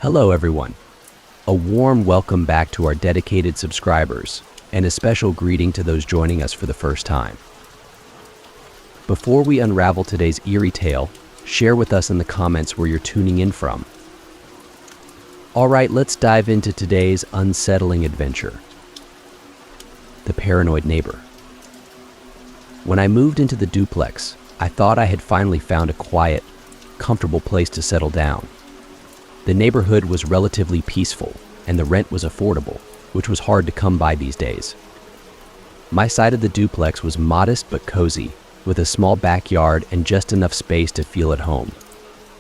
Hello everyone. A warm welcome back to our dedicated subscribers, and a special greeting to those joining us for the first time. Before we unravel today's eerie tale, share with us in the comments where you're tuning in from. Alright, let's dive into today's unsettling adventure. The paranoid neighbor. When I moved into the duplex, I thought I had finally found a quiet, comfortable place to settle down. The neighborhood was relatively peaceful, and the rent was affordable, which was hard to come by these days. My side of the duplex was modest but cozy, with a small backyard and just enough space to feel at home.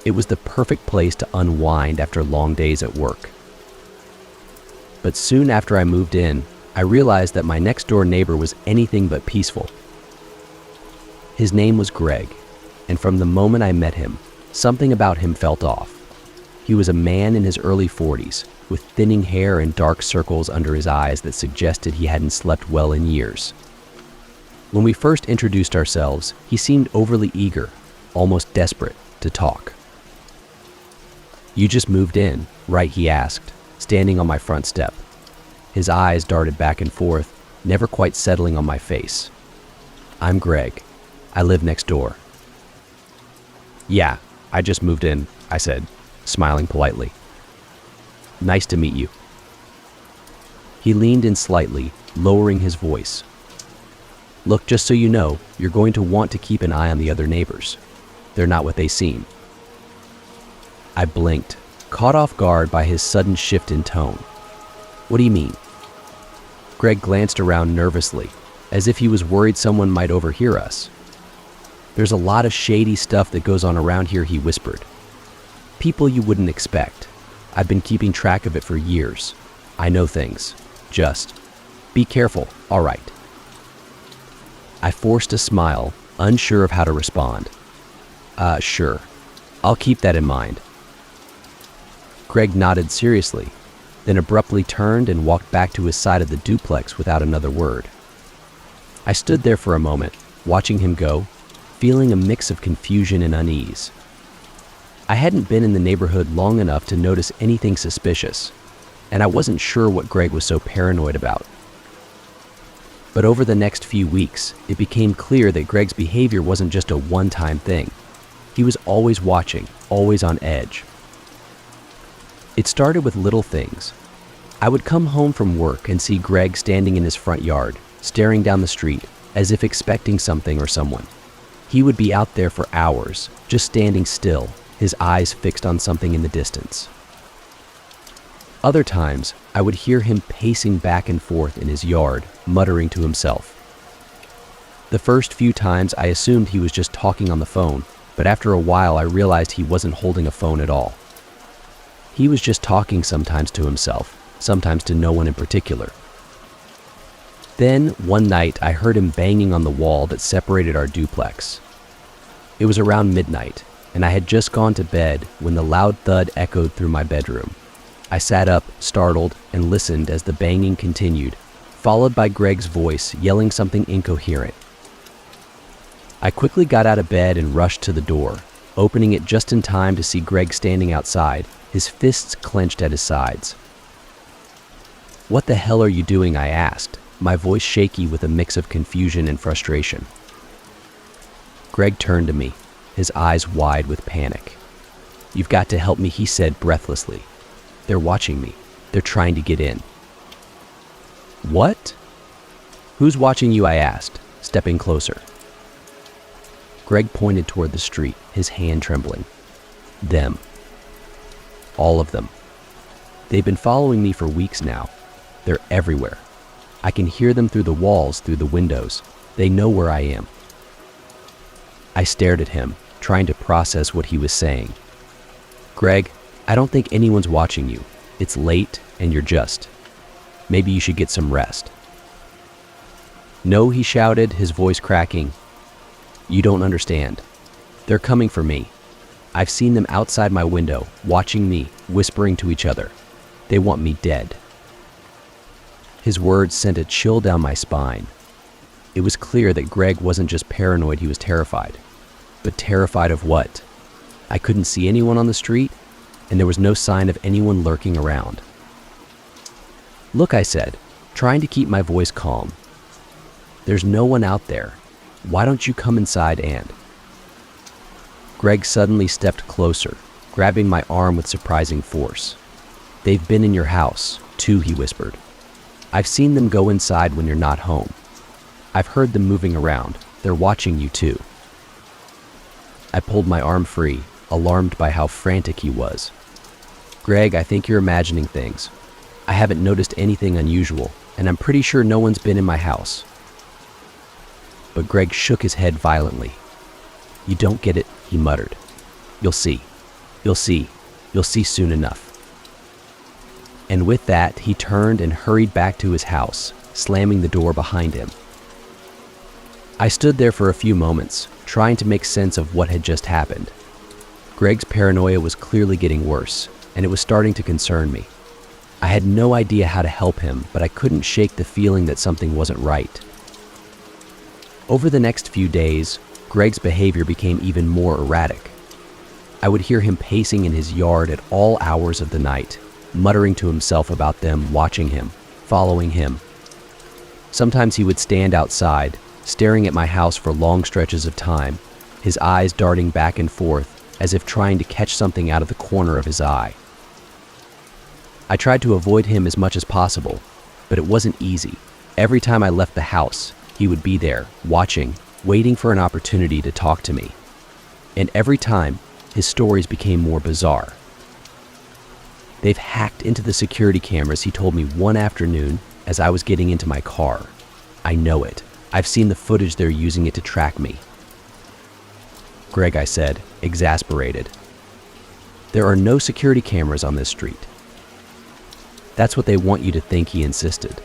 It was the perfect place to unwind after long days at work. But soon after I moved in, I realized that my next-door neighbor was anything but peaceful. His name was Greg, and from the moment I met him, something about him felt off. He was a man in his early 40s, with thinning hair and dark circles under his eyes that suggested he hadn't slept well in years. When we first introduced ourselves, he seemed overly eager, almost desperate, to talk. "You just moved in, right?" he asked, standing on my front step. His eyes darted back and forth, never quite settling on my face. "I'm Greg. I live next door." "Yeah, I just moved in," I said, smiling politely. "Nice to meet you." He leaned in slightly, lowering his voice. "Look, just so you know, you're going to want to keep an eye on the other neighbors. They're not what they seem." I blinked, caught off guard by his sudden shift in tone. "What do you mean?" Greg glanced around nervously, as if he was worried someone might overhear us. "There's a lot of shady stuff that goes on around here," he whispered. "People you wouldn't expect. I've been keeping track of it for years. I know things. Just be careful, all right?" I forced a smile, unsure of how to respond. Sure. I'll keep that in mind." Greg nodded seriously, then abruptly turned and walked back to his side of the duplex without another word. I stood there for a moment, watching him go, feeling a mix of confusion and unease. I hadn't been in the neighborhood long enough to notice anything suspicious, and I wasn't sure what Greg was so paranoid about. But over the next few weeks, it became clear that Greg's behavior wasn't just a one-time thing. He was always watching, always on edge. It started with little things. I would come home from work and see Greg standing in his front yard, staring down the street, as if expecting something or someone. He would be out there for hours, just standing still, his eyes fixed on something in the distance. Other times, I would hear him pacing back and forth in his yard, muttering to himself. The first few times I assumed he was just talking on the phone, but after a while I realized he wasn't holding a phone at all. He was just talking sometimes to himself, sometimes to no one in particular. Then, one night, I heard him banging on the wall that separated our duplex. It was around midnight, and I had just gone to bed when the loud thud echoed through my bedroom. I sat up, startled, and listened as the banging continued, followed by Greg's voice yelling something incoherent. I quickly got out of bed and rushed to the door, opening it just in time to see Greg standing outside, his fists clenched at his sides. "What the hell are you doing?" I asked, my voice shaky with a mix of confusion and frustration. Greg turned to me, his eyes wide with panic. "You've got to help me," he said breathlessly. "They're watching me. They're trying to get in." "What?" "Who's watching you?" I asked, stepping closer. Greg pointed toward the street, his hand trembling. "Them. All of them. They've been following me for weeks now. They're everywhere. I can hear them through the walls, through the windows. They know where I am." I stared at him, trying to process what he was saying. "Greg, I don't think anyone's watching you. It's late, and you're just. Maybe you should get some rest." "No," he shouted, his voice cracking. "You don't understand. They're coming for me. I've seen them outside my window, watching me, whispering to each other. They want me dead." His words sent a chill down my spine. It was clear that Greg wasn't just paranoid, he was terrified. But terrified of what? I couldn't see anyone on the street? and there was no sign of anyone lurking around. "Look," I said, trying to keep my voice calm. "There's no one out there. Why don't you come inside and—" Greg suddenly stepped closer, grabbing my arm with surprising force. "They've been in your house, too," he whispered. "I've seen them go inside when you're not home. I've heard them moving around. They're watching you, too." I pulled my arm free, alarmed by how frantic he was. "Greg, I think you're imagining things. I haven't noticed anything unusual, and I'm pretty sure no one's been in my house." But Greg shook his head violently. "You don't get it," he muttered. "You'll see. You'll see. You'll see soon enough." And with that, he turned and hurried back to his house, slamming the door behind him. I stood there for a few moments, trying to make sense of what had just happened. Greg's paranoia was clearly getting worse, and it was starting to concern me. I had no idea how to help him, but I couldn't shake the feeling that something wasn't right. Over the next few days, Greg's behavior became even more erratic. I would hear him pacing in his yard at all hours of the night, muttering to himself about them watching him, following him. Sometimes he would stand outside, staring at my house for long stretches of time, his eyes darting back and forth as if trying to catch something out of the corner of his eye. I tried to avoid him as much as possible, but it wasn't easy. Every time I left the house, he would be there, watching, waiting for an opportunity to talk to me. And every time, his stories became more bizarre. "They've hacked into the security cameras," he told me one afternoon as I was getting into my car. "I know it. I've seen the footage they're using it to track me." "Greg," I said, exasperated. "There are no security cameras on this street." "That's what they want you to think," he insisted.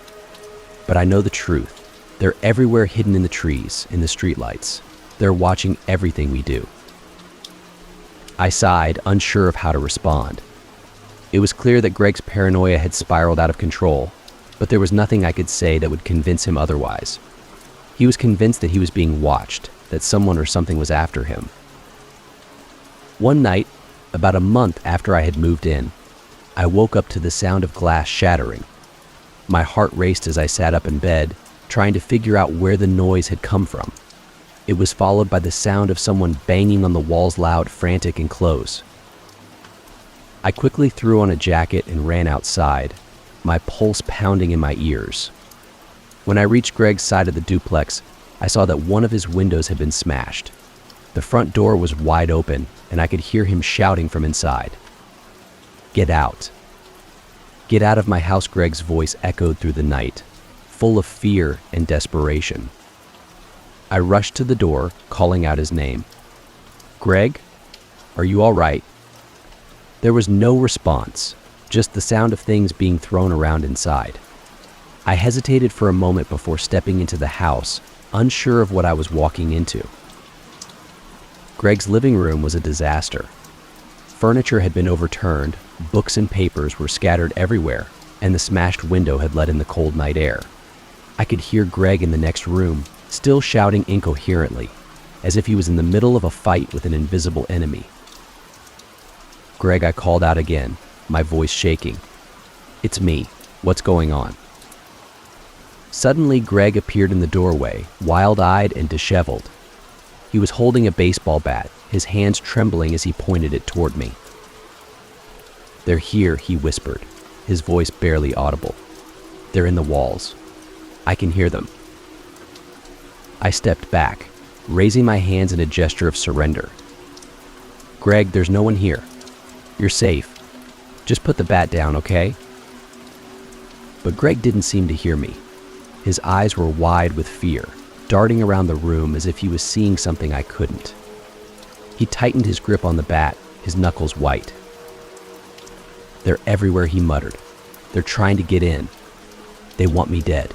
"But I know the truth. They're everywhere, hidden in the trees, in the streetlights. They're watching everything we do." I sighed, unsure of how to respond. It was clear that Greg's paranoia had spiraled out of control, but there was nothing I could say that would convince him otherwise. He was convinced that he was being watched, that someone or something was after him. One night, about a month after I had moved in, I woke up to the sound of glass shattering. My heart raced as I sat up in bed, trying to figure out where the noise had come from. It was followed by the sound of someone banging on the walls loud, frantic, and close. I quickly threw on a jacket and ran outside, my pulse pounding in my ears. When I reached Greg's side of the duplex, I saw that one of his windows had been smashed. The front door was wide open, and I could hear him shouting from inside. "Get out. Get out of my house," Greg's voice echoed through the night, full of fear and desperation. I rushed to the door, calling out his name. "Greg, are you all right?" There was no response, just the sound of things being thrown around inside. I hesitated for a moment before stepping into the house, unsure of what I was walking into. Greg's living room was a disaster. Furniture had been overturned, books and papers were scattered everywhere, and the smashed window had let in the cold night air. I could hear Greg in the next room, still shouting incoherently, as if he was in the middle of a fight with an invisible enemy. "Greg," I called out again, my voice shaking. "It's me. What's going on?" Suddenly, Greg appeared in the doorway, wild-eyed and disheveled. He was holding a baseball bat, his hands trembling as he pointed it toward me. "They're here," he whispered, his voice barely audible. "They're in the walls. I can hear them." I stepped back, raising my hands in a gesture of surrender. "Greg, there's no one here. You're safe. Just put the bat down, okay?" But Greg didn't seem to hear me. His eyes were wide with fear, darting around the room as if he was seeing something I couldn't. He tightened his grip on the bat, his knuckles white. "They're everywhere," he muttered. "They're trying to get in. They want me dead."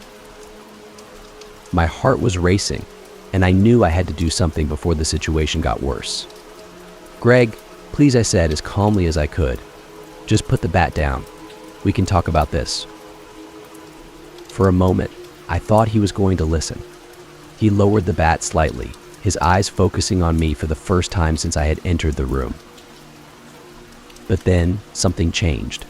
My heart was racing, and I knew I had to do something before the situation got worse. "Greg, please," I said as calmly as I could. "Just put the bat down. We can talk about this." For a moment, I thought he was going to listen. He lowered the bat slightly, his eyes focusing on me for the first time since I had entered the room. But then something changed.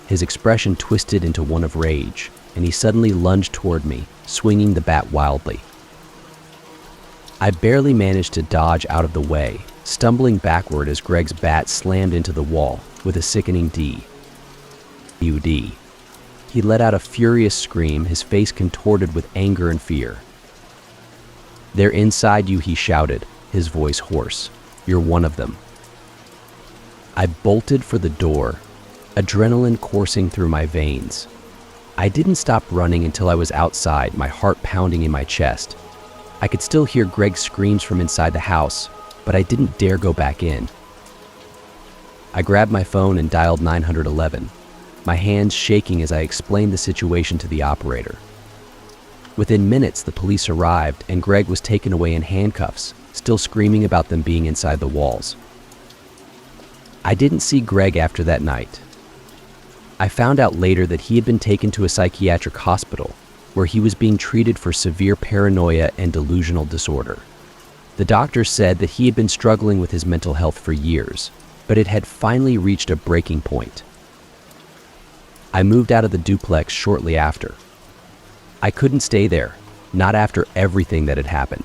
His expression twisted into one of rage, and he suddenly lunged toward me, swinging the bat wildly. I barely managed to dodge out of the way, stumbling backward as Greg's bat slammed into the wall with a sickening D-U-D. He let out a furious scream, his face contorted with anger and fear. "They're inside you," he shouted, his voice hoarse. "You're one of them." I bolted for the door, adrenaline coursing through my veins. I didn't stop running until I was outside, my heart pounding in my chest. I could still hear Greg's screams from inside the house, but I didn't dare go back in. I grabbed my phone and dialed 911, my hands shaking as I explained the situation to the operator. Within minutes, the police arrived and Greg was taken away in handcuffs, still screaming about them being inside the walls. I didn't see Greg after that night. I found out later that he had been taken to a psychiatric hospital where he was being treated for severe paranoia and delusional disorder. The doctors said that he had been struggling with his mental health for years, but it had finally reached a breaking point. I moved out of the duplex shortly after. I couldn't stay there, not after everything that had happened.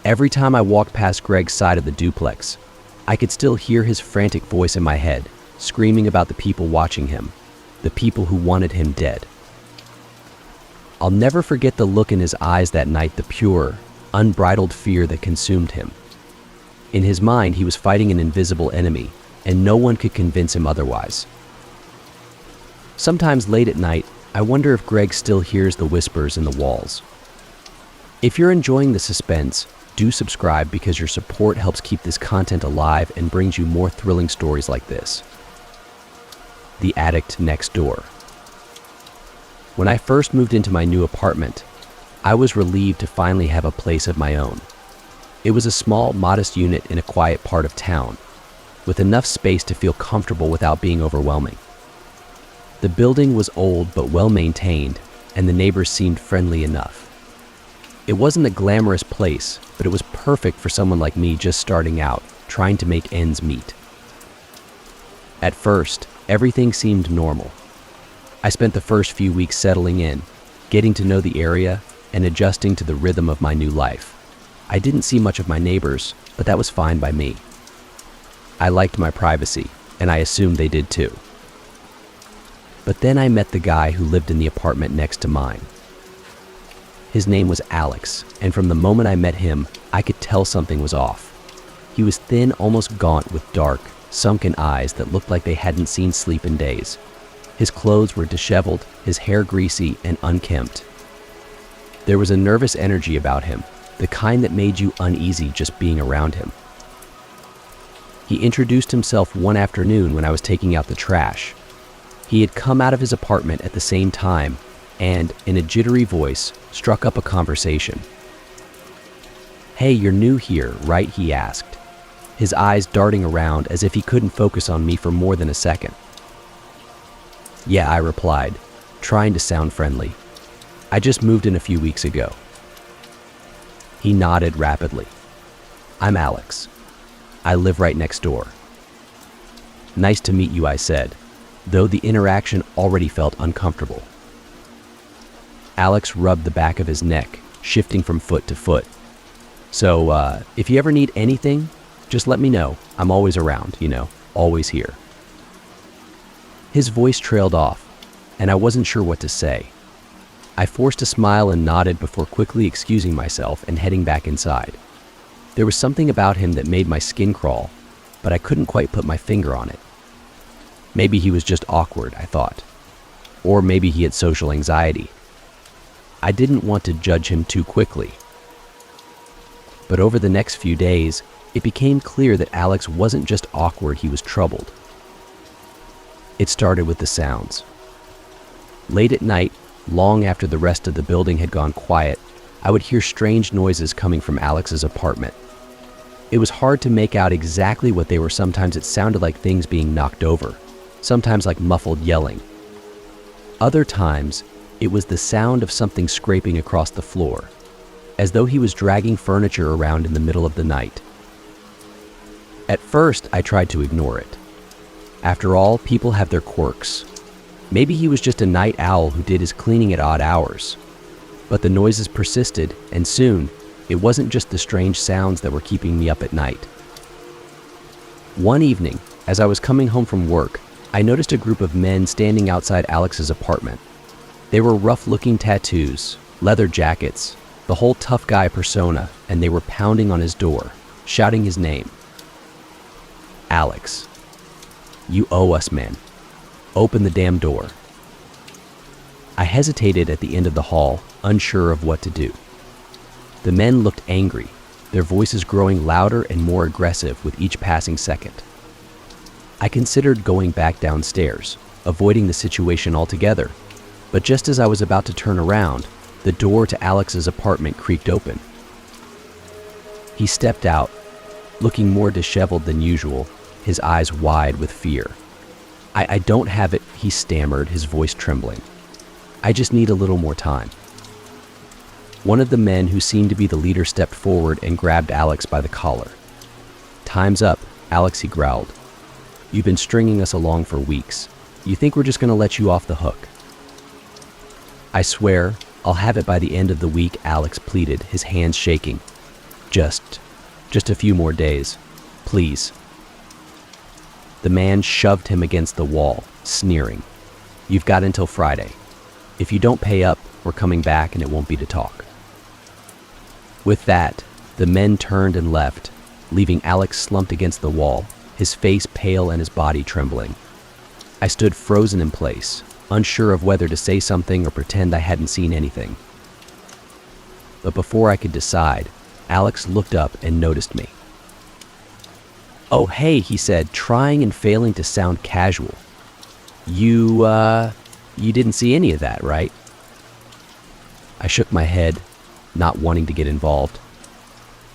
Every time I walked past Greg's side of the duplex, I could still hear his frantic voice in my head, screaming about the people watching him, the people who wanted him dead. I'll never forget the look in his eyes that night, the pure, unbridled fear that consumed him. In his mind, he was fighting an invisible enemy, and no one could convince him otherwise. Sometimes late at night, I wonder if Greg still hears the whispers in the walls. If you're enjoying the suspense, do subscribe because your support helps keep this content alive and brings you more thrilling stories like this. The Addict Next Door. When I first moved into my new apartment, I was relieved to finally have a place of my own. It was a small, modest unit in a quiet part of town, with enough space to feel comfortable without being overwhelming. The building was old but well-maintained, and the neighbors seemed friendly enough. It wasn't a glamorous place, but it was perfect for someone like me just starting out, trying to make ends meet. At first, everything seemed normal. I spent the first few weeks settling in, getting to know the area, and adjusting to the rhythm of my new life. I didn't see much of my neighbors, but that was fine by me. I liked my privacy, and I assumed they did too. But then I met the guy who lived in the apartment next to mine. His name was Alex, and from the moment I met him, I could tell something was off. He was thin, almost gaunt, with dark, sunken eyes that looked like they hadn't seen sleep in days. His clothes were disheveled, his hair greasy and unkempt. There was a nervous energy about him, the kind that made you uneasy just being around him. He introduced himself one afternoon when I was taking out the trash. He had come out of his apartment at the same time and, in a jittery voice, struck up a conversation. "Hey, you're new here, right?" he asked, his eyes darting around as if he couldn't focus on me for more than a second. "Yeah," I replied, trying to sound friendly. "I just moved in a few weeks ago." He nodded rapidly. "I'm Alex. I live right next door." "Nice to meet you," I said, though the interaction already felt uncomfortable. Alex rubbed the back of his neck, shifting from foot to foot. So, if you ever need anything, just let me know. I'm always around, always here." His voice trailed off, and I wasn't sure what to say. I forced a smile and nodded before quickly excusing myself and heading back inside. There was something about him that made my skin crawl, but I couldn't quite put my finger on it. Maybe he was just awkward, I thought. Or maybe he had social anxiety. I didn't want to judge him too quickly. But over the next few days, it became clear that Alex wasn't just awkward, he was troubled. It started with the sounds. Late at night, long after the rest of the building had gone quiet, I would hear strange noises coming from Alex's apartment. It was hard to make out exactly what they were. Sometimes it sounded like things being knocked over, sometimes like muffled yelling. Other times, it was the sound of something scraping across the floor, as though he was dragging furniture around in the middle of the night. At first, I tried to ignore it. After all, people have their quirks. Maybe he was just a night owl who did his cleaning at odd hours. But the noises persisted, and soon, it wasn't just the strange sounds that were keeping me up at night. One evening, as I was coming home from work, I noticed a group of men standing outside Alex's apartment. They were rough-looking tattoos, leather jackets, the whole tough guy persona, and they were pounding on his door, shouting his name. Alex, you owe us, man. Open the damn door. I hesitated at the end of the hall, unsure of what to do. The men looked angry, their voices growing louder and more aggressive with each passing second. I considered going back downstairs, avoiding the situation altogether, but just as I was about to turn around, the door to Alex's apartment creaked open. He stepped out, looking more disheveled than usual, his eyes wide with fear. I don't have it, he stammered, his voice trembling. I just need a little more time. One of the men who seemed to be the leader stepped forward and grabbed Alex by the collar. Time's up, Alex, he growled. You've been stringing us along for weeks. You think we're just going to let you off the hook? I swear, I'll have it by the end of the week, Alex pleaded, his hands shaking. Just a few more days, please. The man shoved him against the wall, sneering. You've got until Friday. If you don't pay up, we're coming back and it won't be to talk. With that, the men turned and left, leaving Alex slumped against the wall, his face pale and his body trembling. I stood frozen in place, unsure of whether to say something or pretend I hadn't seen anything. But before I could decide, Alex looked up and noticed me. Oh, hey, he said, trying and failing to sound casual. You didn't see any of that, right? I shook my head, not wanting to get involved.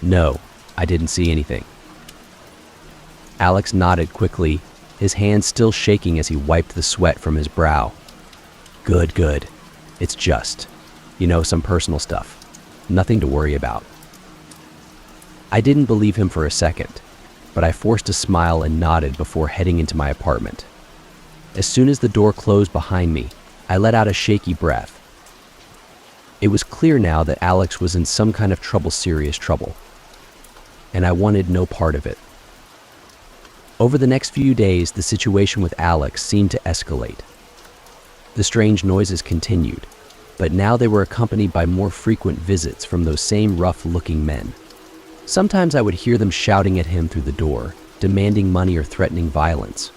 No, I didn't see anything. Alex nodded quickly, his hands still shaking as he wiped the sweat from his brow. Good. It's just, some personal stuff. Nothing to worry about. I didn't believe him for a second, but I forced a smile and nodded before heading into my apartment. As soon as the door closed behind me, I let out a shaky breath. It was clear now that Alex was in some kind of serious trouble, and I wanted no part of it. Over the next few days, the situation with Alex seemed to escalate. The strange noises continued, but now they were accompanied by more frequent visits from those same rough-looking men. Sometimes I would hear them shouting at him through the door, demanding money or threatening violence.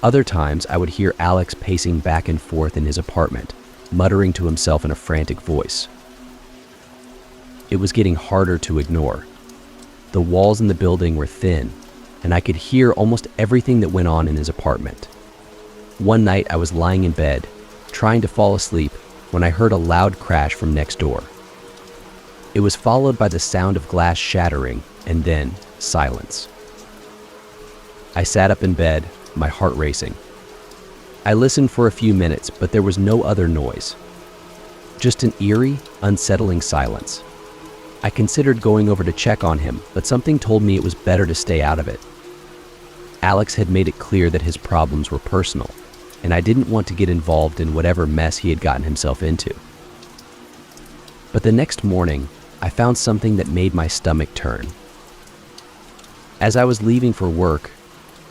Other times, I would hear Alex pacing back and forth in his apartment, muttering to himself in a frantic voice. It was getting harder to ignore. The walls in the building were thin, and I could hear almost everything that went on in his apartment. One night, I was lying in bed, trying to fall asleep, when I heard a loud crash from next door. It was followed by the sound of glass shattering, and then silence. I sat up in bed, my heart racing. I listened for a few minutes, but there was no other noise. Just an eerie, unsettling silence. I considered going over to check on him, but something told me it was better to stay out of it. Alex had made it clear that his problems were personal, and I didn't want to get involved in whatever mess he had gotten himself into. But the next morning, I found something that made my stomach turn. As I was leaving for work,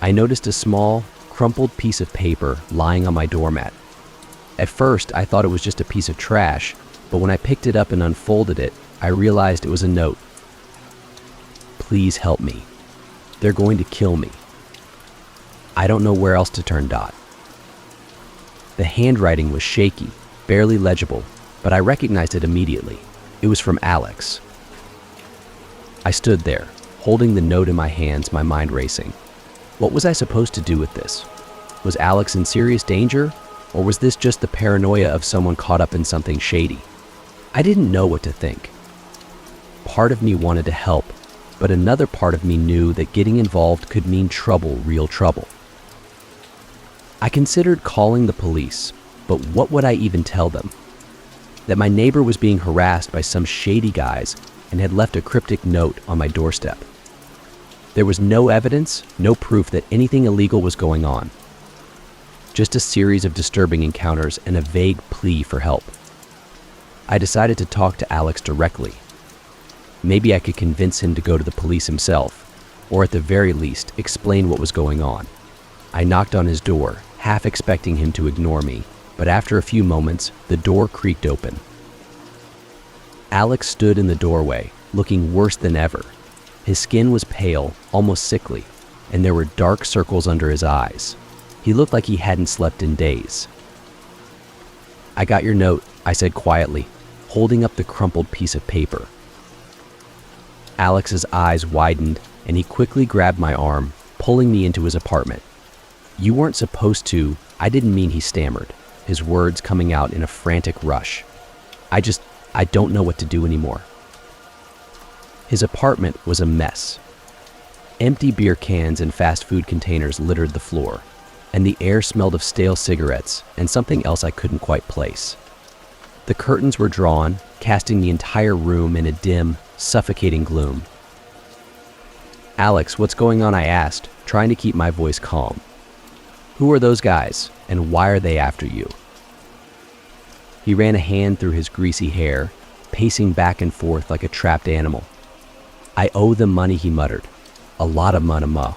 I noticed a small, crumpled piece of paper lying on my doormat. At first, I thought it was just a piece of trash, but when I picked it up and unfolded it, I realized it was a note. Please help me. They're going to kill me. I don't know where else to turn. The handwriting was shaky, barely legible, but I recognized it immediately. It was from Alex. I stood there, holding the note in my hands, my mind racing. What was I supposed to do with this? Was Alex in serious danger, or was this just the paranoia of someone caught up in something shady? I didn't know what to think. Part of me wanted to help, but another part of me knew that getting involved could mean trouble, real trouble. I considered calling the police, but what would I even tell them? That my neighbor was being harassed by some shady guys and had left a cryptic note on my doorstep. There was no evidence, no proof that anything illegal was going on. Just a series of disturbing encounters and a vague plea for help. I decided to talk to Alex directly. Maybe I could convince him to go to the police himself, or at the very least, explain what was going on. I knocked on his door, half expecting him to ignore me, but after a few moments, the door creaked open. Alex stood in the doorway, looking worse than ever. His skin was pale, almost sickly, and there were dark circles under his eyes. He looked like he hadn't slept in days. "I got your note," I said quietly, holding up the crumpled piece of paper. Alex's eyes widened, and he quickly grabbed my arm, pulling me into his apartment. "You weren't supposed to," I didn't mean, he stammered, his words coming out in a frantic rush. I don't know what to do anymore." His apartment was a mess. Empty beer cans and fast food containers littered the floor, and the air smelled of stale cigarettes and something else I couldn't quite place. The curtains were drawn, casting the entire room in a dim, suffocating gloom. "Alex, what's going on?" I asked, trying to keep my voice calm. "Who are those guys, and why are they after you?" He ran a hand through his greasy hair, pacing back and forth like a trapped animal. "I owe them money," he muttered. "A lot of money, ma.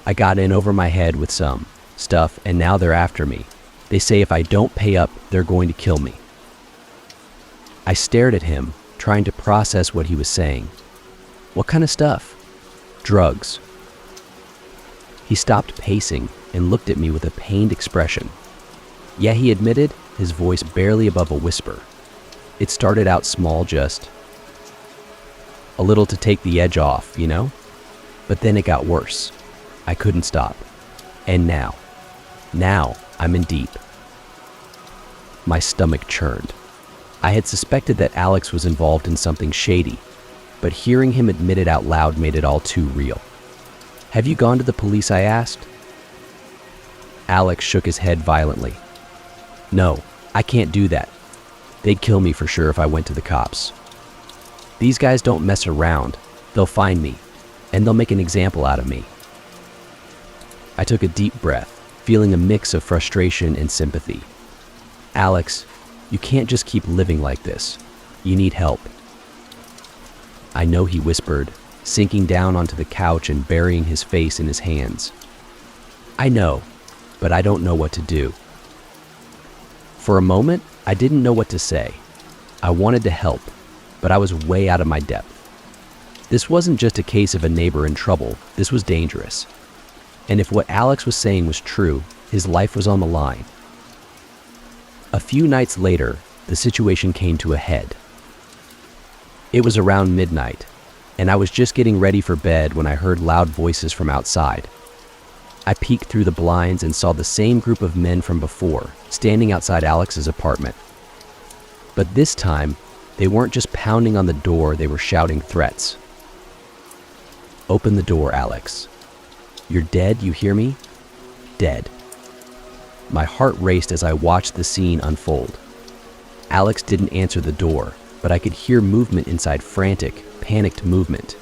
I got in over my head with some stuff, and now they're after me. They say if I don't pay up, they're going to kill me." I stared at him, trying to process what he was saying. "What kind of stuff?" "Drugs." He stopped pacing and looked at me with a pained expression. "Yeah," he admitted, his voice barely above a whisper. "It started out small, just a little to take the edge off, you know? But then it got worse. I couldn't stop. And now I'm in deep." My stomach churned. I had suspected that Alex was involved in something shady, but hearing him admit it out loud made it all too real. "Have you gone to the police?" I asked. Alex shook his head violently. "No, I can't do that. They'd kill me for sure if I went to the cops. These guys don't mess around. They'll find me, and they'll make an example out of me." I took a deep breath, feeling a mix of frustration and sympathy. "Alex, you can't just keep living like this. You need help." "I know," he whispered, sinking down onto the couch and burying his face in his hands. "I know, but I don't know what to do." For a moment, I didn't know what to say. I wanted to help, but I was way out of my depth. This wasn't just a case of a neighbor in trouble. This was dangerous. And if what Alex was saying was true, his life was on the line. A few nights later, the situation came to a head. It was around midnight, and I was just getting ready for bed when I heard loud voices from outside. I peeked through the blinds and saw the same group of men from before, standing outside Alex's apartment. But this time, they weren't just pounding on the door, they were shouting threats. "Open the door, Alex. You're dead, you hear me? Dead." My heart raced as I watched the scene unfold. Alex didn't answer the door, but I could hear movement inside, frantic, panicked movement.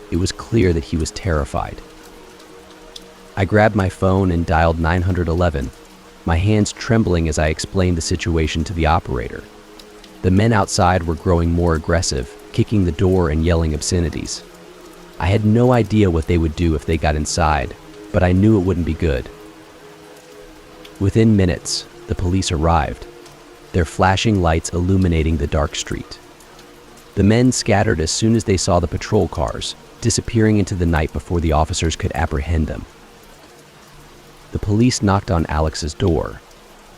It was clear that he was terrified. I grabbed my phone and dialed 911, my hands trembling as I explained the situation to the operator. The men outside were growing more aggressive, kicking the door and yelling obscenities. I had no idea what they would do if they got inside, but I knew it wouldn't be good. Within minutes, the police arrived, their flashing lights illuminating the dark street. The men scattered as soon as they saw the patrol cars, disappearing into the night before the officers could apprehend them. The police knocked on Alex's door,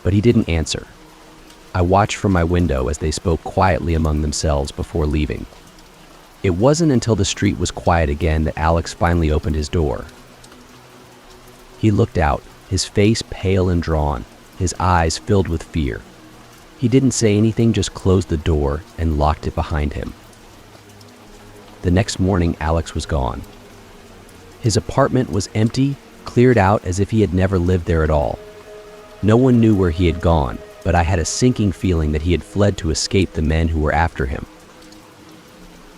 but he didn't answer. I watched from my window as they spoke quietly among themselves before leaving. It wasn't until the street was quiet again that Alex finally opened his door. He looked out, his face pale and drawn, his eyes filled with fear. He didn't say anything, just closed the door and locked it behind him. The next morning, Alex was gone. His apartment was empty, cleared out as if he had never lived there at all. No one knew where he had gone, but I had a sinking feeling that he had fled to escape the men who were after him.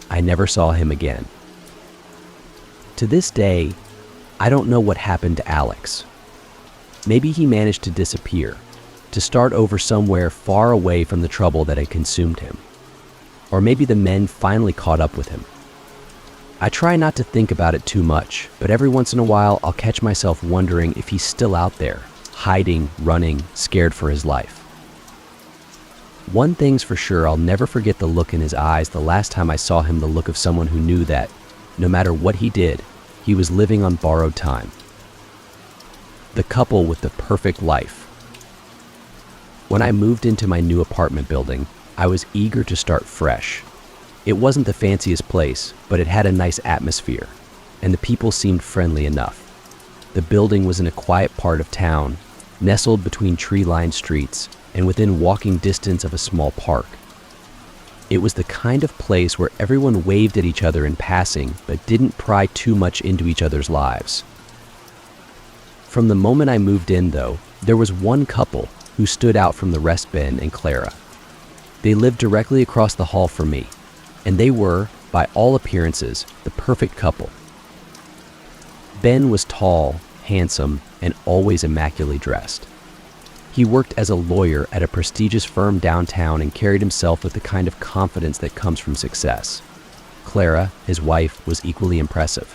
I never saw him again. To this day, I don't know what happened to Alex. Maybe he managed to disappear, to start over somewhere far away from the trouble that had consumed him. Or maybe the men finally caught up with him. I try not to think about it too much, but every once in a while I'll catch myself wondering if he's still out there, hiding, running, scared for his life. One thing's for sure, I'll never forget the look in his eyes the last time I saw him, the look of someone who knew that, no matter what he did, he was living on borrowed time. The couple with the perfect life. When I moved into my new apartment building, I was eager to start fresh. It wasn't the fanciest place, but it had a nice atmosphere, and the people seemed friendly enough. The building was in a quiet part of town, nestled between tree-lined streets, and within walking distance of a small park. It was the kind of place where everyone waved at each other in passing, but didn't pry too much into each other's lives. From the moment I moved in, though, there was one couple who stood out from the rest, Ben and Clara. They lived directly across the hall from me, and they were, by all appearances, the perfect couple. Ben was tall, handsome, and always immaculately dressed. He worked as a lawyer at a prestigious firm downtown and carried himself with the kind of confidence that comes from success. Clara, his wife, was equally impressive.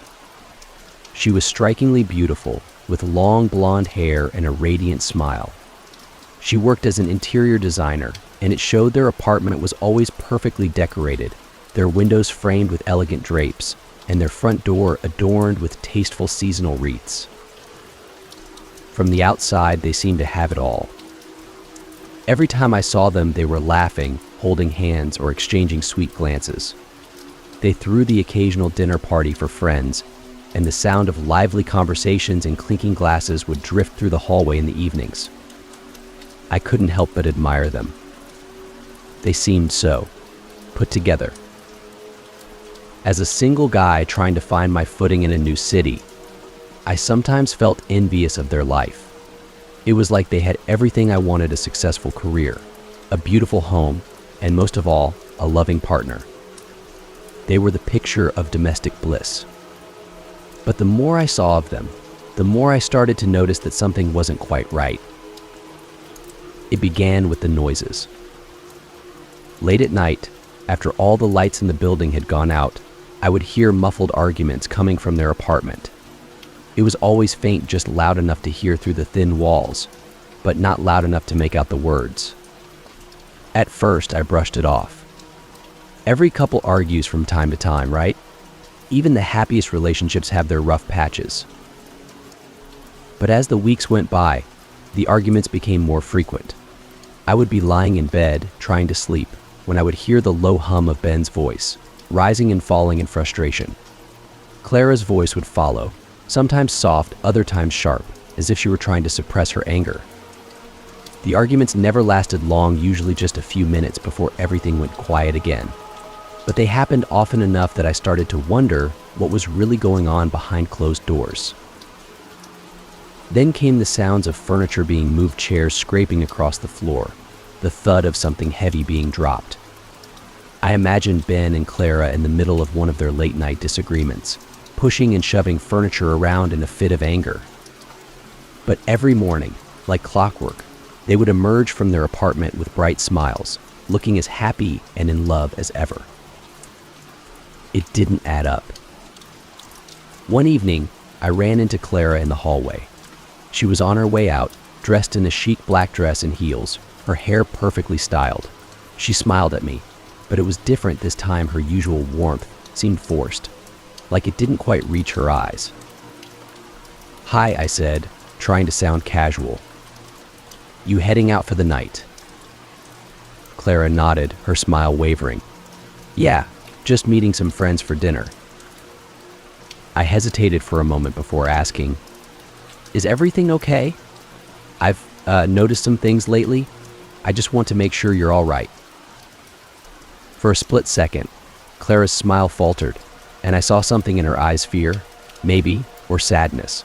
She was strikingly beautiful, with long blonde hair and a radiant smile. She worked as an interior designer, and it showed their apartment was always perfectly decorated, their windows framed with elegant drapes, and their front door adorned with tasteful seasonal wreaths. From the outside, they seemed to have it all. Every time I saw them, they were laughing, holding hands, or exchanging sweet glances. They threw the occasional dinner party for friends, and the sound of lively conversations and clinking glasses would drift through the hallway in the evenings. I couldn't help but admire them. They seemed so put together. As a single guy trying to find my footing in a new city, I sometimes felt envious of their life. It was like they had everything I wanted: a successful career, a beautiful home, and most of all, a loving partner. They were the picture of domestic bliss. But the more I saw of them, the more I started to notice that something wasn't quite right. It began with the noises. Late at night, after all the lights in the building had gone out, I would hear muffled arguments coming from their apartment. It was always faint, just loud enough to hear through the thin walls, but not loud enough to make out the words. At first, I brushed it off. Every couple argues from time to time, right? Even the happiest relationships have their rough patches. But as the weeks went by, the arguments became more frequent. I would be lying in bed, trying to sleep, when I would hear the low hum of Ben's voice, rising and falling in frustration. Clara's voice would follow, sometimes soft, other times sharp, as if she were trying to suppress her anger. The arguments never lasted long, usually just a few minutes before everything went quiet again. But they happened often enough that I started to wonder what was really going on behind closed doors. Then came the sounds of furniture being moved, chairs scraping across the floor, the thud of something heavy being dropped. I imagined Ben and Clara in the middle of one of their late-night disagreements, pushing and shoving furniture around in a fit of anger. But every morning, like clockwork, they would emerge from their apartment with bright smiles, looking as happy and in love as ever. It didn't add up. One evening, I ran into Clara in the hallway. She was on her way out, dressed in a chic black dress and heels, her hair perfectly styled. She smiled at me, but it was different this time. Her usual warmth seemed forced, like it didn't quite reach her eyes. "Hi," I said, trying to sound casual. "You heading out for the night?" Clara nodded, her smile wavering. "Yeah, just meeting some friends for dinner." I hesitated for a moment before asking, "Is everything okay? I've noticed some things lately. I just want to make sure you're all right." For a split second, Clara's smile faltered, and I saw something in her eyes: fear, maybe, or sadness.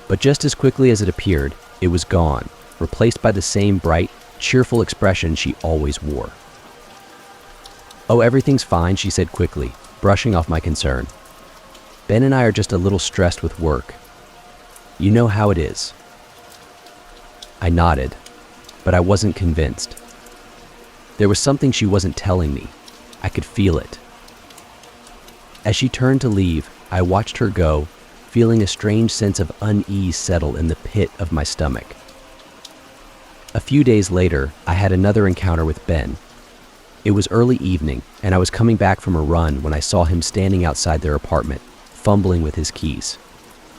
But just as quickly as it appeared, it was gone, replaced by the same bright, cheerful expression she always wore. "Oh, everything's fine," she said quickly, brushing off my concern. Ben and I are just a little stressed with work. You know how it is." I nodded, but I wasn't convinced. There was something she wasn't telling me. I could feel it. As she turned to leave, I watched her go, feeling a strange sense of unease settle in the pit of my stomach. A few days later, I had another encounter with Ben. It was early evening, and I was coming back from a run when I saw him standing outside their apartment, fumbling with his keys.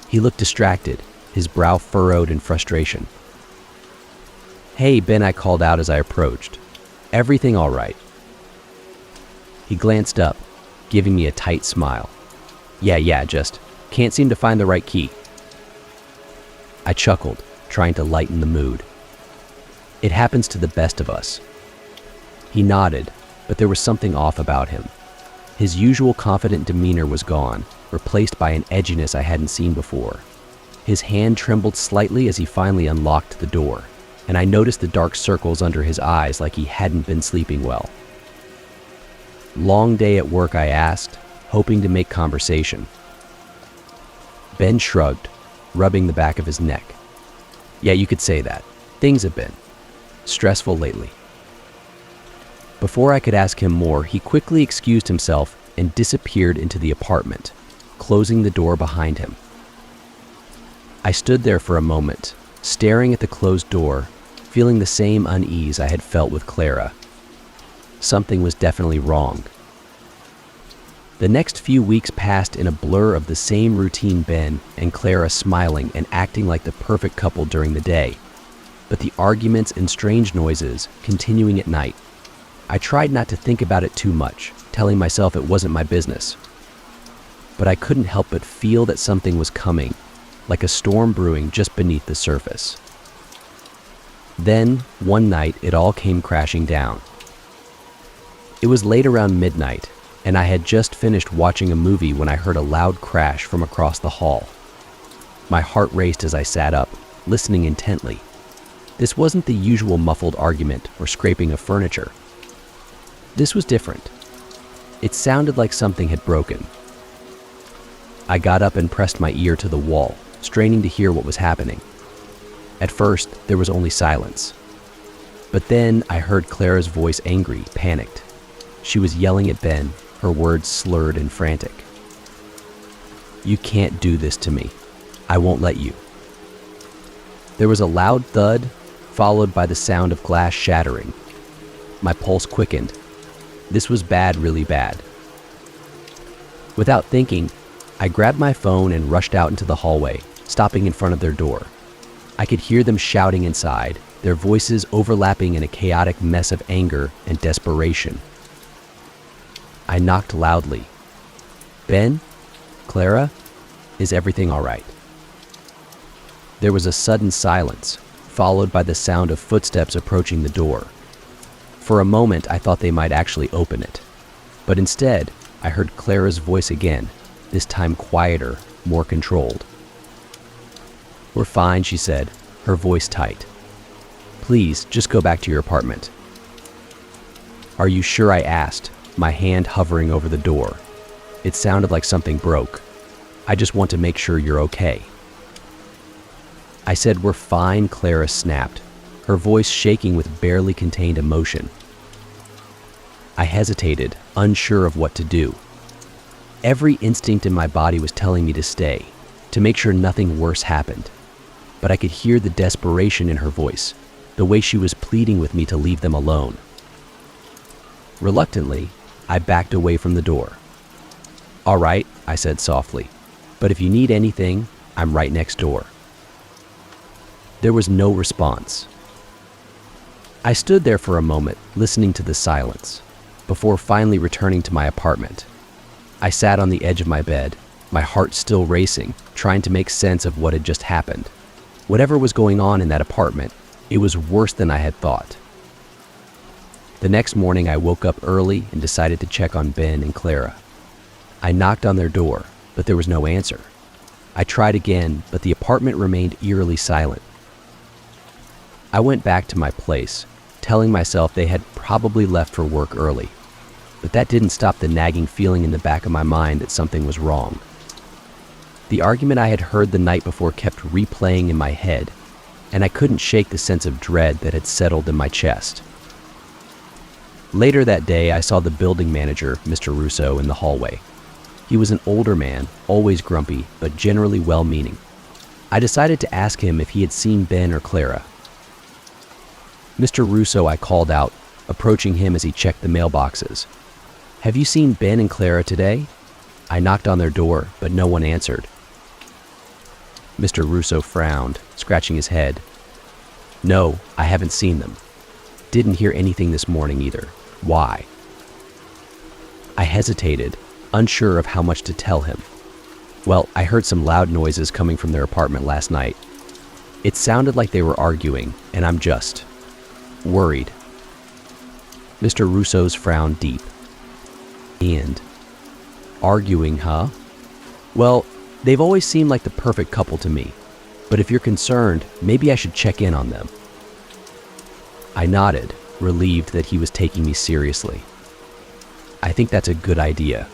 He looked distracted, his brow furrowed in frustration. "Hey, Ben," I called out as I approached. "Everything all right?" He glanced up, giving me a tight smile. Yeah, just can't seem to find the right key." I chuckled, trying to lighten the mood. It happens to the best of us. He nodded, but there was something off about him. His usual confident demeanor was gone, replaced by an edginess I hadn't seen before. His hand trembled slightly as he finally unlocked the door, and I noticed the dark circles under his eyes like he hadn't been sleeping well. "Long day at work?" I asked, hoping to make conversation. Ben shrugged, rubbing the back of his neck. "Yeah, you could say that. Things have been stressful lately." Before I could ask him more, he quickly excused himself and disappeared into the apartment, closing the door behind him. I stood there for a moment, staring at the closed door, feeling the same unease I had felt with Clara. Something was definitely wrong. The next few weeks passed in a blur of the same routine, Ben and Clara smiling and acting like the perfect couple during the day, but the arguments and strange noises continuing at night. I tried not to think about it too much, telling myself it wasn't my business. But I couldn't help but feel that something was coming, like a storm brewing just beneath the surface. Then, one night, it all came crashing down. It was late around midnight, and I had just finished watching a movie when I heard a loud crash from across the hall. My heart raced as I sat up, listening intently. This wasn't the usual muffled argument or scraping of furniture. This was different. It sounded like something had broken. I got up and pressed my ear to the wall, straining to hear what was happening. At first, there was only silence. But then I heard Clara's voice, angry, panicked. She was yelling at Ben, her words slurred and frantic. "You can't do this to me. I won't let you." There was a loud thud, followed by the sound of glass shattering. My pulse quickened. This was bad, really bad. Without thinking, I grabbed my phone and rushed out into the hallway, stopping in front of their door. I could hear them shouting inside, their voices overlapping in a chaotic mess of anger and desperation. I knocked loudly. "Ben? Clara? Is everything all right?" There was a sudden silence, followed by the sound of footsteps approaching the door. For a moment, I thought they might actually open it. But instead, I heard Clara's voice again, this time quieter, more controlled. "We're fine," she said, her voice tight. "Please, just go back to your apartment." "Are you sure?" I asked, my hand hovering over the door. It sounded like something broke. "I just want to make sure you're okay." I said, "We're fine," Clara snapped, her voice shaking with barely contained emotion. I hesitated, unsure of what to do. Every instinct in my body was telling me to stay, to make sure nothing worse happened. But I could hear the desperation in her voice, the way she was pleading with me to leave them alone. Reluctantly, I backed away from the door. "All right," I said softly, "but if you need anything, I'm right next door." There was no response. I stood there for a moment, listening to the silence, before finally returning to my apartment. I sat on the edge of my bed, my heart still racing, trying to make sense of what had just happened. Whatever was going on in that apartment, it was worse than I had thought. The next morning, I woke up early and decided to check on Ben and Clara. I knocked on their door, but there was no answer. I tried again, but the apartment remained eerily silent. I went back to my place, telling myself they had probably left for work early, but that didn't stop the nagging feeling in the back of my mind that something was wrong. The argument I had heard the night before kept replaying in my head, and I couldn't shake the sense of dread that had settled in my chest. Later that day, I saw the building manager, Mr. Russo, in the hallway. He was an older man, always grumpy, but generally well-meaning. I decided to ask him if he had seen Ben or Clara. "Mr. Russo," I called out, approaching him as he checked the mailboxes. "Have you seen Ben and Clara today?" I knocked on their door, but no one answered. Mr. Russo frowned, scratching his head. "No, I haven't seen them. Didn't hear anything this morning either. Why?" I hesitated, unsure of how much to tell him. "Well, I heard some loud noises coming from their apartment last night. It sounded like they were arguing, and I'm just worried." Mr. Russo's frown deep. "And arguing, huh? Well, they've always seemed like the perfect couple to me, but if you're concerned, maybe I should check in on them." I nodded, relieved that he was taking me seriously. "I think that's a good idea."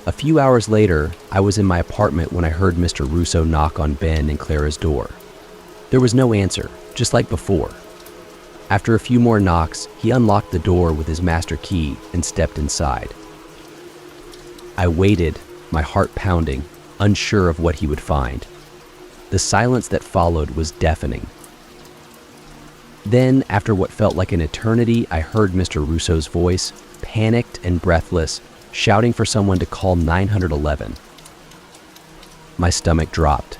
A few hours later, I was in my apartment when I heard Mr. Russo knock on Ben and Clara's door. There was no answer, just like before. After a few more knocks, he unlocked the door with his master key and stepped inside. I waited, my heart pounding, unsure of what he would find. The silence that followed was deafening. Then, after what felt like an eternity, I heard Mr. Russo's voice, panicked and breathless, shouting for someone to call 911. My stomach dropped.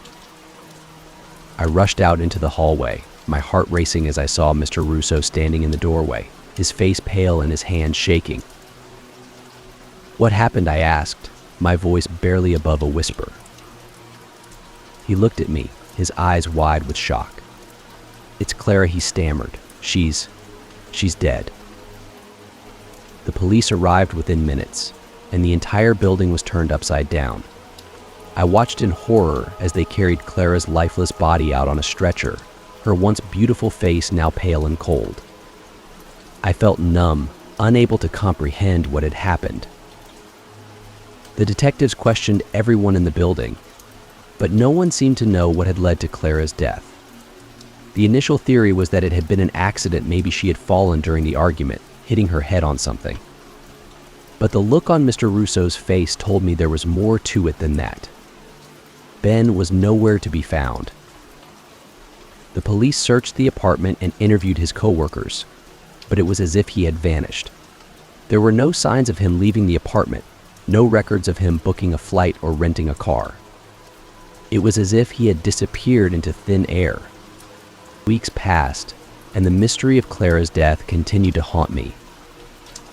I rushed out into the hallway, my heart racing as I saw Mr. Russo standing in the doorway, his face pale and his hands shaking. "What happened?" I asked, my voice barely above a whisper. He looked at me, his eyes wide with shock. "It's Clara," he stammered. She's dead." The police arrived within minutes, and the entire building was turned upside down. I watched in horror as they carried Clara's lifeless body out on a stretcher, her once beautiful face now pale and cold. I felt numb, unable to comprehend what had happened. The detectives questioned everyone in the building, but no one seemed to know what had led to Clara's death. The initial theory was that it had been an accident. Maybe she had fallen during the argument, hitting her head on something. But the look on Mr. Russo's face told me there was more to it than that. Ben was nowhere to be found. The police searched the apartment and interviewed his co-workers, but it was as if he had vanished. There were no signs of him leaving the apartment, no records of him booking a flight or renting a car. It was as if he had disappeared into thin air. Weeks passed, and the mystery of Clara's death continued to haunt me.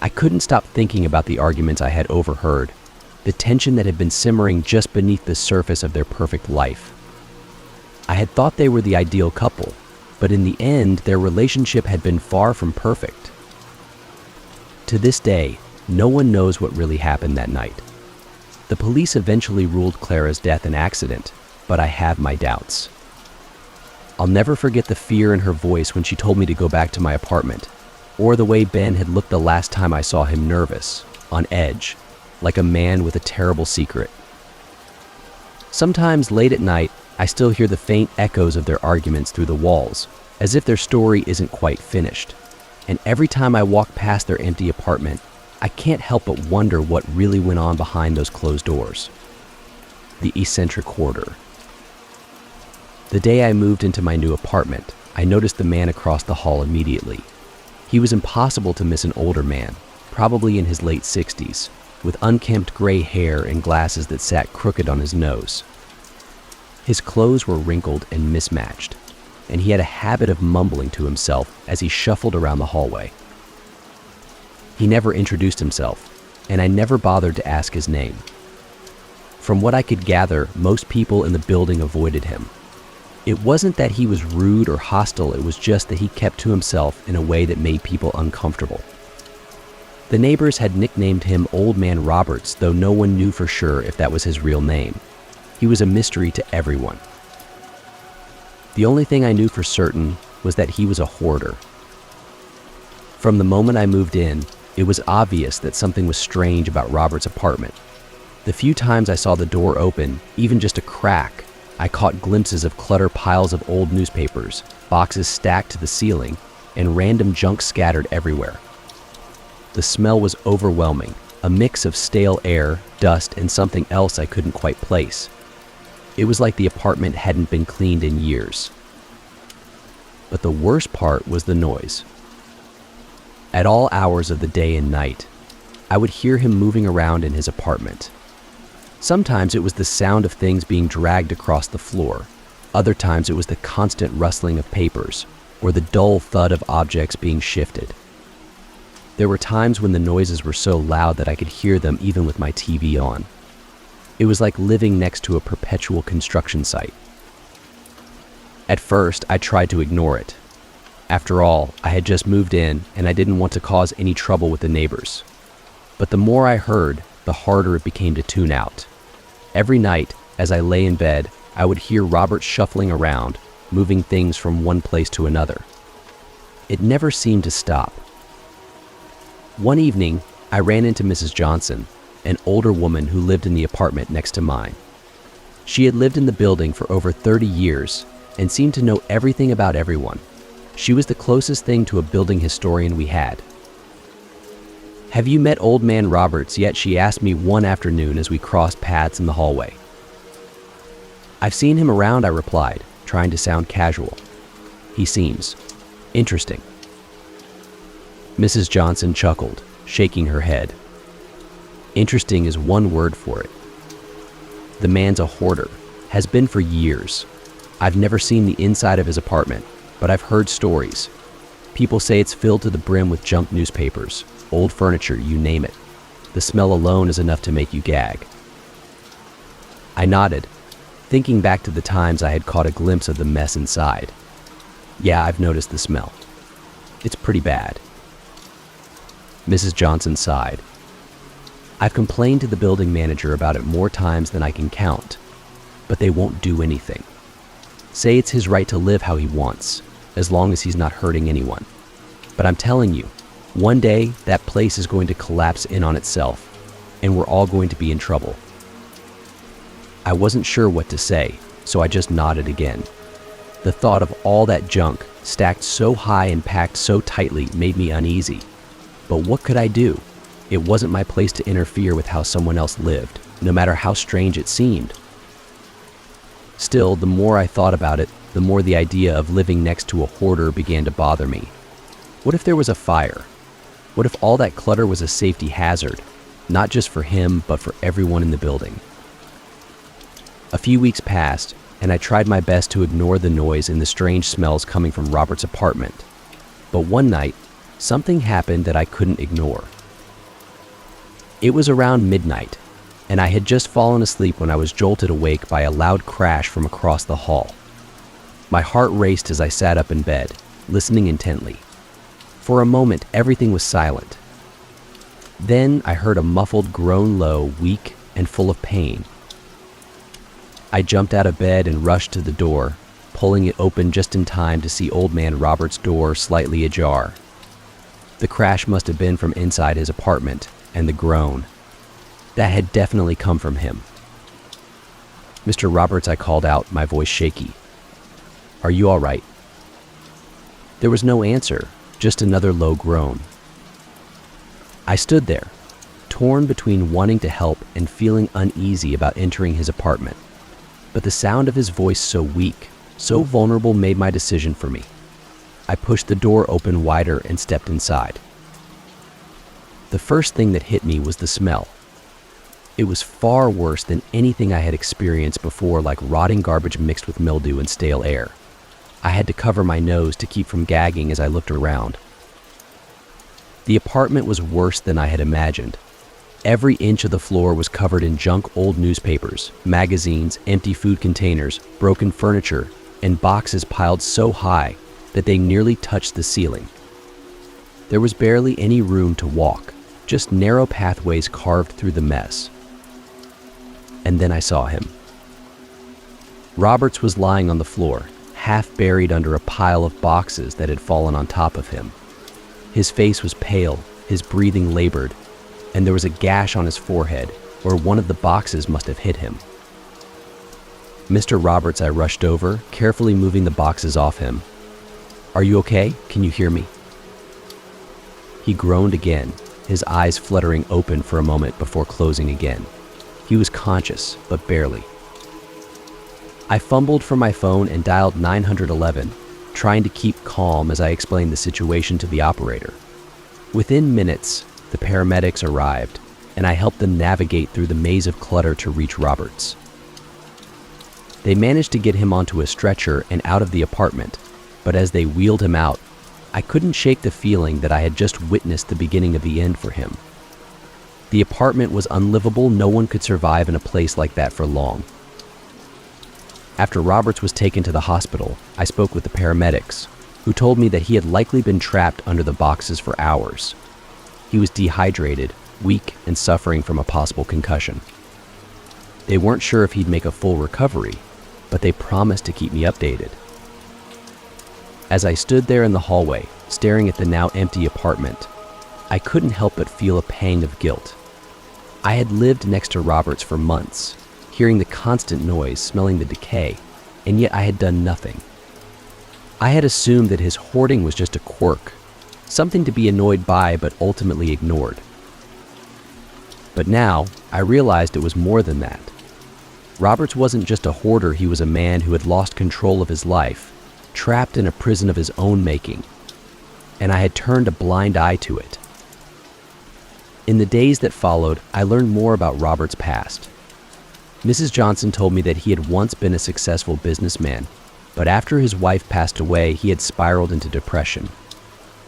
I couldn't stop thinking about the arguments I had overheard, the tension that had been simmering just beneath the surface of their perfect life. I had thought they were the ideal couple, but in the end, their relationship had been far from perfect. To this day, no one knows what really happened that night. The police eventually ruled Clara's death an accident, but I have my doubts. I'll never forget the fear in her voice when she told me to go back to my apartment, or the way Ben had looked the last time I saw him, nervous, on edge, like a man with a terrible secret. Sometimes late at night, I still hear the faint echoes of their arguments through the walls, as if their story isn't quite finished. And every time I walk past their empty apartment, I can't help but wonder what really went on behind those closed doors. The eccentric hoarder. The day I moved into my new apartment, I noticed the man across the hall immediately. He was impossible to miss, an older man, probably in his late 60s, with unkempt gray hair and glasses that sat crooked on his nose. His clothes were wrinkled and mismatched, and he had a habit of mumbling to himself as he shuffled around the hallway. He never introduced himself, and I never bothered to ask his name. From what I could gather, most people in the building avoided him. It wasn't that he was rude or hostile, it was just that he kept to himself in a way that made people uncomfortable. The neighbors had nicknamed him Old Man Roberts, though no one knew for sure if that was his real name. He was a mystery to everyone. The only thing I knew for certain was that he was a hoarder. From the moment I moved in, it was obvious that something was strange about Robert's apartment. The few times I saw the door open, even just a crack, I caught glimpses of cluttered piles of old newspapers, boxes stacked to the ceiling, and random junk scattered everywhere. The smell was overwhelming, a mix of stale air, dust, and something else I couldn't quite place. It was like the apartment hadn't been cleaned in years. But the worst part was the noise. At all hours of the day and night, I would hear him moving around in his apartment. Sometimes it was the sound of things being dragged across the floor. Other times it was the constant rustling of papers or the dull thud of objects being shifted. There were times when the noises were so loud that I could hear them even with my TV on. It was like living next to a perpetual construction site. At first, I tried to ignore it. After all, I had just moved in and I didn't want to cause any trouble with the neighbors. But the more I heard, the harder it became to tune out. Every night, as I lay in bed, I would hear Robert shuffling around, moving things from one place to another. It never seemed to stop. One evening, I ran into Mrs. Johnson, an older woman who lived in the apartment next to mine. She had lived in the building for over 30 years and seemed to know everything about everyone. She was the closest thing to a building historian we had. "Have you met Old Man Roberts yet?" she asked me one afternoon as we crossed paths in the hallway. "I've seen him around," I replied, trying to sound casual. "He seems interesting." Mrs. Johnson chuckled, shaking her head. Interesting is one word for it. The man's a hoarder, has been for years. I've never seen the inside of his apartment, but I've heard stories. People say it's filled to the brim with junk newspapers, old furniture, you name it. The smell alone is enough to make you gag. I nodded, thinking back to the times I had caught a glimpse of the mess inside. Yeah, I've noticed the smell. It's pretty bad. Mrs. Johnson sighed. I've complained to the building manager about it more times than I can count, but they won't do anything. Say it's his right to live how he wants, as long as he's not hurting anyone. But I'm telling you, one day that place is going to collapse in on itself, and we're all going to be in trouble. I wasn't sure what to say, so I just nodded again. The thought of all that junk, stacked so high and packed so tightly, made me uneasy. But what could I do? It wasn't my place to interfere with how someone else lived, no matter how strange it seemed. Still, the more I thought about it, the more the idea of living next to a hoarder began to bother me. What if there was a fire? What if all that clutter was a safety hazard, not just for him, but for everyone in the building? A few weeks passed, and I tried my best to ignore the noise and the strange smells coming from Robert's apartment. But one night, something happened that I couldn't ignore. It was around midnight, and I had just fallen asleep when I was jolted awake by a loud crash from across the hall. My heart raced as I sat up in bed, listening intently. For a moment, everything was silent. Then I heard a muffled groan, low, weak, and full of pain. I jumped out of bed and rushed to the door, pulling it open just in time to see Old Man Robert's door slightly ajar. The crash must have been from inside his apartment, and the groan. That had definitely come from him. "Mr. Roberts," I called out, my voice shaky. "Are you all right?" There was no answer, just another low groan. I stood there, torn between wanting to help and feeling uneasy about entering his apartment. But the sound of his voice, so weak, so vulnerable, made my decision for me. I pushed the door open wider and stepped inside. The first thing that hit me was the smell. It was far worse than anything I had experienced before, like rotting garbage mixed with mildew and stale air. I had to cover my nose to keep from gagging as I looked around. The apartment was worse than I had imagined. Every inch of the floor was covered in junk, old newspapers, magazines, empty food containers, broken furniture, and boxes piled so high that they nearly touched the ceiling. There was barely any room to walk, just narrow pathways carved through the mess. And then I saw him. Roberts was lying on the floor, half buried under a pile of boxes that had fallen on top of him. His face was pale, his breathing labored, and there was a gash on his forehead, or one of the boxes must have hit him. "Mr. Roberts," I rushed over, carefully moving the boxes off him. "Are you okay? Can you hear me?" He groaned again, his eyes fluttering open for a moment before closing again. He was conscious, but barely. I fumbled for my phone and dialed 911, trying to keep calm as I explained the situation to the operator. Within minutes, the paramedics arrived, and I helped them navigate through the maze of clutter to reach Roberts. They managed to get him onto a stretcher and out of the apartment, but as they wheeled him out, I couldn't shake the feeling that I had just witnessed the beginning of the end for him. The apartment was unlivable. No one could survive in a place like that for long. After Roberts was taken to the hospital, I spoke with the paramedics, who told me that he had likely been trapped under the boxes for hours. He was dehydrated, weak, and suffering from a possible concussion. They weren't sure if he'd make a full recovery, but they promised to keep me updated. As I stood there in the hallway, staring at the now empty apartment, I couldn't help but feel a pang of guilt. I had lived next to Roberts for months, hearing the constant noise, smelling the decay, and yet I had done nothing. I had assumed that his hoarding was just a quirk, something to be annoyed by but ultimately ignored. But now, I realized it was more than that. Roberts wasn't just a hoarder, he was a man who had lost control of his life, trapped in a prison of his own making, and I had turned a blind eye to it. In the days that followed, I learned more about Robert's past. Mrs. Johnson told me that he had once been a successful businessman, but after his wife passed away, he had spiraled into depression.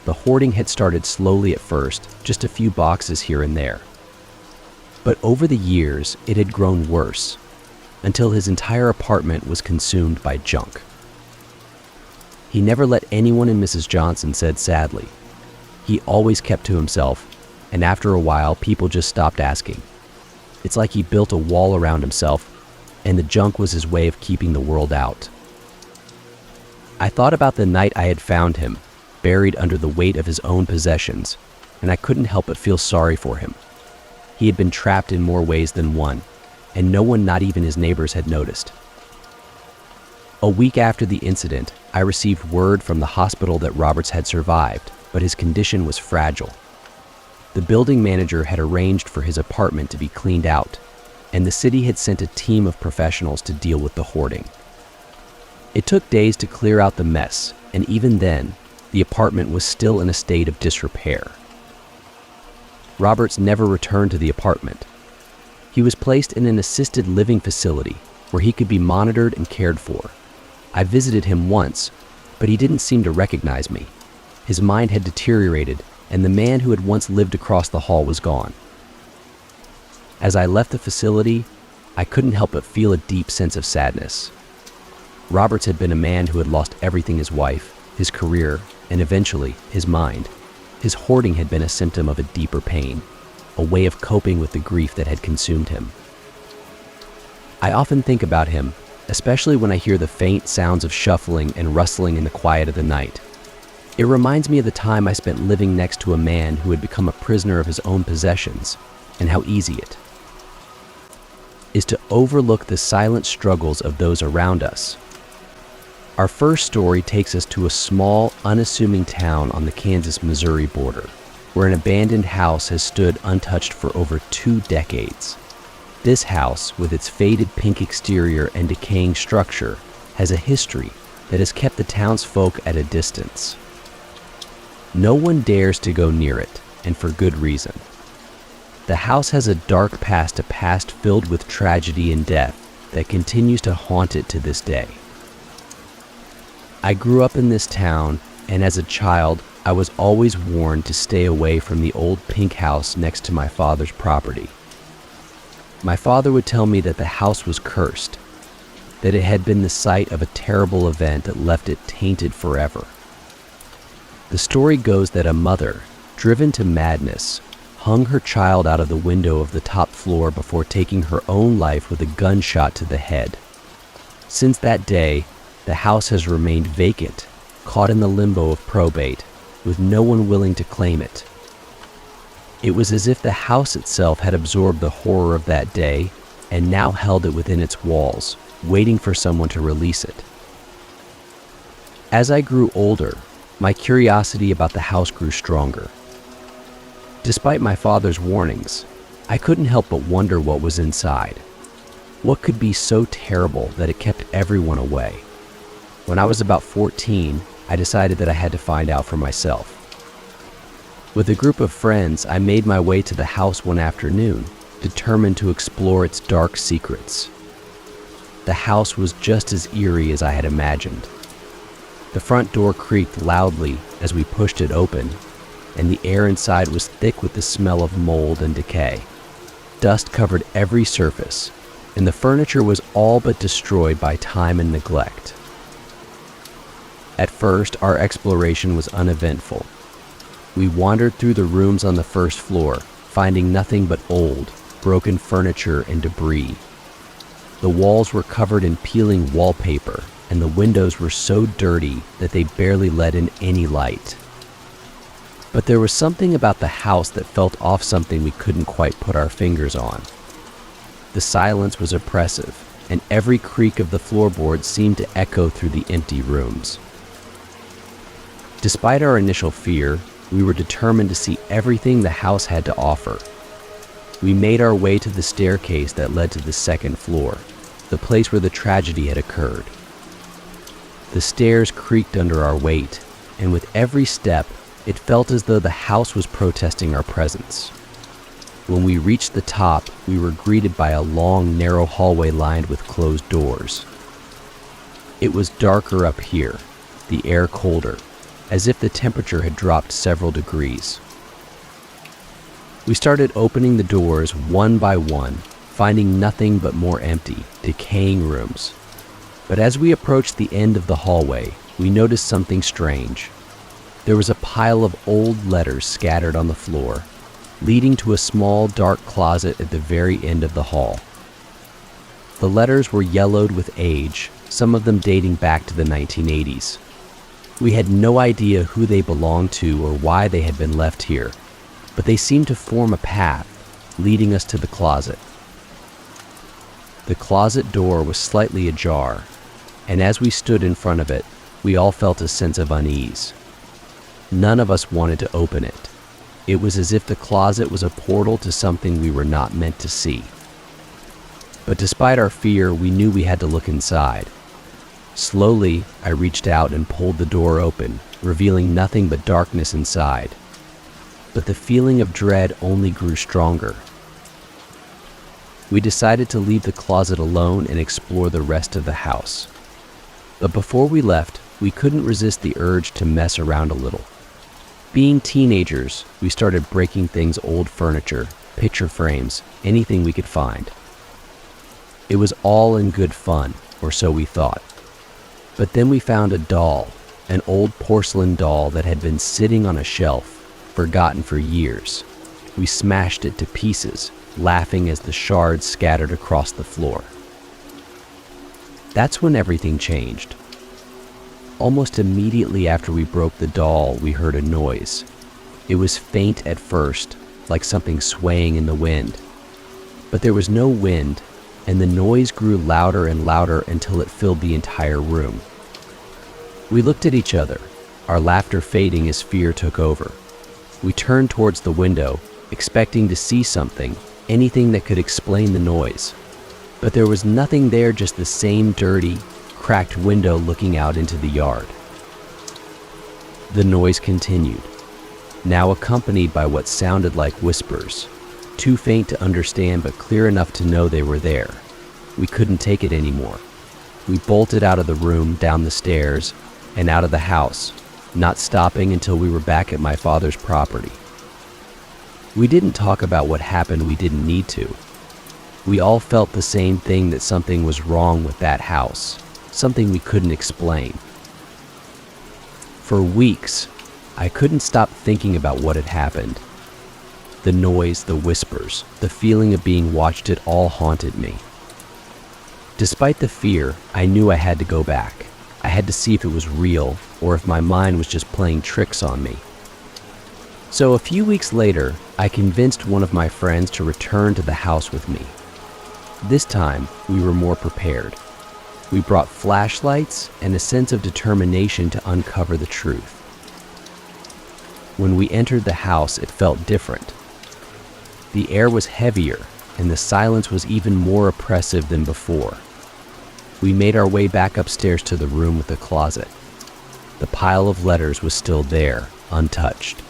The hoarding had started slowly at first, just a few boxes here and there. But over the years, it had grown worse, until his entire apartment was consumed by junk. He never let anyone in, Mrs. Johnson said sadly. He always kept to himself, and after a while, people just stopped asking. It's like he built a wall around himself, and the junk was his way of keeping the world out. I thought about the night I had found him, buried under the weight of his own possessions, and I couldn't help but feel sorry for him. He had been trapped in more ways than one, and no one, not even his neighbors, had noticed. A week after the incident, I received word from the hospital that Roberts had survived, but his condition was fragile. The building manager had arranged for his apartment to be cleaned out, and the city had sent a team of professionals to deal with the hoarding. It took days to clear out the mess, and even then, the apartment was still in a state of disrepair. Roberts never returned to the apartment. He was placed in an assisted living facility where he could be monitored and cared for. I visited him once, but he didn't seem to recognize me. His mind had deteriorated, and the man who had once lived across the hall was gone. As I left the facility, I couldn't help but feel a deep sense of sadness. Roberts had been a man who had lost everything: his wife, his career, and eventually his mind. His hoarding had been a symptom of a deeper pain, a way of coping with the grief that had consumed him. I often think about him, especially when I hear the faint sounds of shuffling and rustling in the quiet of the night. It reminds me of the time I spent living next to a man who had become a prisoner of his own possessions, and how easy it is to overlook the silent struggles of those around us. Our first story takes us to a small, unassuming town on the Kansas-Missouri border, where an abandoned house has stood untouched for over 2 decades. This house, with its faded pink exterior and decaying structure, has a history that has kept the townsfolk at a distance. No one dares to go near it, and for good reason. The house has a dark past, a past filled with tragedy and death that continues to haunt it to this day. I grew up in this town, and as a child, I was always warned to stay away from the old pink house next to my father's property. My father would tell me that the house was cursed, that it had been the site of a terrible event that left it tainted forever. The story goes that a mother, driven to madness, hung her child out of the window of the top floor before taking her own life with a gunshot to the head. Since that day, the house has remained vacant, caught in the limbo of probate, with no one willing to claim it. It was as if the house itself had absorbed the horror of that day and now held it within its walls, waiting for someone to release it. As I grew older, my curiosity about the house grew stronger. Despite my father's warnings, I couldn't help but wonder what was inside. What could be so terrible that it kept everyone away? When I was about 14, I decided that I had to find out for myself. With a group of friends, I made my way to the house one afternoon, determined to explore its dark secrets. The house was just as eerie as I had imagined. The front door creaked loudly as we pushed it open, and the air inside was thick with the smell of mold and decay. Dust covered every surface, and the furniture was all but destroyed by time and neglect. At first, our exploration was uneventful. We wandered through the rooms on the first floor, finding nothing but old, broken furniture and debris. The walls were covered in peeling wallpaper, and the windows were so dirty that they barely let in any light. But there was something about the house that felt off, something we couldn't quite put our fingers on. The silence was oppressive, and every creak of the floorboards seemed to echo through the empty rooms. Despite our initial fear, we were determined to see everything the house had to offer. We made our way to the staircase that led to the second floor, the place where the tragedy had occurred. The stairs creaked under our weight, and with every step, it felt as though the house was protesting our presence. When we reached the top, we were greeted by a long, narrow hallway lined with closed doors. It was darker up here, the air colder, as if the temperature had dropped several degrees. We started opening the doors one by one, finding nothing but more empty, decaying rooms. But as we approached the end of the hallway, we noticed something strange. There was a pile of old letters scattered on the floor, leading to a small, dark closet at the very end of the hall. The letters were yellowed with age, some of them dating back to the 1980s. We had no idea who they belonged to or why they had been left here, but they seemed to form a path, leading us to the closet. The closet door was slightly ajar, and as we stood in front of it, we all felt a sense of unease. None of us wanted to open it. It was as if the closet was a portal to something we were not meant to see. But despite our fear, we knew we had to look inside. Slowly, I reached out and pulled the door open, revealing nothing but darkness inside. But the feeling of dread only grew stronger. We decided to leave the closet alone and explore the rest of the house. But before we left, we couldn't resist the urge to mess around a little. Being teenagers, we started breaking things: old furniture, picture frames, anything we could find. It was all in good fun, or so we thought. But then we found a doll, an old porcelain doll that had been sitting on a shelf, forgotten for years. We smashed it to pieces, laughing as the shards scattered across the floor. That's when everything changed. Almost immediately after we broke the doll, we heard a noise. It was faint at first, like something swaying in the wind. But there was no wind, and the noise grew louder and louder until it filled the entire room. We looked at each other, our laughter fading as fear took over. We turned towards the window, expecting to see something, anything that could explain the noise. But there was nothing there, just the same dirty, cracked window looking out into the yard. The noise continued, now accompanied by what sounded like whispers, too faint to understand but clear enough to know they were there. We couldn't take it anymore. We bolted out of the room, down the stairs, and out of the house, not stopping until we were back at my father's property. We didn't talk about what happened, we didn't need to. We all felt the same thing, that something was wrong with that house, something we couldn't explain. For weeks, I couldn't stop thinking about what had happened. The noise, the whispers, the feeling of being watched, it all haunted me. Despite the fear, I knew I had to go back. I had to see if it was real or if my mind was just playing tricks on me. So a few weeks later, I convinced one of my friends to return to the house with me. This time, we were more prepared. We brought flashlights and a sense of determination to uncover the truth. When we entered the house, it felt different. The air was heavier, and the silence was even more oppressive than before. We made our way back upstairs to the room with the closet. The pile of letters was still there, untouched.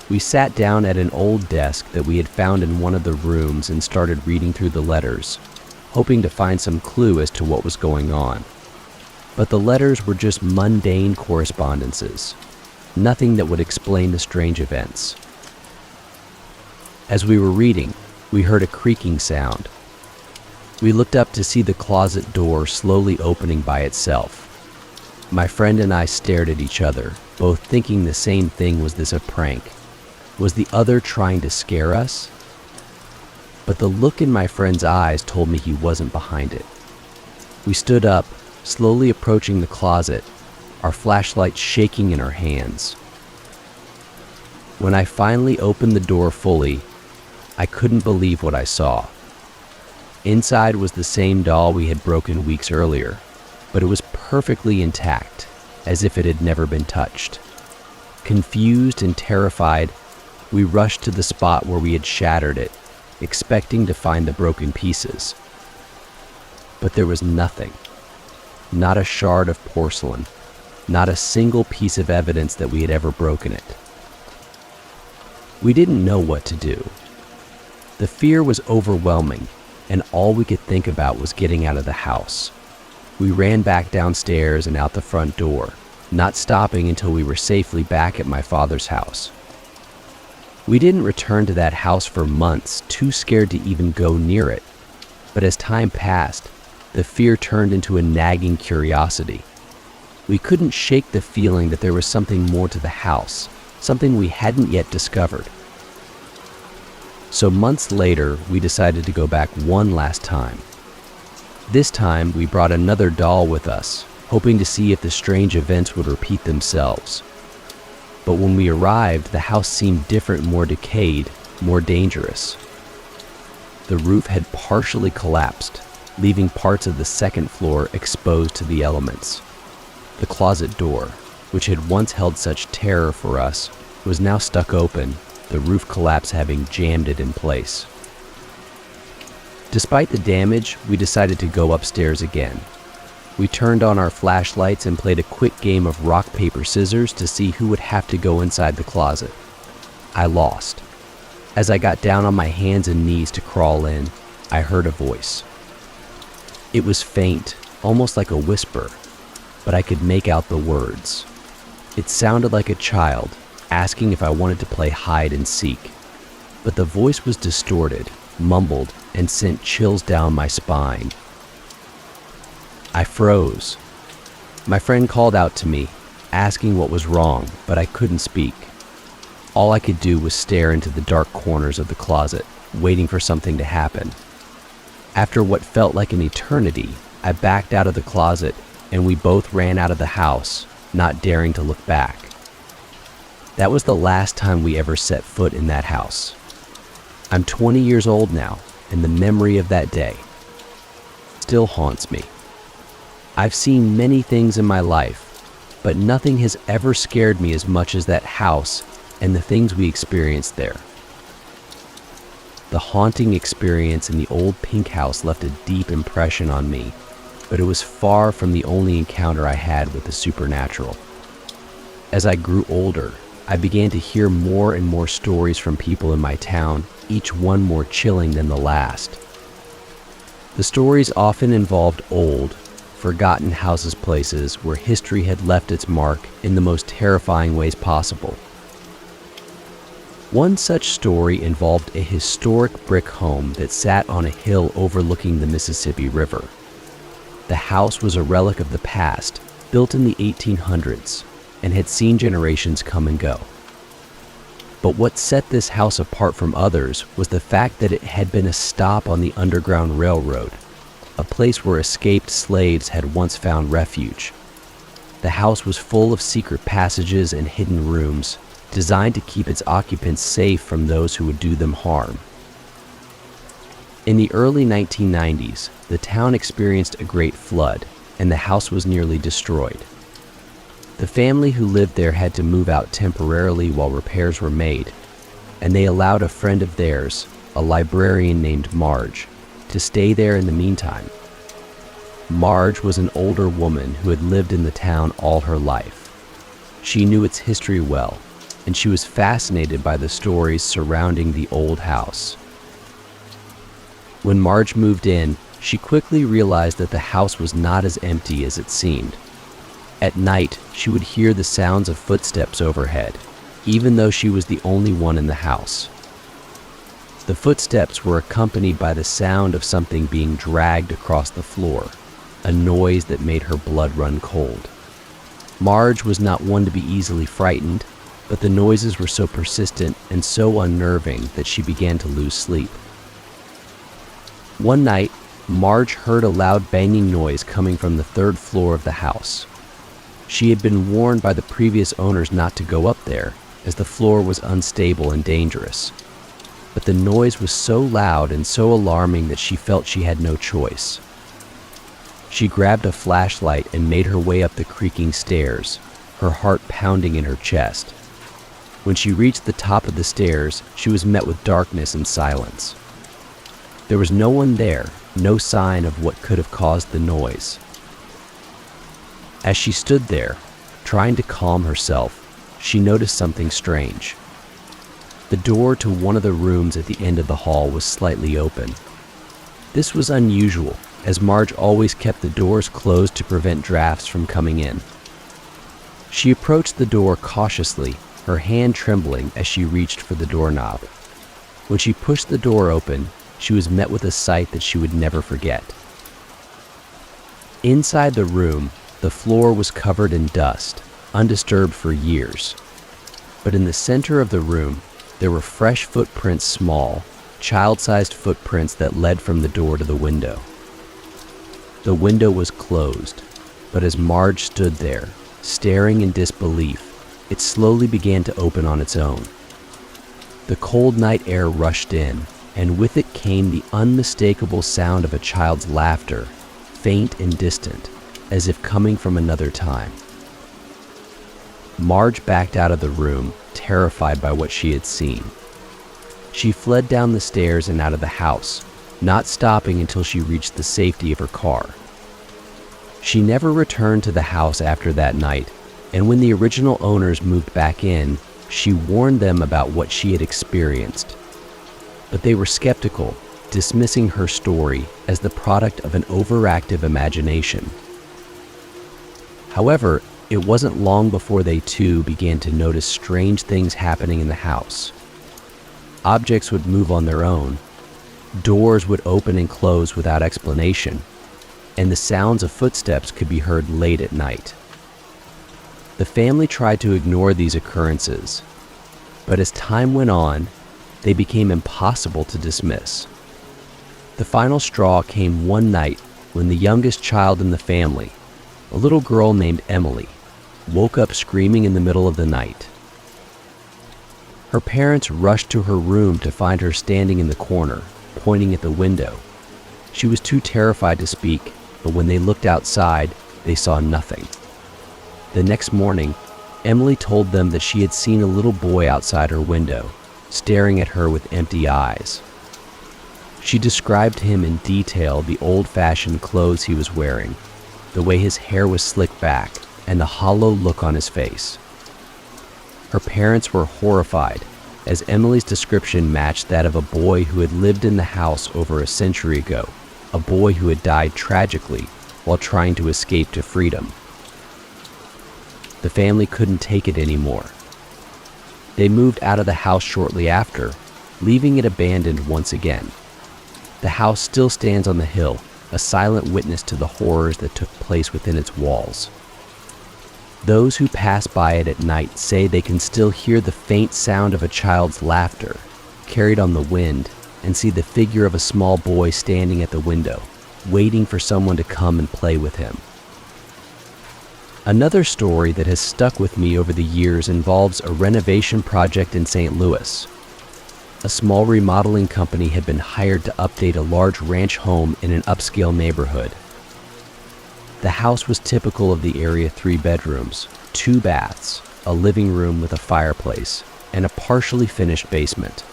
We sat down at an old desk that we had found in one of the rooms and started reading through the letters, hoping to find some clue as to what was going on. But the letters were just mundane correspondences, nothing that would explain the strange events. As we were reading, we heard a creaking sound. We looked up to see the closet door slowly opening by itself. My friend and I stared at each other, both thinking the same thing. Was this a prank? Was the other trying to scare us? But the look in my friend's eyes told me he wasn't behind it. We stood up, slowly approaching the closet, our flashlights shaking in our hands. When I finally opened the door fully, I couldn't believe what I saw. Inside was the same doll we had broken weeks earlier, but it was perfectly intact, as if it had never been touched. Confused and terrified, we rushed to the spot where we had shattered it, expecting to find the broken pieces. But there was nothing. Not a shard of porcelain, not a single piece of evidence that we had ever broken it. We didn't know what to do. The fear was overwhelming, and all we could think about was getting out of the house. We ran back downstairs and out the front door, not stopping until we were safely back at my father's house. We didn't return to that house for months, too scared to even go near it. But as time passed, the fear turned into a nagging curiosity. We couldn't shake the feeling that there was something more to the house, something we hadn't yet discovered. So months later, we decided to go back one last time. This time, we brought another doll with us, hoping to see if the strange events would repeat themselves. But when we arrived, the house seemed different, more decayed, more dangerous. The roof had partially collapsed, leaving parts of the second floor exposed to the elements. The closet door, which had once held such terror for us, was now stuck open, the roof collapse having jammed it in place. Despite the damage, we decided to go upstairs again. We turned on our flashlights and played a quick game of rock, paper, scissors to see who would have to go inside the closet. I lost. As I got down on my hands and knees to crawl in, I heard a voice. It was faint, almost like a whisper, but I could make out the words. It sounded like a child, asking if I wanted to play hide and seek. But the voice was distorted, mumbled, and sent chills down my spine. I froze. My friend called out to me, asking what was wrong, but I couldn't speak. All I could do was stare into the dark corners of the closet, waiting for something to happen. After what felt like an eternity, I backed out of the closet, and we both ran out of the house, not daring to look back. That was the last time we ever set foot in that house. I'm 20 years old now, and the memory of that day still haunts me. I've seen many things in my life, but nothing has ever scared me as much as that house and the things we experienced there. The haunting experience in the old pink house left a deep impression on me, but it was far from the only encounter I had with the supernatural. As I grew older, I began to hear more and more stories from people in my town, each one more chilling than the last. The stories often involved old, forgotten houses, places where history had left its mark in the most terrifying ways possible. One such story involved a historic brick home that sat on a hill overlooking the Mississippi River. The house was a relic of the past, built in the 1800s, and had seen generations come and go. But what set this house apart from others was the fact that it had been a stop on the Underground Railroad, a place where escaped slaves had once found refuge. The house was full of secret passages and hidden rooms, designed to keep its occupants safe from those who would do them harm. In the early 1990s, the town experienced a great flood, and the house was nearly destroyed. The family who lived there had to move out temporarily while repairs were made, and they allowed a friend of theirs, a librarian named Marge, to stay there in the meantime. Marge was an older woman who had lived in the town all her life. She knew its history well, and she was fascinated by the stories surrounding the old house. When Marge moved in, she quickly realized that the house was not as empty as it seemed. At night, she would hear the sounds of footsteps overhead, even though she was the only one in the house. The footsteps were accompanied by the sound of something being dragged across the floor, a noise that made her blood run cold. Marge was not one to be easily frightened, but the noises were so persistent and so unnerving that she began to lose sleep. One night, Marge heard a loud banging noise coming from the third floor of the house. She had been warned by the previous owners not to go up there, as the floor was unstable and dangerous. But the noise was so loud and so alarming that she felt she had no choice. She grabbed a flashlight and made her way up the creaking stairs, her heart pounding in her chest. When she reached the top of the stairs, she was met with darkness and silence. There was no one there, no sign of what could have caused the noise. As she stood there, trying to calm herself, she noticed something strange. The door to one of the rooms at the end of the hall was slightly open. This was unusual, as Marge always kept the doors closed to prevent drafts from coming in. She approached the door cautiously, her hand trembling as she reached for the doorknob. When she pushed the door open, she was met with a sight that she would never forget. Inside the room, the floor was covered in dust, undisturbed for years. But in the center of the room, there were fresh footprints, small, child-sized footprints that led from the door to the window. The window was closed, but as Marge stood there, staring in disbelief, it slowly began to open on its own. The cold night air rushed in, and with it came the unmistakable sound of a child's laughter, faint and distant, as if coming from another time. Marge backed out of the room, terrified by what she had seen. She fled down the stairs and out of the house, not stopping until she reached the safety of her car. She never returned to the house after that night, and when the original owners moved back in, she warned them about what she had experienced. But they were skeptical, dismissing her story as the product of an overactive imagination. However, it wasn't long before they too began to notice strange things happening in the house. Objects would move on their own, doors would open and close without explanation, and the sounds of footsteps could be heard late at night. The family tried to ignore these occurrences, but as time went on, they became impossible to dismiss. The final straw came one night when the youngest child in the family, a little girl named Emily, woke up screaming in the middle of the night. Her parents rushed to her room to find her standing in the corner, pointing at the window. She was too terrified to speak, but when they looked outside, they saw nothing. The next morning, Emily told them that she had seen a little boy outside her window, staring at her with empty eyes. She described to him in detail the old-fashioned clothes he was wearing, the way his hair was slicked back, and the hollow look on his face. Her parents were horrified, as Emily's description matched that of a boy who had lived in the house over a century ago, a boy who had died tragically while trying to escape to freedom. The family couldn't take it anymore. They moved out of the house shortly after, leaving it abandoned once again. The house still stands on the hill, a silent witness to the horrors that took place within its walls. Those who pass by it at night say they can still hear the faint sound of a child's laughter, carried on the wind, and see the figure of a small boy standing at the window, waiting for someone to come and play with him. Another story that has stuck with me over the years involves a renovation project in St. Louis. A small remodeling company had been hired to update a large ranch home in an upscale neighborhood. The house was typical of the area: 3 bedrooms, 2 baths, a living room with a fireplace, and a partially finished basement.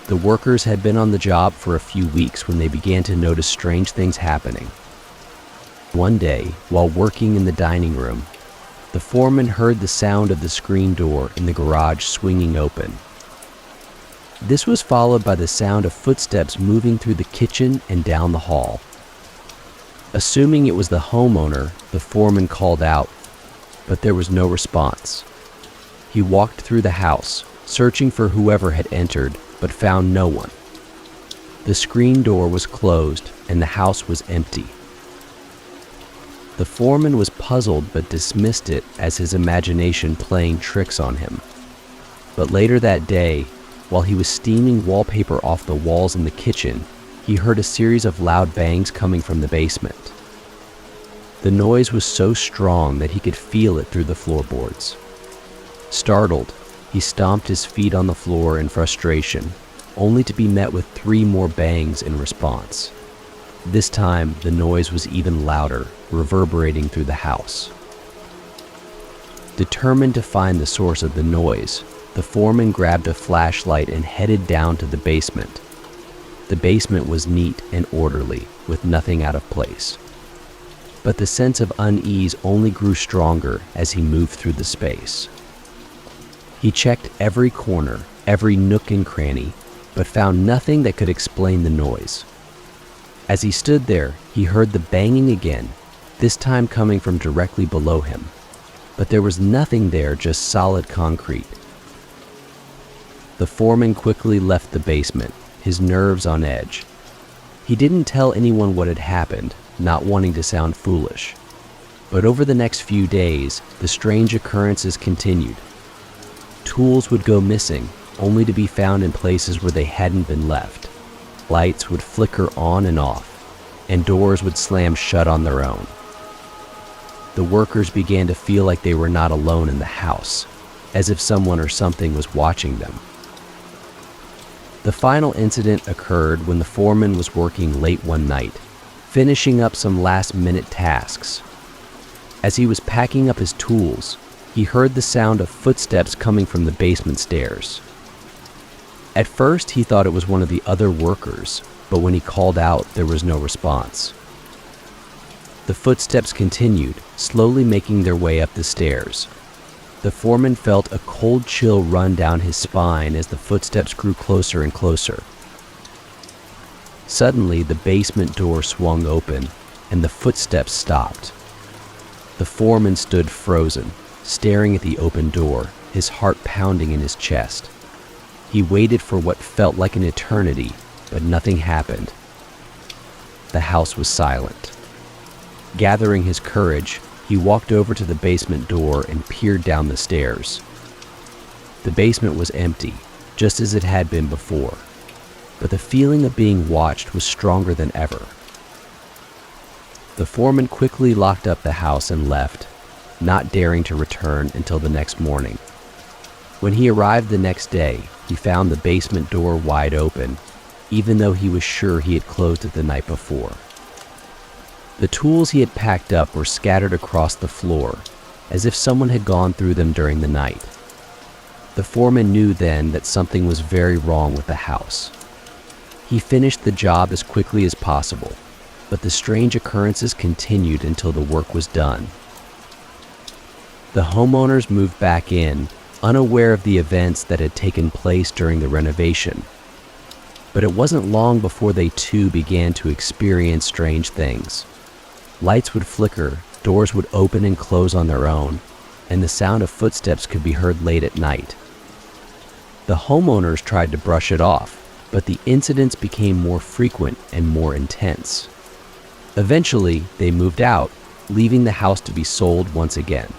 The workers had been on the job for a few weeks when they began to notice strange things happening. One day, while working in the dining room, the foreman heard the sound of the screen door in the garage swinging open. This was followed by the sound of footsteps moving through the kitchen and down the hall. Assuming it was the homeowner, the foreman called out, but there was no response. He walked through the house, searching for whoever had entered, but found no one. The screen door was closed and the house was empty. The foreman was puzzled but dismissed it as his imagination playing tricks on him. But later that day, while he was steaming wallpaper off the walls in the kitchen, he heard a series of loud bangs coming from the basement. The noise was so strong that he could feel it through the floorboards. Startled, he stomped his feet on the floor in frustration, only to be met with 3 more bangs in response. This time, the noise was even louder, reverberating through the house. Determined to find the source of the noise, the foreman grabbed a flashlight and headed down to the basement. The basement was neat and orderly, with nothing out of place. But the sense of unease only grew stronger as he moved through the space. He checked every corner, every nook and cranny, but found nothing that could explain the noise. As he stood there, he heard the banging again, this time coming from directly below him. But there was nothing there, just solid concrete. The foreman quickly left the basement, his nerves on edge. He didn't tell anyone what had happened, not wanting to sound foolish. But over the next few days, the strange occurrences continued. Tools would go missing, only to be found in places where they hadn't been left. Lights would flicker on and off, and doors would slam shut on their own. The workers began to feel like they were not alone in the house, as if someone or something was watching them. The final incident occurred when the foreman was working late one night, finishing up some last-minute tasks. As he was packing up his tools, he heard the sound of footsteps coming from the basement stairs. At first, he thought it was one of the other workers, but when he called out, there was no response. The footsteps continued, slowly making their way up the stairs. The foreman felt a cold chill run down his spine as the footsteps grew closer and closer. Suddenly, the basement door swung open, and the footsteps stopped. The foreman stood frozen, staring at the open door, his heart pounding in his chest. He waited for what felt like an eternity, but nothing happened. The house was silent. Gathering his courage, he walked over to the basement door and peered down the stairs. The basement was empty, just as it had been before, but the feeling of being watched was stronger than ever. The foreman quickly locked up the house and left, not daring to return until the next morning. When he arrived the next day, he found the basement door wide open, even though he was sure he had closed it the night before. The tools he had packed up were scattered across the floor, as if someone had gone through them during the night. The foreman knew then that something was very wrong with the house. He finished the job as quickly as possible, but the strange occurrences continued until the work was done. The homeowners moved back in, unaware of the events that had taken place during the renovation. But it wasn't long before they too began to experience strange things. Lights would flicker, doors would open and close on their own, and the sound of footsteps could be heard late at night. The homeowners tried to brush it off, but the incidents became more frequent and more intense. Eventually, they moved out, leaving the house to be sold once again.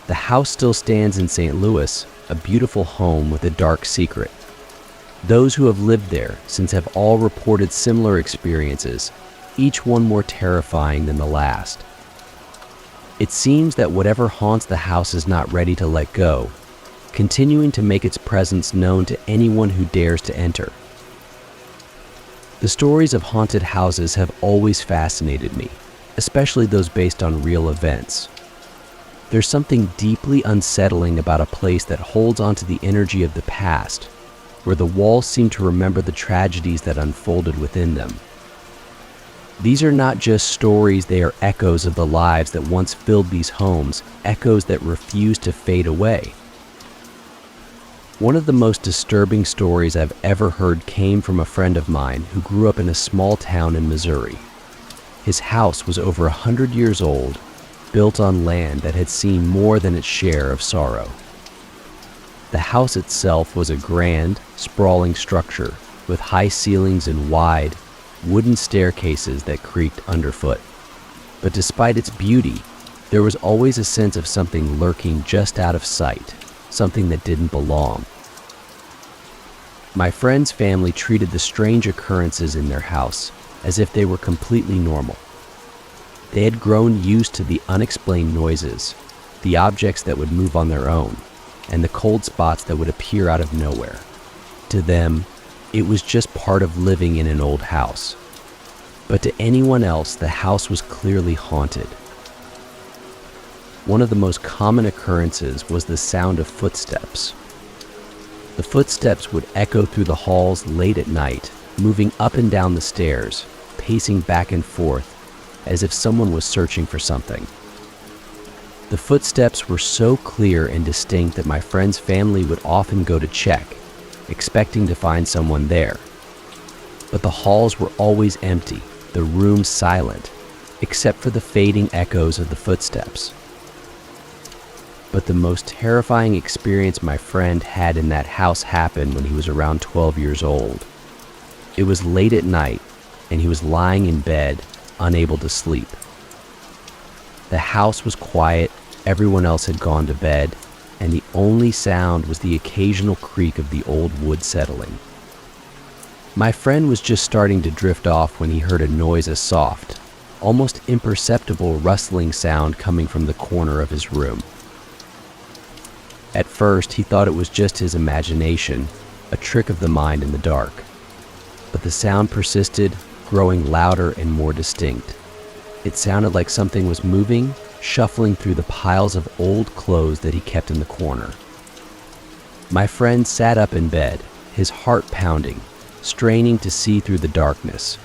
The house still stands in St. Louis, a beautiful home with a dark secret. Those who have lived there since have all reported similar experiences, each one more terrifying than the last. It seems that whatever haunts the house is not ready to let go, continuing to make its presence known to anyone who dares to enter. The stories of haunted houses have always fascinated me, especially those based on real events. There's something deeply unsettling about a place that holds onto the energy of the past, where the walls seem to remember the tragedies that unfolded within them. These are not just stories, they are echoes of the lives that once filled these homes, echoes that refuse to fade away. One of the most disturbing stories I've ever heard came from a friend of mine who grew up in a small town in Missouri. His house was over 100 years old, built on land that had seen more than its share of sorrow. The house itself was a grand, sprawling structure with high ceilings and wide, wooden staircases that creaked underfoot. But despite its beauty, there was always a sense of something lurking just out of sight, something that didn't belong. My friend's family treated the strange occurrences in their house as if they were completely normal. They had grown used to the unexplained noises, the objects that would move on their own, and the cold spots that would appear out of nowhere. To them, it was just part of living in an old house. But to anyone else, the house was clearly haunted. One of the most common occurrences was the sound of footsteps. The footsteps would echo through the halls late at night, moving up and down the stairs, pacing back and forth, as if someone was searching for something. The footsteps were so clear and distinct that my friend's family would often go to check, expecting to find someone there. But the halls were always empty, the rooms silent, except for the fading echoes of the footsteps. But the most terrifying experience my friend had in that house happened when he was around 12 years old. It was late at night, and he was lying in bed, unable to sleep. The house was quiet, everyone else had gone to bed, and the only sound was the occasional creak of the old wood settling. My friend was just starting to drift off when he heard a noise, a soft, almost imperceptible rustling sound coming from the corner of his room. At first, he thought it was just his imagination, a trick of the mind in the dark. But the sound persisted, growing louder and more distinct. It sounded like something was moving, shuffling through the piles of old clothes that he kept in the corner. My friend sat up in bed, his heart pounding, straining to see through the darkness.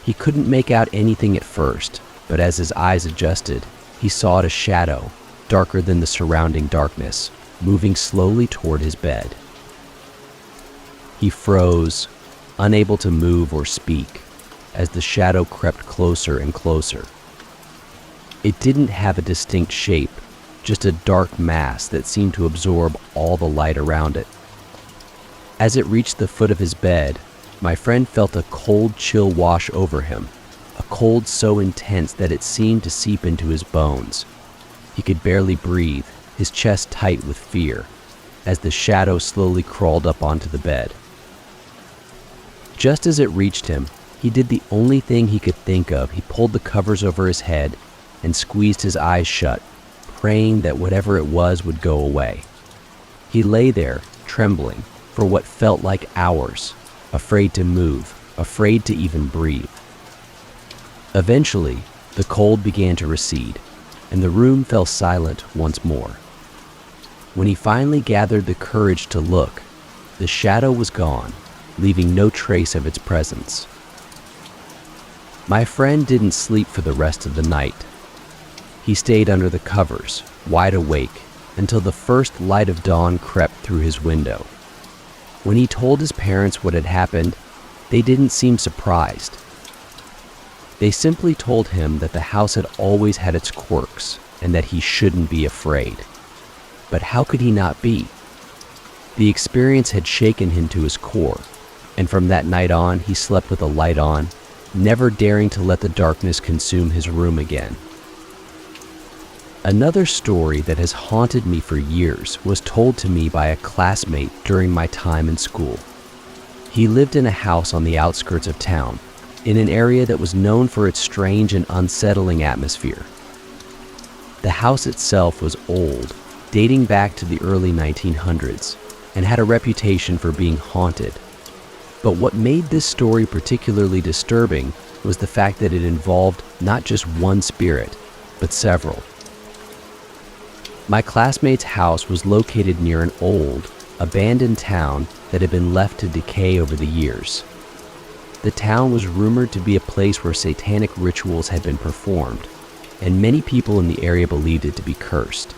He couldn't make out anything at first, but as his eyes adjusted, he saw a shadow, darker than the surrounding darkness, moving slowly toward his bed. He froze, unable to move or speak, as the shadow crept closer and closer. It didn't have a distinct shape, just a dark mass that seemed to absorb all the light around it. As it reached the foot of his bed, my friend felt a cold chill wash over him, a cold so intense that it seemed to seep into his bones. He could barely breathe, his chest tight with fear, as the shadow slowly crawled up onto the bed. Just as it reached him, he did the only thing he could think of. He pulled the covers over his head and squeezed his eyes shut, praying that whatever it was would go away. He lay there, trembling, for what felt like hours, afraid to move, afraid to even breathe. Eventually, the cold began to recede, and the room fell silent once more. When he finally gathered the courage to look, the shadow was gone, leaving no trace of its presence. My friend didn't sleep for the rest of the night. He stayed under the covers, wide awake, until the first light of dawn crept through his window. When he told his parents what had happened, they didn't seem surprised. They simply told him that the house had always had its quirks and that he shouldn't be afraid. But how could he not be? The experience had shaken him to his core, and from that night on, he slept with a light on, never daring to let the darkness consume his room again. Another story that has haunted me for years was told to me by a classmate during my time in school. He lived in a house on the outskirts of town, in an area that was known for its strange and unsettling atmosphere. The The house itself was old, dating back to the early 1900s, and had a reputation for being haunted. But what made this story particularly disturbing was the fact that it involved not just one spirit, but several. My classmate's house was located near an old, abandoned town that had been left to decay over the years. The town was rumored to be a place where satanic rituals had been performed, and many people in the area believed it to be cursed.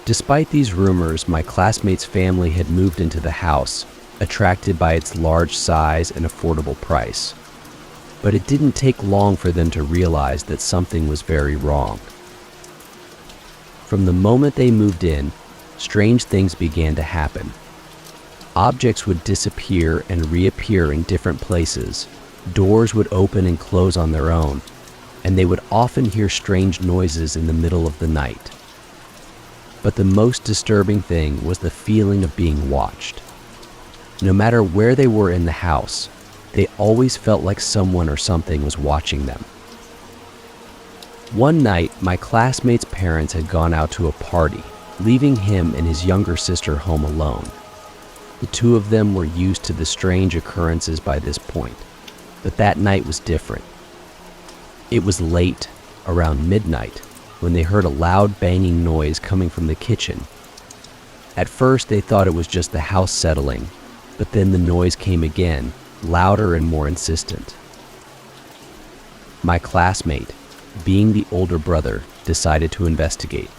Despite these rumors, my classmate's family had moved into the house, attracted by its large size and affordable price. But it didn't take long for them to realize that something was very wrong. From the moment they moved in, strange things began to happen. Objects would disappear and reappear in different places. Doors would open and close on their own, and they would often hear strange noises in the middle of the night. But the most disturbing thing was the feeling of being watched. No matter where they were in the house, they always felt like someone or something was watching them. One night, my classmate's parents had gone out to a party, leaving him and his younger sister home alone. The two of them were used to the strange occurrences by this point, but that night was different. It was late, around midnight, when they heard a loud banging noise coming from the kitchen. At first, they thought it was just the house settling, but then the noise came again, louder and more insistent. My classmate, being the older brother, decided to investigate.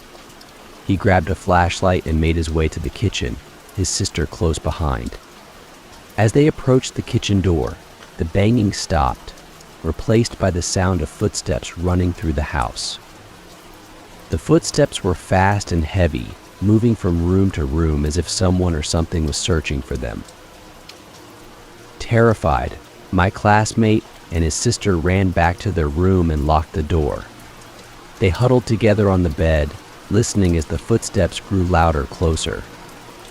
He grabbed a flashlight and made his way to the kitchen, his sister close behind. As they approached the kitchen door, the banging stopped, replaced by the sound of footsteps running through the house. The footsteps were fast and heavy, moving from room to room as if someone or something was searching for them. Terrified, my classmate and his sister ran back to their room and locked the door. They huddled together on the bed, listening as the footsteps grew louder closer.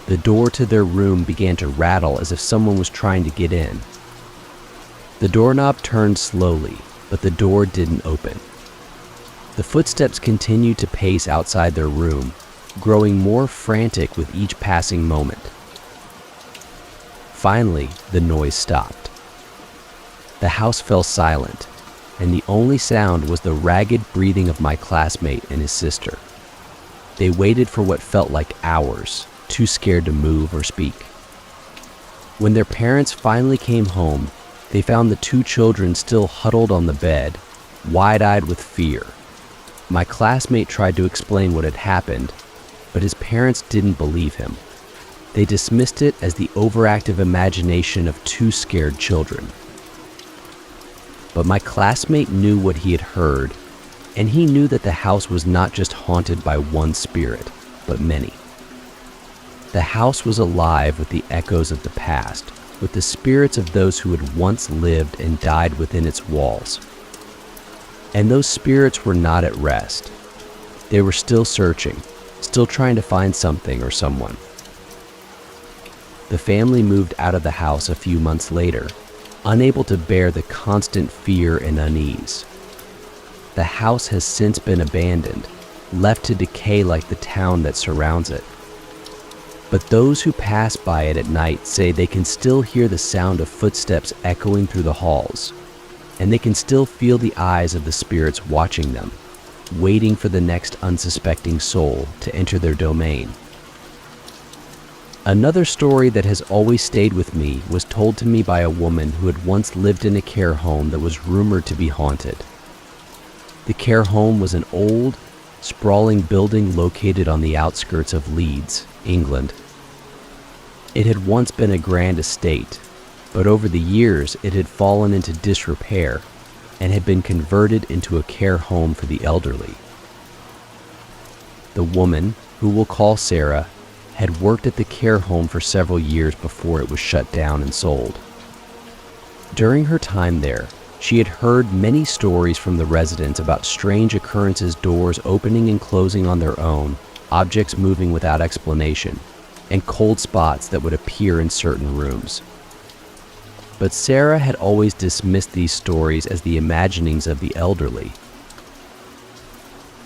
The door to their room began to rattle as if someone was trying to get in. The doorknob turned slowly, but the door didn't open. The footsteps continued to pace outside their room, growing more frantic with each passing moment. Finally, the noise stopped. The house fell silent, and the only sound was the ragged breathing of my classmate and his sister. They waited for what felt like hours, too scared to move or speak. When their parents finally came home, they found the two children still huddled on the bed, wide-eyed with fear. My classmate tried to explain what had happened, but his parents didn't believe him. They dismissed it as the overactive imagination of two scared children. But my classmate knew what he had heard, and he knew that the house was not just haunted by one spirit, but many. The house was alive with the echoes of the past, with the spirits of those who had once lived and died within its walls. And those spirits were not at rest. They were still searching, still trying to find something or someone. The family moved out of the house a few months later, unable to bear the constant fear and unease. The house has since been abandoned, left to decay like the town that surrounds it. But those who pass by it at night say they can still hear the sound of footsteps echoing through the halls, and they can still feel the eyes of the spirits watching them, waiting for the next unsuspecting soul to enter their domain. Another story that has always stayed with me was told to me by a woman who had once lived in a care home that was rumored to be haunted. The care home was an old, sprawling building located on the outskirts of Leeds, England. It had once been a grand estate, but over the years it had fallen into disrepair and had been converted into a care home for the elderly. The woman, who we'll call Sarah, had worked at the care home for several years before it was shut down and sold. During her time there, she had heard many stories from the residents about strange occurrences, doors opening and closing on their own, objects moving without explanation, and cold spots that would appear in certain rooms. But Sarah had always dismissed these stories as the imaginings of the elderly.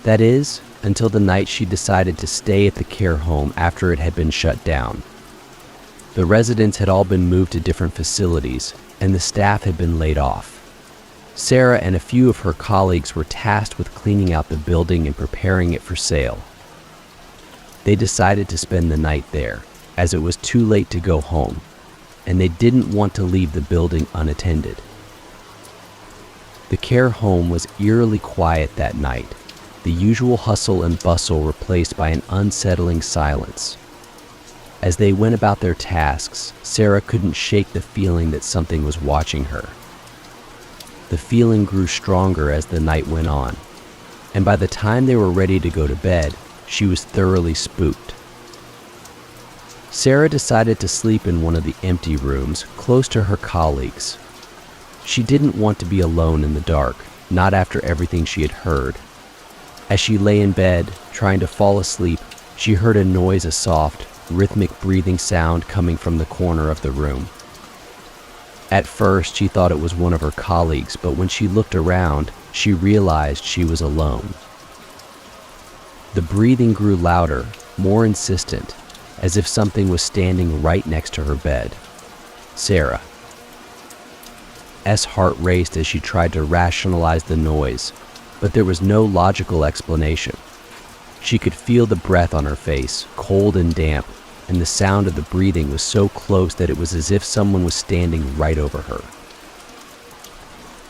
That is, until the night she decided to stay at the care home after it had been shut down. The residents had all been moved to different facilities, and the staff had been laid off. Sarah and a few of her colleagues were tasked with cleaning out the building and preparing it for sale. They decided to spend the night there, as it was too late to go home, and they didn't want to leave the building unattended. The care home was eerily quiet that night, the usual hustle and bustle replaced by an unsettling silence. As they went about their tasks, Sarah couldn't shake the feeling that something was watching her. The feeling grew stronger as the night went on, and by the time they were ready to go to bed, she was thoroughly spooked. Sarah decided to sleep in one of the empty rooms close to her colleagues. She didn't want to be alone in the dark, not after everything she had heard. As she lay in bed, trying to fall asleep, she heard a soft, rhythmic breathing sound coming from the corner of the room. At first, she thought it was one of her colleagues, but when she looked around, she realized she was alone. The breathing grew louder, more insistent, as if something was standing right next to her bed. Sarah's heart raced as she tried to rationalize the noise, but there was no logical explanation. She could feel the breath on her face, cold and damp, and the sound of the breathing was so close that it was as if someone was standing right over her.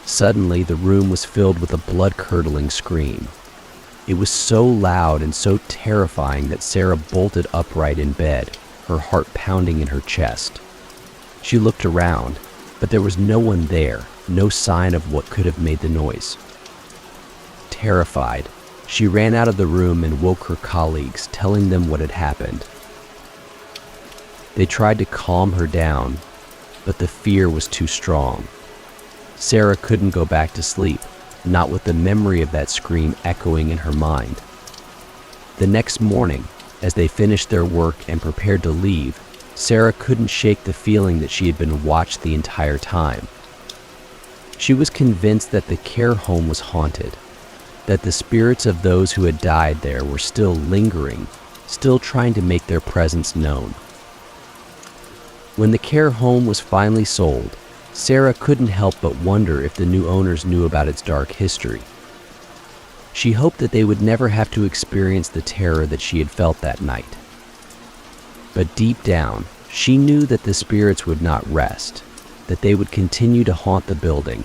Suddenly, the room was filled with a blood-curdling scream. It was so loud and so terrifying that Sarah bolted upright in bed, her heart pounding in her chest. She looked around, but there was no one there, no sign of what could have made the noise. Terrified, she ran out of the room and woke her colleagues, telling them what had happened. They tried to calm her down, but the fear was too strong. Sarah couldn't go back to sleep, not with the memory of that scream echoing in her mind. The next morning, as they finished their work and prepared to leave, Sarah couldn't shake the feeling that she had been watched the entire time. She was convinced that the care home was haunted, that the spirits of those who had died there were still lingering, still trying to make their presence known. When the care home was finally sold, Sarah couldn't help but wonder if the new owners knew about its dark history. She hoped that they would never have to experience the terror that she had felt that night. But deep down, she knew that the spirits would not rest, that they would continue to haunt the building,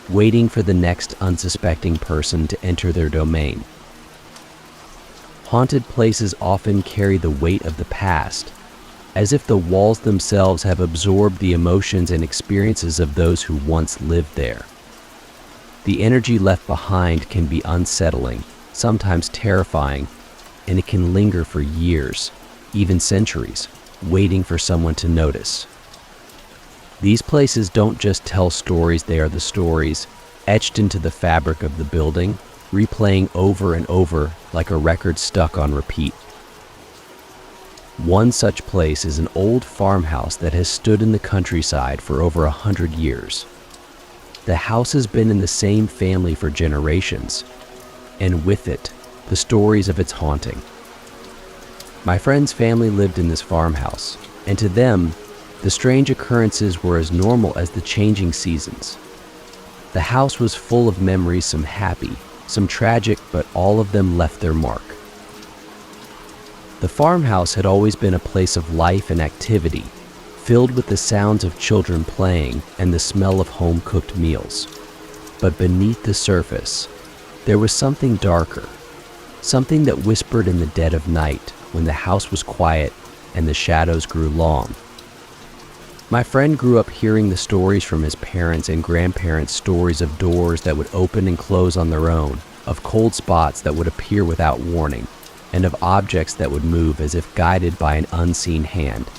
waiting for the next unsuspecting person to enter their domain. Haunted places often carry the weight of the past, as if the walls themselves have absorbed the emotions and experiences of those who once lived there. The energy left behind can be unsettling, sometimes terrifying, and it can linger for years, even centuries, waiting for someone to notice. These places don't just tell stories, they are the stories etched into the fabric of the building, replaying over and over like a record stuck on repeat. One such place is an old farmhouse that has stood in the countryside for over 100 years. The house has been in the same family for generations, and with it, the stories of its haunting. My friend's family lived in this farmhouse, and to them, the strange occurrences were as normal as the changing seasons. The house was full of memories, some happy, some tragic, but all of them left their mark. The farmhouse had always been a place of life and activity, filled with the sounds of children playing and the smell of home-cooked meals. But beneath the surface, there was something darker, something that whispered in the dead of night when the house was quiet and the shadows grew long. My friend grew up hearing the stories from his parents and grandparents, stories of doors that would open and close on their own, of cold spots that would appear without warning, and of objects that would move as if guided by an unseen hand.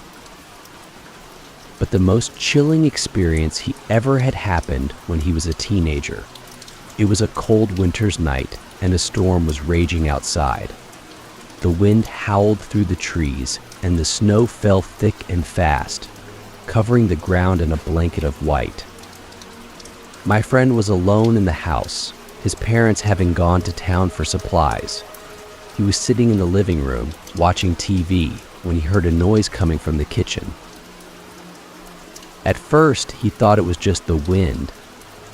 But the most chilling experience he ever had happened when he was a teenager. It was a cold winter's night, and a storm was raging outside. The wind howled through the trees, and the snow fell thick and fast, covering the ground in a blanket of white. My friend was alone in the house, his parents having gone to town for supplies. He was sitting in the living room watching TV when he heard a noise coming from the kitchen. At first, he thought it was just the wind,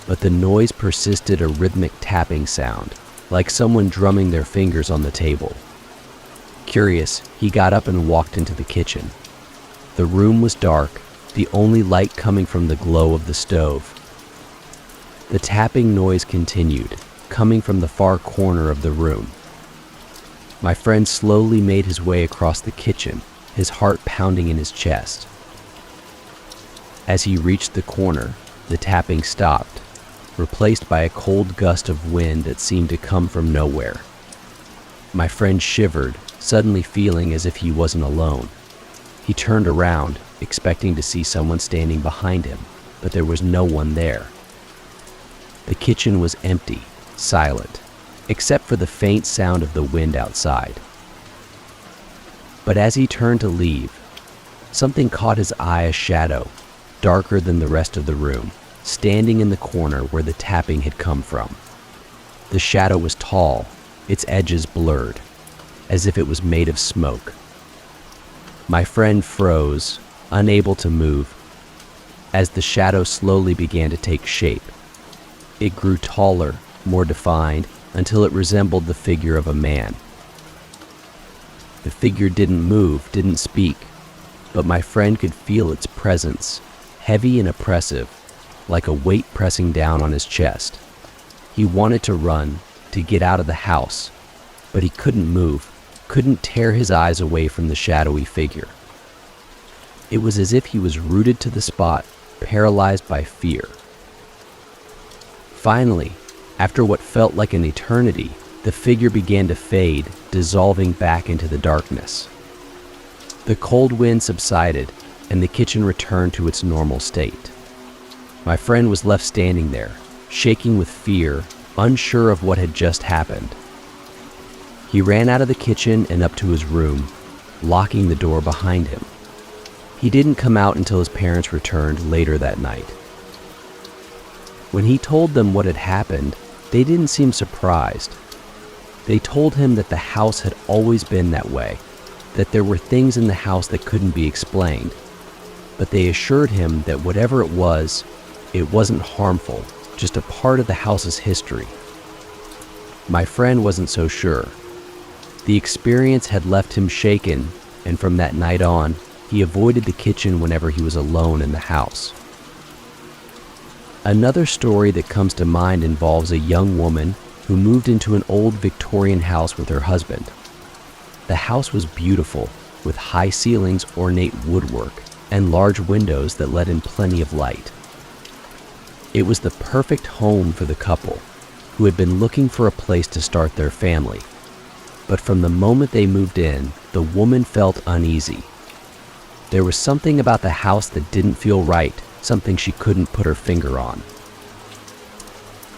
but the noise persisted, a rhythmic tapping sound, like someone drumming their fingers on the table. Curious, he got up and walked into the kitchen. The room was dark, the only light coming from the glow of the stove. The tapping noise continued, coming from the far corner of the room. My friend slowly made his way across the kitchen, his heart pounding in his chest. As he reached the corner, the tapping stopped, replaced by a cold gust of wind that seemed to come from nowhere. My friend shivered, suddenly feeling as if he wasn't alone. He turned around, expecting to see someone standing behind him, but there was no one there. The kitchen was empty, silent, except for the faint sound of the wind outside. But as he turned to leave, something caught his eye, a shadow, darker than the rest of the room, standing in the corner where the tapping had come from. The shadow was tall, its edges blurred, as if it was made of smoke. My friend froze, unable to move, as the shadow slowly began to take shape. It grew taller, more defined, until it resembled the figure of a man. The figure didn't move, didn't speak, but my friend could feel its presence, heavy and oppressive, like a weight pressing down on his chest. He wanted to run, to get out of the house, but he couldn't move, couldn't tear his eyes away from the shadowy figure. It was as if he was rooted to the spot, paralyzed by fear. Finally, after what felt like an eternity, the figure began to fade, dissolving back into the darkness. The cold wind subsided, and the kitchen returned to its normal state. My friend was left standing there, shaking with fear, unsure of what had just happened. He ran out of the kitchen and up to his room, locking the door behind him. He didn't come out until his parents returned later that night. When he told them what had happened, they didn't seem surprised. They told him that the house had always been that way, that there were things in the house that couldn't be explained, but they assured him that whatever it wasn't harmful, just a part of the house's history. My friend wasn't so sure. The experience had left him shaken, and from that night on, he avoided the kitchen whenever he was alone in the house. Another story that comes to mind involves a young woman who moved into an old Victorian house with her husband. The house was beautiful, with high ceilings, ornate woodwork, and large windows that let in plenty of light. It was the perfect home for the couple, who had been looking for a place to start their family. But from the moment they moved in, the woman felt uneasy. There was something about the house that didn't feel right, something she couldn't put her finger on.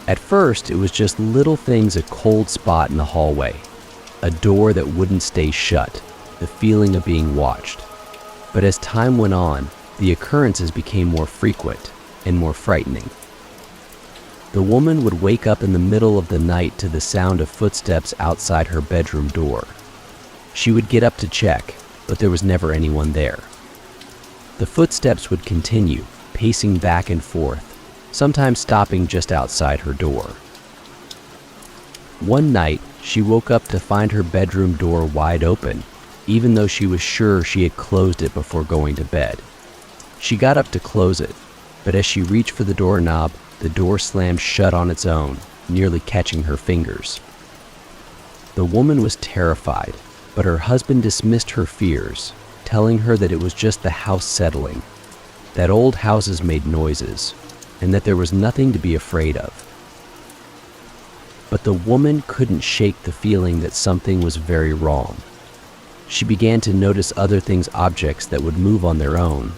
At first, it was just little things, a cold spot in the hallway, a door that wouldn't stay shut, the feeling of being watched. But as time went on, the occurrences became more frequent and more frightening. The woman would wake up in the middle of the night to the sound of footsteps outside her bedroom door. She would get up to check, but there was never anyone there. The footsteps would continue, pacing back and forth, sometimes stopping just outside her door. One night, she woke up to find her bedroom door wide open, even though she was sure she had closed it before going to bed. She got up to close it, but as she reached for the doorknob, the door slammed shut on its own, nearly catching her fingers. The woman was terrified, but her husband dismissed her fears, telling her that it was just the house settling, that old houses made noises, and that there was nothing to be afraid of. But the woman couldn't shake the feeling that something was very wrong. She began to notice other things, objects that would move on their own,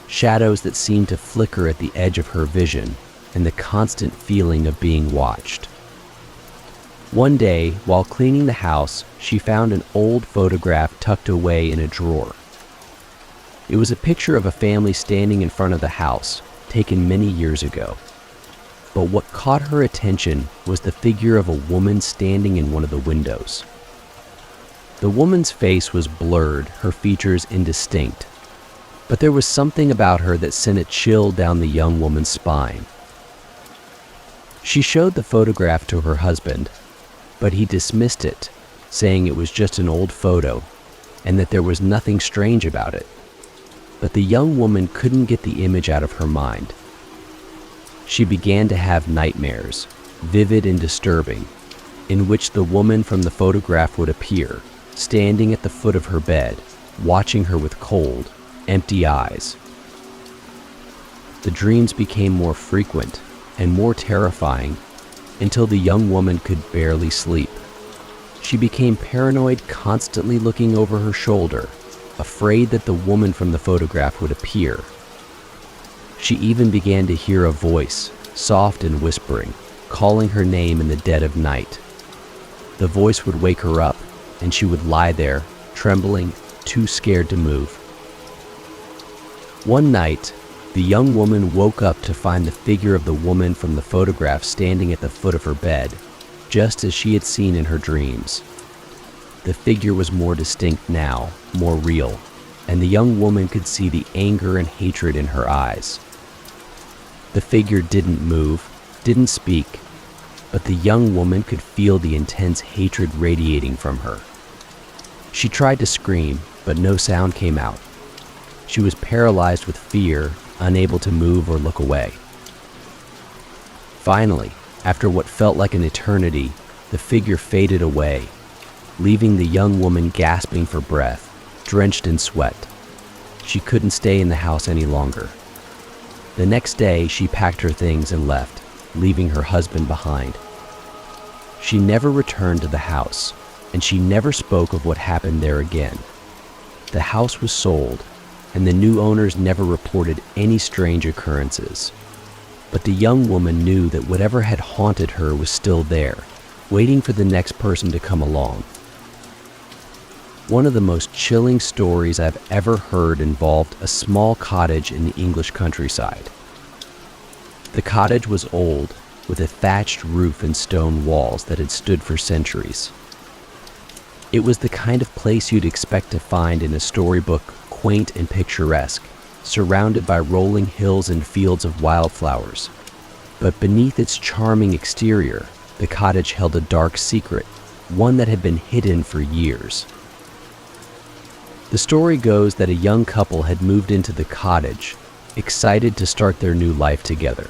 shadows that seemed to flicker at the edge of her vision, and the constant feeling of being watched. One day, while cleaning the house, she found an old photograph tucked away in a drawer. It was a picture of a family standing in front of the house, taken many years ago. But what caught her attention was the figure of a woman standing in one of the windows. The woman's face was blurred, her features indistinct, but there was something about her that sent a chill down the young woman's spine. She showed the photograph to her husband, but he dismissed it, saying it was just an old photo and that there was nothing strange about it. But the young woman couldn't get the image out of her mind. She began to have nightmares, vivid and disturbing, in which the woman from the photograph would appear, standing at the foot of her bed, watching her with cold, empty eyes. The dreams became more frequent and more terrifying until the young woman could barely sleep. She became paranoid, constantly looking over her shoulder, afraid that the woman from the photograph would appear. She even began to hear a voice, soft and whispering, calling her name in the dead of night. The voice would wake her up, and she would lie there, trembling, too scared to move. One night, the young woman woke up to find the figure of the woman from the photograph standing at the foot of her bed, just as she had seen in her dreams. The figure was more distinct now, more real, and the young woman could see the anger and hatred in her eyes. The figure didn't move, didn't speak, but the young woman could feel the intense hatred radiating from her. She tried to scream, but no sound came out. She was paralyzed with fear, unable to move or look away. Finally, after what felt like an eternity, the figure faded away, leaving the young woman gasping for breath, drenched in sweat. She couldn't stay in the house any longer. The next day, she packed her things and left, leaving her husband behind. She never returned to the house, and she never spoke of what happened there again. The house was sold, and the new owners never reported any strange occurrences. But the young woman knew that whatever had haunted her was still there, waiting for the next person to come along. One of the most chilling stories I've ever heard involved a small cottage in the English countryside. The cottage was old, with a thatched roof and stone walls that had stood for centuries. It was the kind of place you'd expect to find in a storybook, quaint and picturesque, surrounded by rolling hills and fields of wildflowers. But beneath its charming exterior, the cottage held a dark secret, one that had been hidden for years. The story goes that a young couple had moved into the cottage, excited to start their new life together.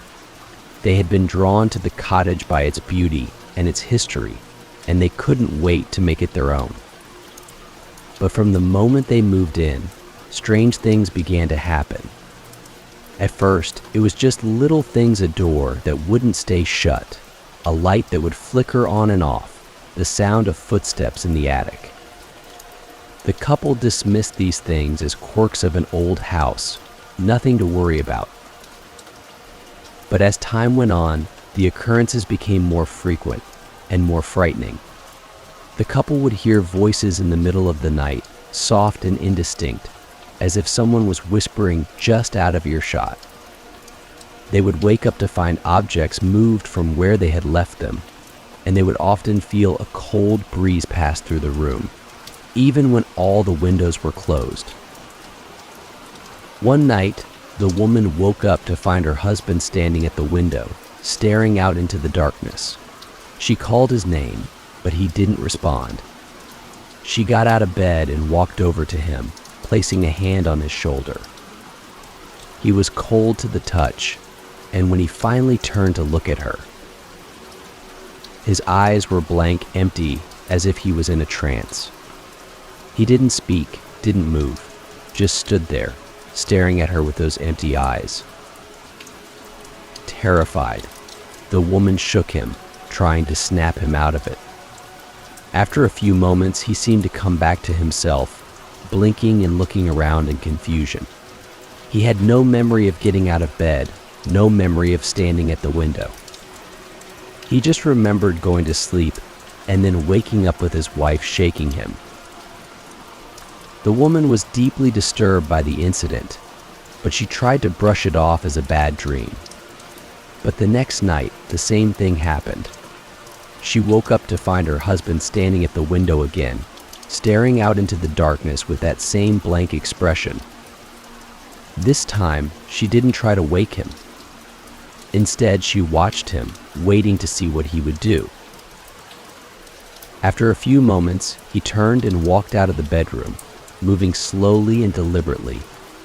They had been drawn to the cottage by its beauty and its history, and they couldn't wait to make it their own. But from the moment they moved in, strange things began to happen. At first, it was just little things: a door that wouldn't stay shut, a light that would flicker on and off, the sound of footsteps in the attic. The couple dismissed these things as quirks of an old house, nothing to worry about. But as time went on, the occurrences became more frequent and more frightening. The couple would hear voices in the middle of the night, soft and indistinct, as if someone was whispering just out of earshot. They would wake up to find objects moved from where they had left them, and they would often feel a cold breeze pass through the room, even when all the windows were closed. One night, the woman woke up to find her husband standing at the window, staring out into the darkness. She called his name, but he didn't respond. She got out of bed and walked over to him, placing a hand on his shoulder. He was cold to the touch, and when he finally turned to look at her, his eyes were blank, empty, as if he was in a trance. He didn't speak, didn't move, just stood there, staring at her with those empty eyes. Terrified, the woman shook him, trying to snap him out of it. After a few moments, he seemed to come back to himself, blinking and looking around in confusion. He had no memory of getting out of bed, no memory of standing at the window. He just remembered going to sleep and then waking up with his wife shaking him. The woman was deeply disturbed by the incident, but she tried to brush it off as a bad dream. But the next night, the same thing happened. She woke up to find her husband standing at the window again, staring out into the darkness with that same blank expression. This time, she didn't try to wake him. Instead, she watched him, waiting to see what he would do. After a few moments, he turned and walked out of the bedroom, moving slowly and deliberately,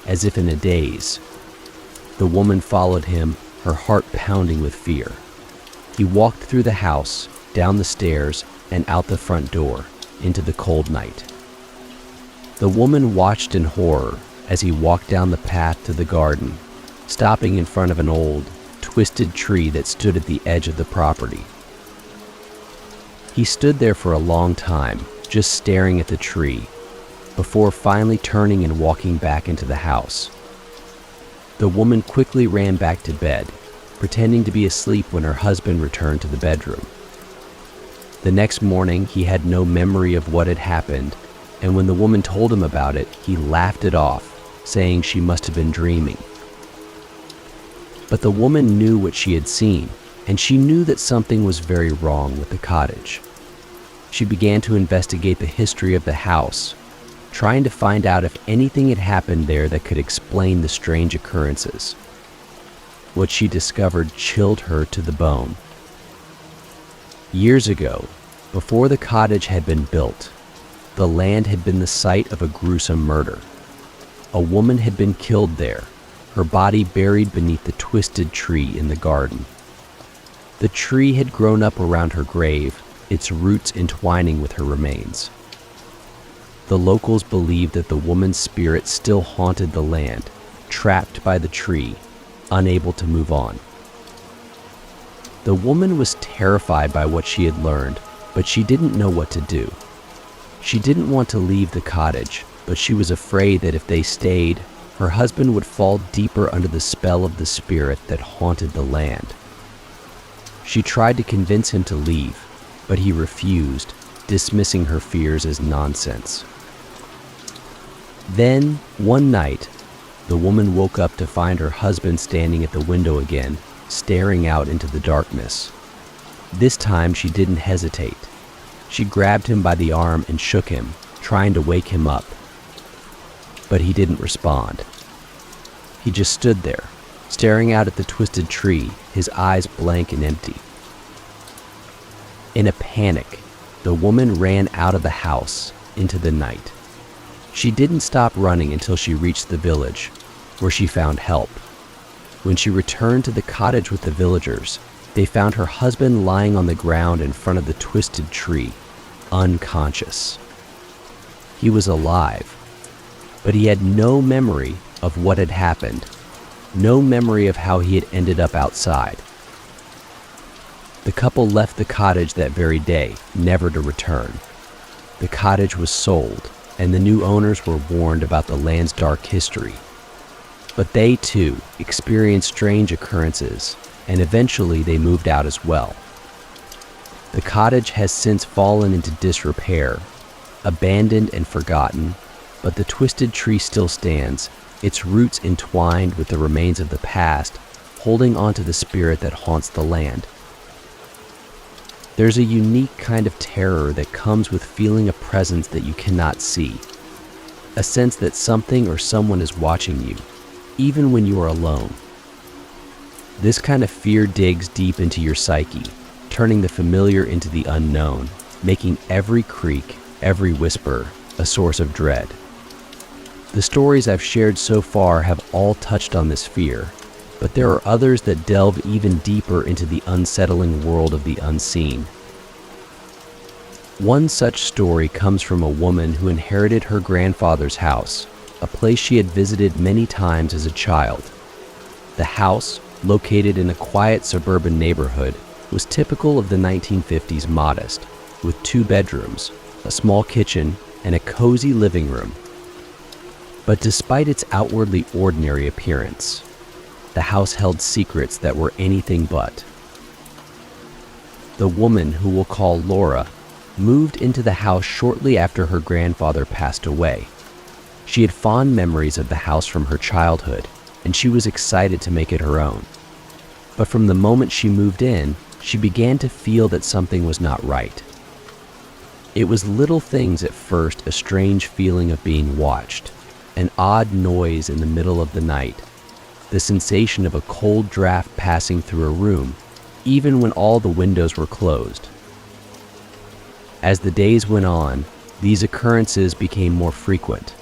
as if in a daze. The woman followed him, her heart pounding with fear. He walked through the house, down the stairs, and out the front door, into the cold night. The woman watched in horror as he walked down the path to the garden, stopping in front of an old, twisted tree that stood at the edge of the property. He stood there for a long time, just staring at the tree, before finally turning and walking back into the house. The woman quickly ran back to bed, pretending to be asleep when her husband returned to the bedroom. The next morning, he had no memory of what had happened, and when the woman told him about it, he laughed it off, saying she must have been dreaming. But the woman knew what she had seen, and she knew that something was very wrong with the cottage. She began to investigate the history of the house, trying to find out if anything had happened there that could explain the strange occurrences. What she discovered chilled her to the bone. Years ago, before the cottage had been built, the land had been the site of a gruesome murder. A woman had been killed there, her body buried beneath the twisted tree in the garden. The tree had grown up around her grave, its roots entwining with her remains. The locals believed that the woman's spirit still haunted the land, trapped by the tree, unable to move on. The woman was terrified by what she had learned, but she didn't know what to do. She didn't want to leave the cottage, but she was afraid that if they stayed, her husband would fall deeper under the spell of the spirit that haunted the land. She tried to convince him to leave, but he refused, dismissing her fears as nonsense. Then, one night, the woman woke up to find her husband standing at the window again, staring out into the darkness. This time she didn't hesitate. She grabbed him by the arm and shook him, trying to wake him up. But he didn't respond. He just stood there, staring out at the twisted tree, his eyes blank and empty. In a panic, the woman ran out of the house into the night. She didn't stop running until she reached the village, where she found help. When she returned to the cottage with the villagers, they found her husband lying on the ground in front of the twisted tree, unconscious. He was alive, but he had no memory of what had happened, no memory of how he had ended up outside. The couple left the cottage that very day, never to return. The cottage was sold, and the new owners were warned about the land's dark history. But they, too, experienced strange occurrences, and eventually they moved out as well. The cottage has since fallen into disrepair, abandoned and forgotten, but the twisted tree still stands, its roots entwined with the remains of the past, holding onto the spirit that haunts the land. There's a unique kind of terror that comes with feeling a presence that you cannot see, a sense that something or someone is watching you, even when you are alone. This kind of fear digs deep into your psyche, turning the familiar into the unknown, making every creak, every whisper, a source of dread. The stories I've shared so far have all touched on this fear, but there are others that delve even deeper into the unsettling world of the unseen. One such story comes from a woman who inherited her grandfather's house, a place she had visited many times as a child. The house, located in a quiet suburban neighborhood, was typical of the 1950s modest, with 2 bedrooms, a small kitchen, and a cozy living room. But despite its outwardly ordinary appearance, the house held secrets that were anything but. The woman, who we'll call Laura, moved into the house shortly after her grandfather passed away. She had fond memories of the house from her childhood, and she was excited to make it her own. But from the moment she moved in, she began to feel that something was not right. It was little things at first: a strange feeling of being watched, an odd noise in the middle of the night, the sensation of a cold draft passing through a room, even when all the windows were closed. As the days went on, these occurrences became more frequent.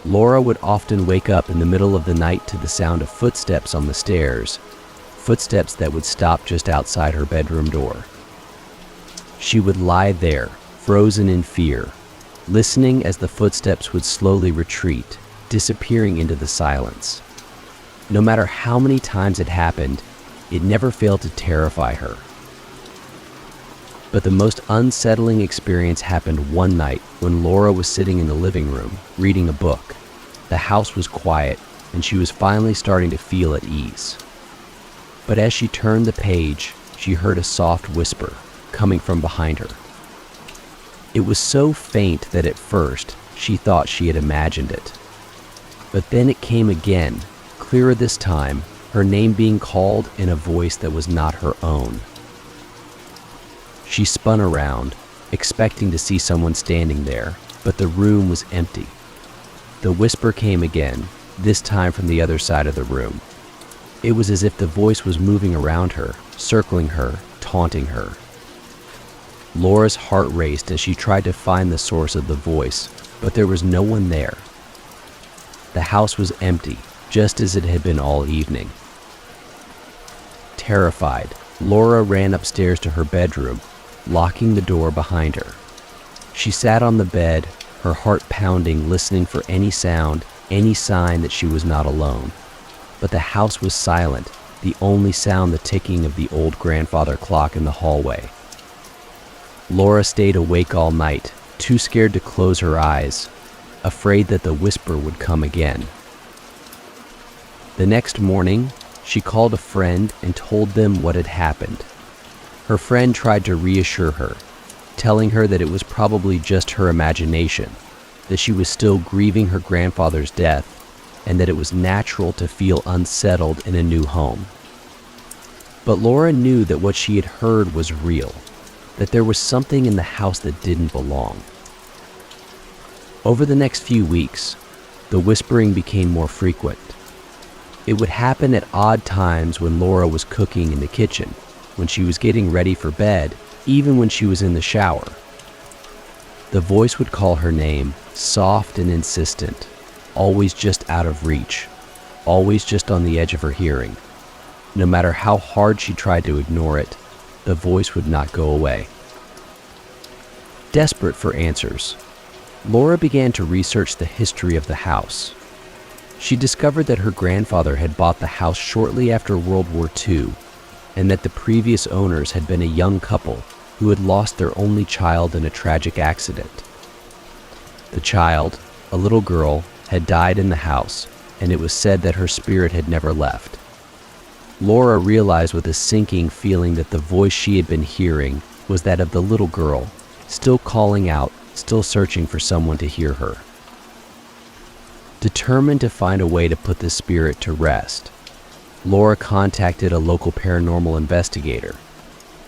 Laura would often wake up in the middle of the night to the sound of footsteps on the stairs, footsteps that would stop just outside her bedroom door. She would lie there, frozen in fear, listening as the footsteps would slowly retreat, disappearing into the silence. No matter how many times it happened, it never failed to terrify her. But the most unsettling experience happened one night when Laura was sitting in the living room, reading a book. The house was quiet, and she was finally starting to feel at ease. But as she turned the page, she heard a soft whisper coming from behind her. It was so faint that at first she thought she had imagined it. But then it came again, clearer this time, her name being called in a voice that was not her own. She spun around, expecting to see someone standing there, but the room was empty. The whisper came again, this time from the other side of the room. It was as if the voice was moving around her, circling her, taunting her. Laura's heart raced as she tried to find the source of the voice, but there was no one there. The house was empty, just as it had been all evening. Terrified, Laura ran upstairs to her bedroom, locking the door behind her. She sat on the bed, her heart pounding, listening for any sound, any sign that she was not alone. But the house was silent, the only sound the ticking of the old grandfather clock in the hallway. Laura stayed awake all night, too scared to close her eyes, afraid that the whisper would come again. The next morning, she called a friend and told them what had happened. Her friend tried to reassure her, telling her that it was probably just her imagination, that she was still grieving her grandfather's death, and that it was natural to feel unsettled in a new home. But Laura knew that what she had heard was real, that there was something in the house that didn't belong. Over the next few weeks, the whispering became more frequent. It would happen at odd times when Laura was cooking in the kitchen, when she was getting ready for bed, even when she was in the shower. The voice would call her name, soft and insistent, always just out of reach, always just on the edge of her hearing. No matter how hard she tried to ignore it, the voice would not go away. Desperate for answers, Laura began to research the history of the house. She discovered that her grandfather had bought the house shortly after World War II, and that the previous owners had been a young couple who had lost their only child in a tragic accident. The child, a little girl, had died in the house, and it was said that her spirit had never left. Laura realized with a sinking feeling that the voice she had been hearing was that of the little girl, still calling out, still searching for someone to hear her. Determined to find a way to put the spirit to rest, Laura contacted a local paranormal investigator.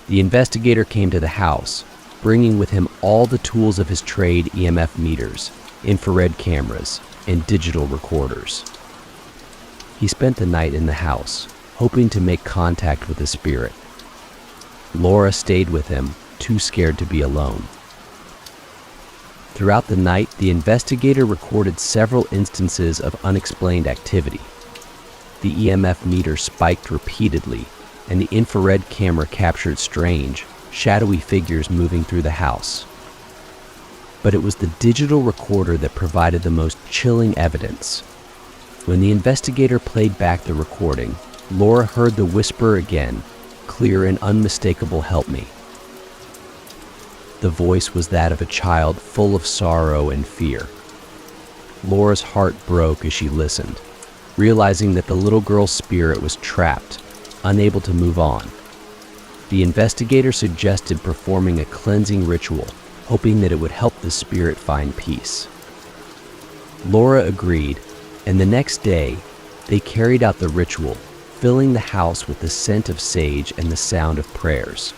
The investigator came to the house, bringing with him all the tools of his trade: EMF meters, infrared cameras, and digital recorders. He spent the night in the house, hoping to make contact with the spirit. Laura stayed with him, too scared to be alone. Throughout the night, the investigator recorded several instances of unexplained activity. The EMF meter spiked repeatedly, and the infrared camera captured strange, shadowy figures moving through the house. But it was the digital recorder that provided the most chilling evidence. When the investigator played back the recording, Laura heard the whisper again, clear and unmistakable: "Help me." The voice was that of a child full of sorrow and fear. Laura's heart broke as she listened, realizing that the little girl's spirit was trapped, unable to move on. The investigator suggested performing a cleansing ritual, hoping that it would help the spirit find peace. Laura agreed, and the next day, they carried out the ritual, filling the house with the scent of sage and the sound of prayers.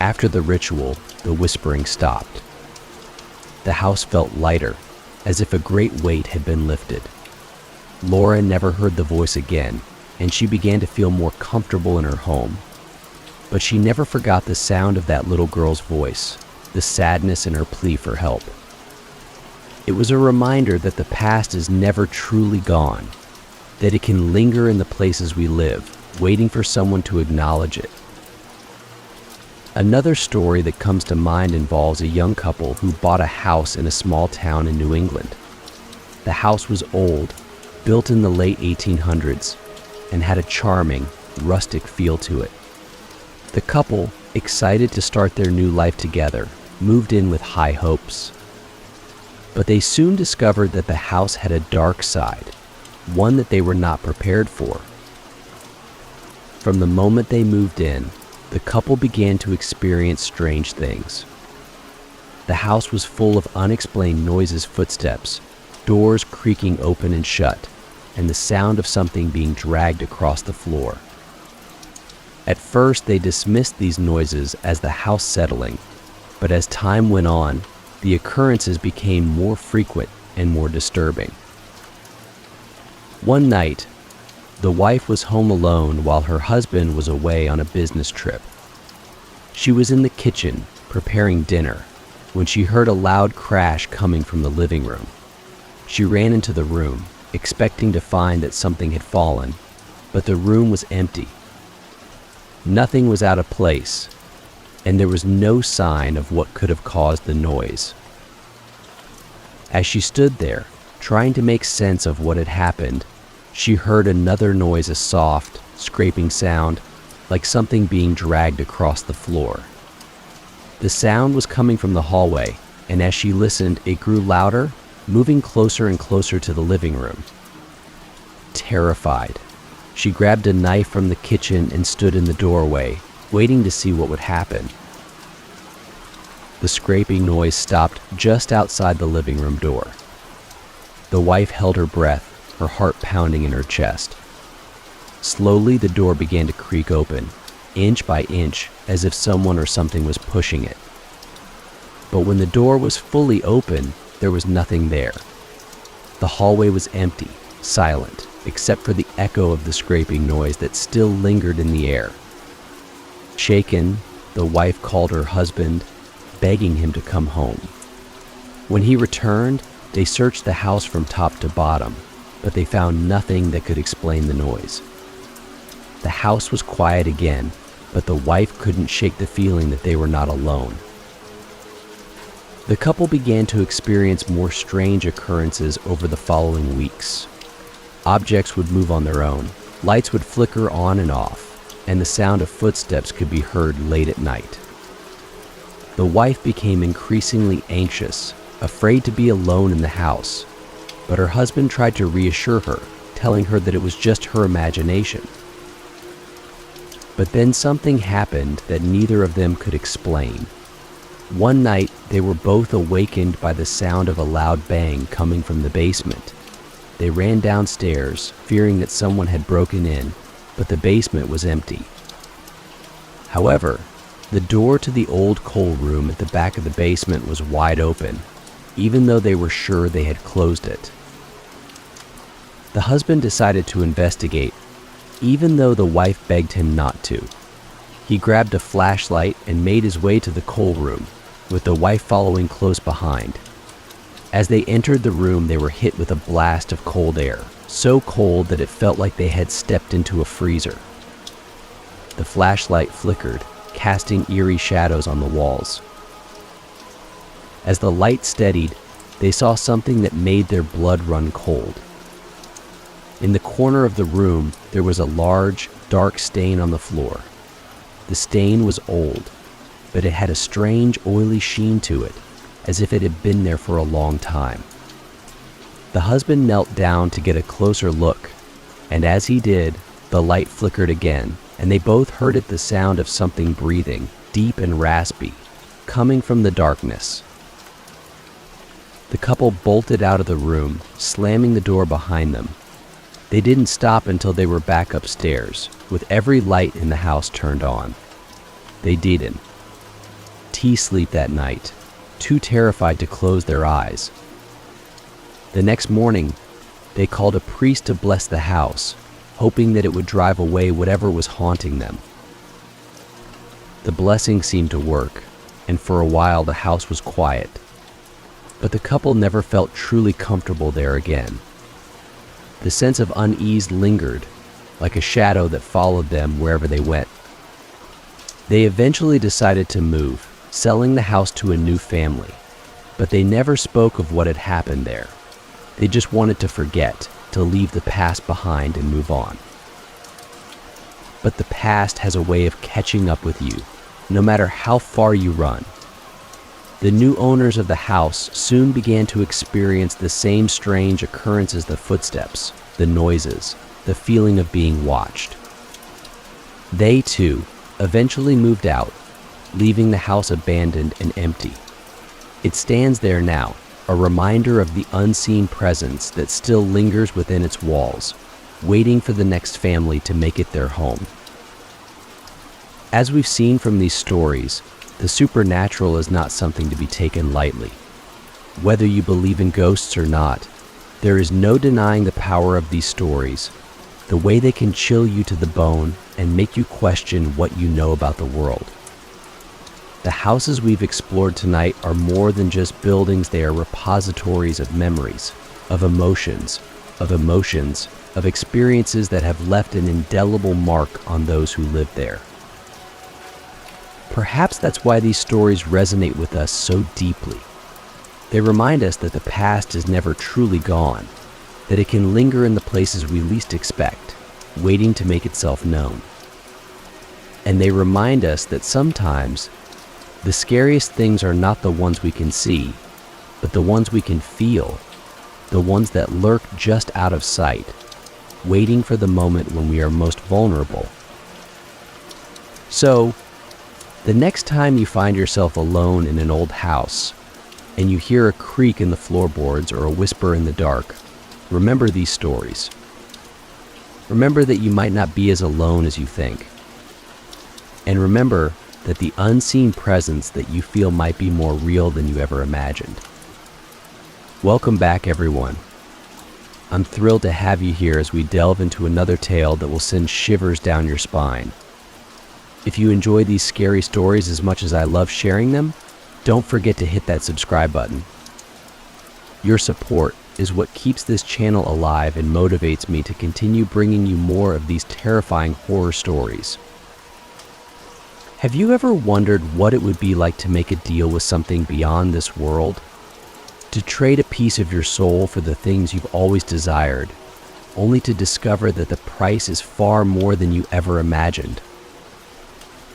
After the ritual, the whispering stopped. The house felt lighter, as if a great weight had been lifted. Laura never heard the voice again, and she began to feel more comfortable in her home. But she never forgot the sound of that little girl's voice, the sadness in her plea for help. It was a reminder that the past is never truly gone, that it can linger in the places we live, waiting for someone to acknowledge it. Another story that comes to mind involves a young couple who bought a house in a small town in New England. The house was old, built in the late 1800s, and had a charming, rustic feel to it. The couple, excited to start their new life together, moved in with high hopes. But they soon discovered that the house had a dark side, one that they were not prepared for. From the moment they moved in, the couple began to experience strange things. The house was full of unexplained noises, footsteps, doors creaking open and shut, and the sound of something being dragged across the floor. At first, they dismissed these noises as the house settling, but as time went on, the occurrences became more frequent and more disturbing. One night, the wife was home alone while her husband was away on a business trip. She was in the kitchen preparing dinner when she heard a loud crash coming from the living room. She ran into the room, expecting to find that something had fallen, but the room was empty. Nothing was out of place, and there was no sign of what could have caused the noise. As she stood there, trying to make sense of what had happened, she heard another noise, a soft, scraping sound, like something being dragged across the floor. The sound was coming from the hallway, and as she listened, it grew louder, moving closer and closer to the living room. Terrified, she grabbed a knife from the kitchen and stood in the doorway, waiting to see what would happen. The scraping noise stopped just outside the living room door. The wife held her breath, her heart pounding in her chest. Slowly, the door began to creak open, inch by inch, as if someone or something was pushing it. But when the door was fully open, there was nothing there. The hallway was empty, silent, except for the echo of the scraping noise that still lingered in the air. Shaken, the wife called her husband, begging him to come home. When he returned, they searched the house from top to bottom, but they found nothing that could explain the noise. The house was quiet again, but the wife couldn't shake the feeling that they were not alone. The couple began to experience more strange occurrences over the following weeks. Objects would move on their own, lights would flicker on and off, and the sound of footsteps could be heard late at night. The wife became increasingly anxious, afraid to be alone in the house, but her husband tried to reassure her, telling her that it was just her imagination. But then something happened that neither of them could explain. One night, they were both awakened by the sound of a loud bang coming from the basement. They ran downstairs, fearing that someone had broken in, but the basement was empty. However, the door to the old coal room at the back of the basement was wide open, even though they were sure they had closed it. The husband decided to investigate, even though the wife begged him not to. He grabbed a flashlight and made his way to the coal room, with the wife following close behind. As they entered the room, they were hit with a blast of cold air, so cold that it felt like they had stepped into a freezer. The flashlight flickered, casting eerie shadows on the walls. As the light steadied, they saw something that made their blood run cold. In the corner of the room, there was a large, dark stain on the floor. The stain was old, but it had a strange, oily sheen to it, as if it had been there for a long time. The husband knelt down to get a closer look, and as he did, the light flickered again, and they both heard the sound of something breathing, deep and raspy, coming from the darkness. The couple bolted out of the room, slamming the door behind them. They didn't stop until they were back upstairs, with every light in the house turned on. They didn't. Sleep that night, too terrified to close their eyes. The next morning, they called a priest to bless the house, hoping that it would drive away whatever was haunting them. The blessing seemed to work, and for a while the house was quiet. But the couple never felt truly comfortable there again. The sense of unease lingered, like a shadow that followed them wherever they went. They eventually decided to move, selling the house to a new family, but they never spoke of what had happened there. They just wanted to forget, to leave the past behind and move on. But the past has a way of catching up with you, no matter how far you run. The new owners of the house soon began to experience the same strange occurrences: the footsteps, the noises, the feeling of being watched. They, too, eventually moved out, leaving the house abandoned and empty. It stands there now, a reminder of the unseen presence that still lingers within its walls, waiting for the next family to make it their home. As we've seen from these stories, the supernatural is not something to be taken lightly. Whether you believe in ghosts or not, there is no denying the power of these stories, the way they can chill you to the bone and make you question what you know about the world. The houses we've explored tonight are more than just buildings. They are repositories of memories, of emotions, of experiences that have left an indelible mark on those who live there. Perhaps that's why these stories resonate with us so deeply. They remind us that the past is never truly gone, that it can linger in the places we least expect, waiting to make itself known. And they remind us that sometimes the scariest things are not the ones we can see, but the ones we can feel, the ones that lurk just out of sight, waiting for the moment when we are most vulnerable. So, the next time you find yourself alone in an old house, and you hear a creak in the floorboards or a whisper in the dark, remember these stories. Remember that you might not be as alone as you think. And remember that the unseen presence that you feel might be more real than you ever imagined. Welcome back, everyone. I'm thrilled to have you here as we delve into another tale that will send shivers down your spine. If you enjoy these scary stories as much as I love sharing them, don't forget to hit that subscribe button. Your support is what keeps this channel alive and motivates me to continue bringing you more of these terrifying horror stories. Have you ever wondered what it would be like to make a deal with something beyond this world? To trade a piece of your soul for the things you've always desired, only to discover that the price is far more than you ever imagined?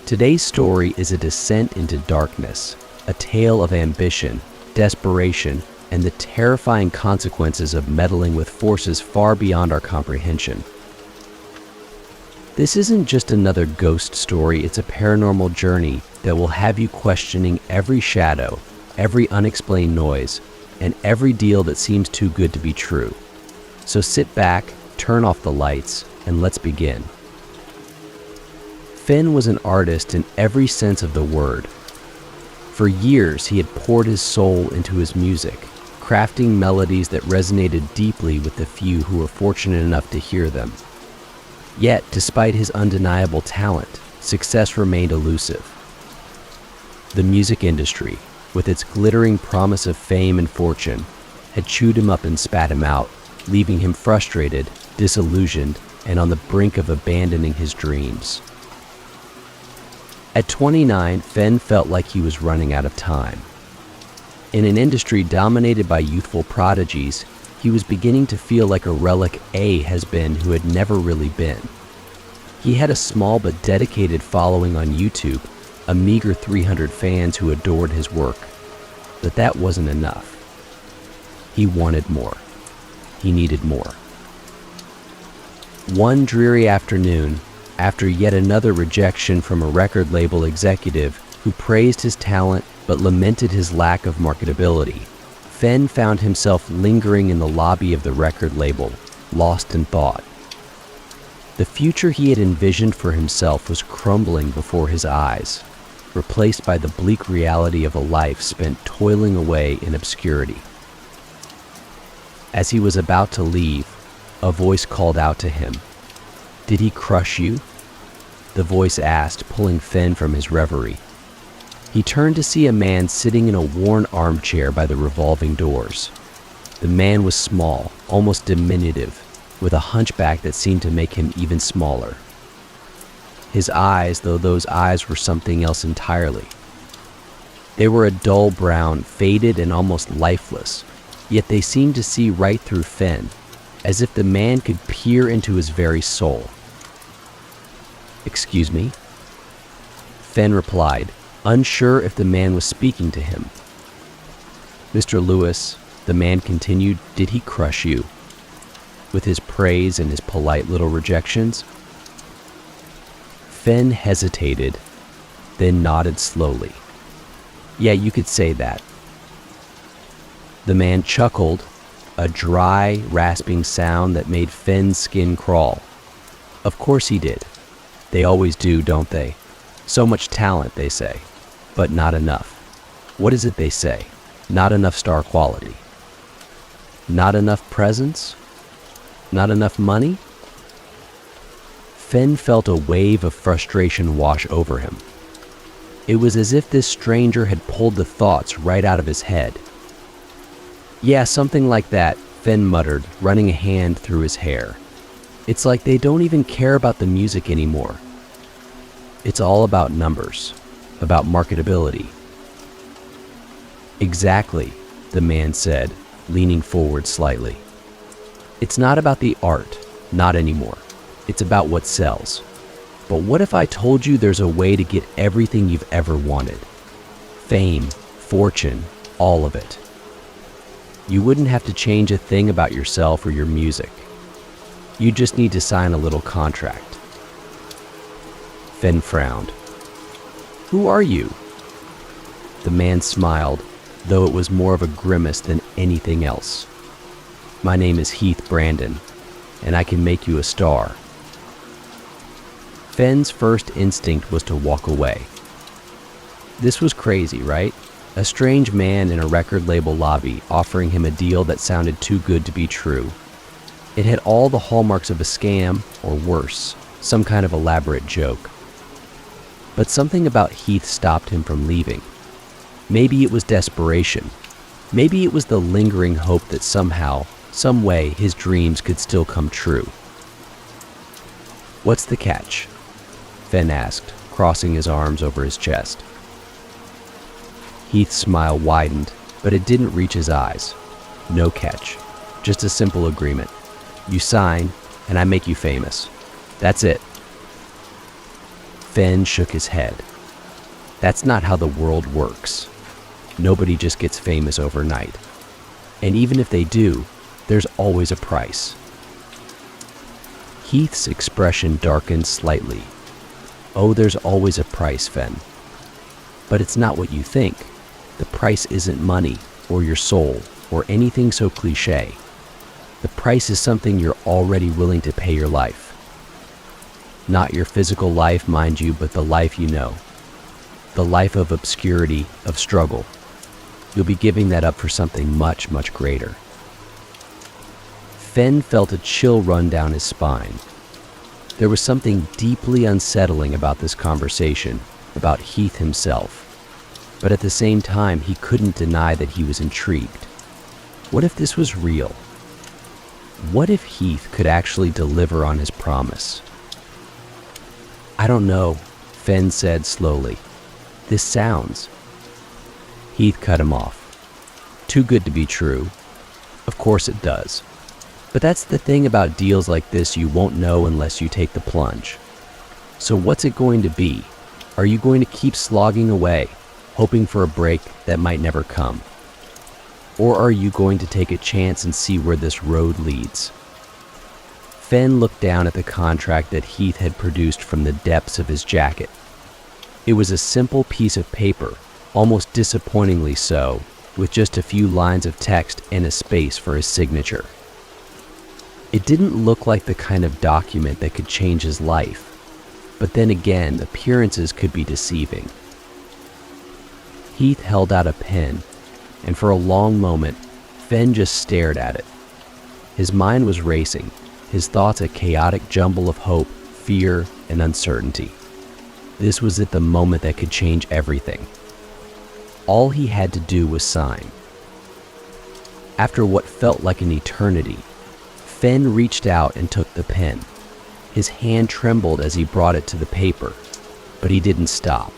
Today's story is a descent into darkness, a tale of ambition, desperation, and the terrifying consequences of meddling with forces far beyond our comprehension. This isn't just another ghost story, it's a paranormal journey that will have you questioning every shadow, every unexplained noise, and every deal that seems too good to be true. So sit back, turn off the lights, and let's begin. Finn was an artist in every sense of the word. For years, he had poured his soul into his music, crafting melodies that resonated deeply with the few who were fortunate enough to hear them. Yet, despite his undeniable talent, success remained elusive. The music industry, with its glittering promise of fame and fortune, had chewed him up and spat him out, leaving him frustrated, disillusioned, and on the brink of abandoning his dreams. At 29, Fenn felt like he was running out of time. In an industry dominated by youthful prodigies, he was beginning to feel like a relic A has been who had never really been. He had a small but dedicated following on YouTube, a meager 300 fans who adored his work. But that wasn't enough. He wanted more. He needed more. One dreary afternoon, after yet another rejection from a record label executive who praised his talent but lamented his lack of marketability, Fenn found himself lingering in the lobby of the record label, lost in thought. The future he had envisioned for himself was crumbling before his eyes, replaced by the bleak reality of a life spent toiling away in obscurity. As he was about to leave, a voice called out to him. "Did he crush you?" the voice asked, pulling Fenn from his reverie. He turned to see a man sitting in a worn armchair by the revolving doors. The man was small, almost diminutive, with a hunchback that seemed to make him even smaller. His eyes, though those eyes were something else entirely. They were a dull brown, faded and almost lifeless, yet they seemed to see right through Fenn, as if the man could peer into his very soul. "Excuse me?" Fenn replied, unsure if the man was speaking to him. "Mr. Lewis," the man continued, "did he crush you? With his praise and his polite little rejections?" Fenn hesitated, then nodded slowly. "Yeah, you could say that." The man chuckled, a dry, rasping sound that made Fenn's skin crawl. Of course he did. They always do, don't they? So much talent, they say, but not enough. What is it they say? Not enough star quality. Not enough presence? Not enough money? Fenn felt a wave of frustration wash over him. It was as if this stranger had pulled the thoughts right out of his head. "Yeah, something like that," Fenn muttered, running a hand through his hair. "It's like they don't even care about the music anymore. It's all about numbers, about marketability." "Exactly," the man said, leaning forward slightly. "It's not about the art, not anymore. It's about what sells. But what if I told you there's a way to get everything you've ever wanted? Fame, fortune, all of it. You wouldn't have to change a thing about yourself or your music. You just need to sign a little contract." Fenn frowned. "Who are you?" The man smiled, though it was more of a grimace than anything else. "My name is Heath Brandon, and I can make you a star." Fenn's first instinct was to walk away. This was crazy, right? A strange man in a record label lobby offering him a deal that sounded too good to be true. It had all the hallmarks of a scam, or worse, some kind of elaborate joke. But something about Heath stopped him from leaving. Maybe it was desperation. Maybe it was the lingering hope that somehow, some way, his dreams could still come true. "What's the catch?" Fenn asked, crossing his arms over his chest. Heath's smile widened, but it didn't reach his eyes. "No catch. Just a simple agreement. You sign, and I make you famous. That's it." Fenn shook his head. "That's not how the world works. Nobody just gets famous overnight. And even if they do, there's always a price." Heath's expression darkened slightly. "Oh, there's always a price, Fenn. But it's not what you think. The price isn't money, or your soul, or anything so cliché. The price is something you're already willing to pay your life. Not your physical life, mind you, but the life you know. The life of obscurity, of struggle. You'll be giving that up for something much, much greater." Fenn felt a chill run down his spine. There was something deeply unsettling about this conversation, about Heath himself. But at the same time, he couldn't deny that he was intrigued. What if this was real? What if Heath could actually deliver on his promise? "I don't know," Fenn said slowly. "This sounds..." Heath cut him off. "Too good to be true. Of course it does. But that's the thing about deals like this, you won't know unless you take the plunge. So what's it going to be? Are you going to keep slogging away, hoping for a break that might never come? Or are you going to take a chance and see where this road leads?" Fenn looked down at the contract that Heath had produced from the depths of his jacket. It was a simple piece of paper, almost disappointingly so, with just a few lines of text and a space for his signature. It didn't look like the kind of document that could change his life, but then again, appearances could be deceiving. Heath held out a pen, and for a long moment, Fenn just stared at it. His mind was racing, his thoughts a chaotic jumble of hope, fear, and uncertainty. This was at the moment that could change everything. All he had to do was sign. After what felt like an eternity, Fenn reached out and took the pen. His hand trembled as he brought it to the paper, but he didn't stop.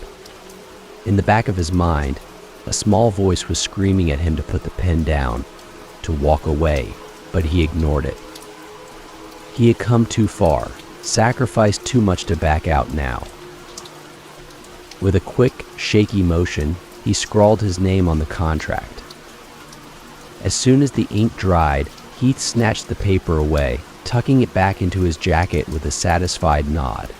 In the back of his mind, a small voice was screaming at him to put the pen down, to walk away, but he ignored it. He had come too far, sacrificed too much to back out now. With a quick, shaky motion, he scrawled his name on the contract. As soon as the ink dried, Heath snatched the paper away, tucking it back into his jacket with a satisfied nod.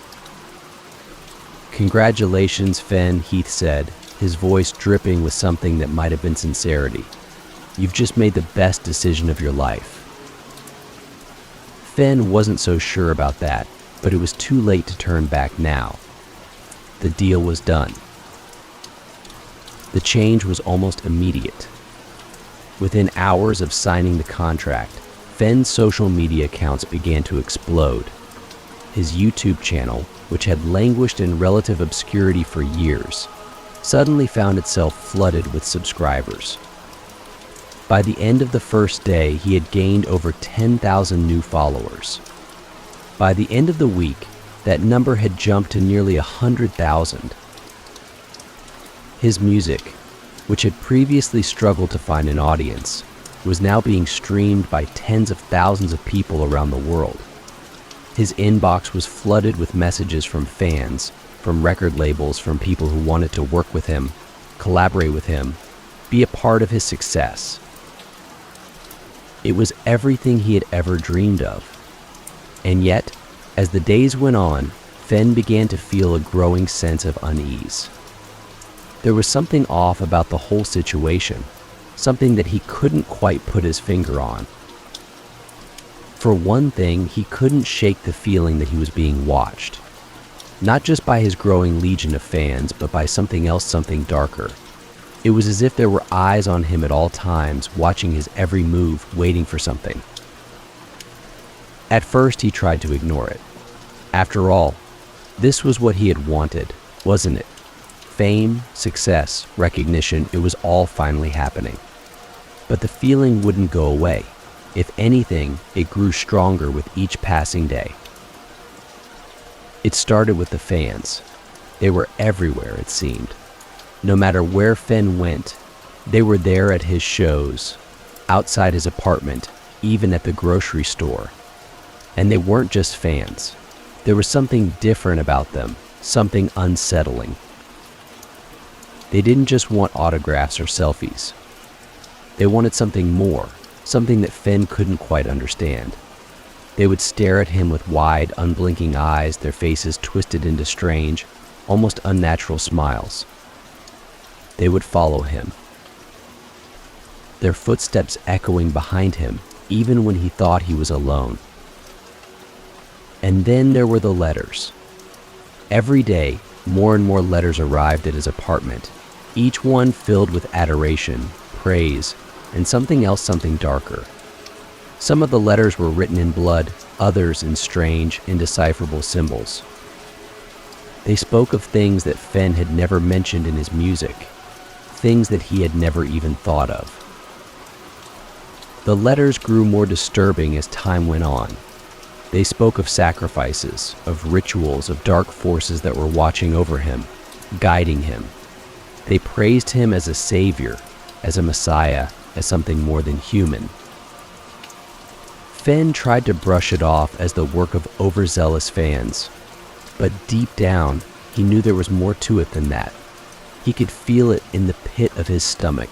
"Congratulations, Fenn," Heath said, his voice dripping with something that might have been sincerity. "You've just made the best decision of your life." Fenn wasn't so sure about that, but it was too late to turn back now. The deal was done. The change was almost immediate. Within hours of signing the contract, Fenn's social media accounts began to explode. His YouTube channel, which had languished in relative obscurity for years, suddenly found itself flooded with subscribers. By the end of the first day, he had gained over 10,000 new followers. By the end of the week, that number had jumped to nearly 100,000. His music, which had previously struggled to find an audience, was now being streamed by tens of thousands of people around the world. His inbox was flooded with messages from fans, from record labels, from people who wanted to work with him, collaborate with him, be a part of his success. It was everything he had ever dreamed of. And yet, as the days went on, Fenn began to feel a growing sense of unease. There was something off about the whole situation, something that he couldn't quite put his finger on. For one thing, he couldn't shake the feeling that he was being watched. Not just by his growing legion of fans, but by something else, something darker. It was as if there were eyes on him at all times, watching his every move, waiting for something. At first, he tried to ignore it. After all, this was what he had wanted, wasn't it? Fame, success, recognition, it was all finally happening. But the feeling wouldn't go away. If anything, it grew stronger with each passing day. It started with the fans. They were everywhere, it seemed. No matter where Fenn went, they were there at his shows, outside his apartment, even at the grocery store. And they weren't just fans. There was something different about them, something unsettling. They didn't just want autographs or selfies. They wanted something more, something that Fenn couldn't quite understand. They would stare at him with wide, unblinking eyes, their faces twisted into strange, almost unnatural smiles. They would follow him, their footsteps echoing behind him, even when he thought he was alone. And then there were the letters. Every day, more and more letters arrived at his apartment, each one filled with adoration, praise, and something else, something darker. Some of the letters were written in blood, others in strange, indecipherable symbols. They spoke of things that Fenn had never mentioned in his music, things that he had never even thought of. The letters grew more disturbing as time went on. They spoke of sacrifices, of rituals, of dark forces that were watching over him, guiding him. They praised him as a savior, as a messiah, as something more than human. Fenn tried to brush it off as the work of overzealous fans, but deep down, he knew there was more to it than that. He could feel it in the pit of his stomach,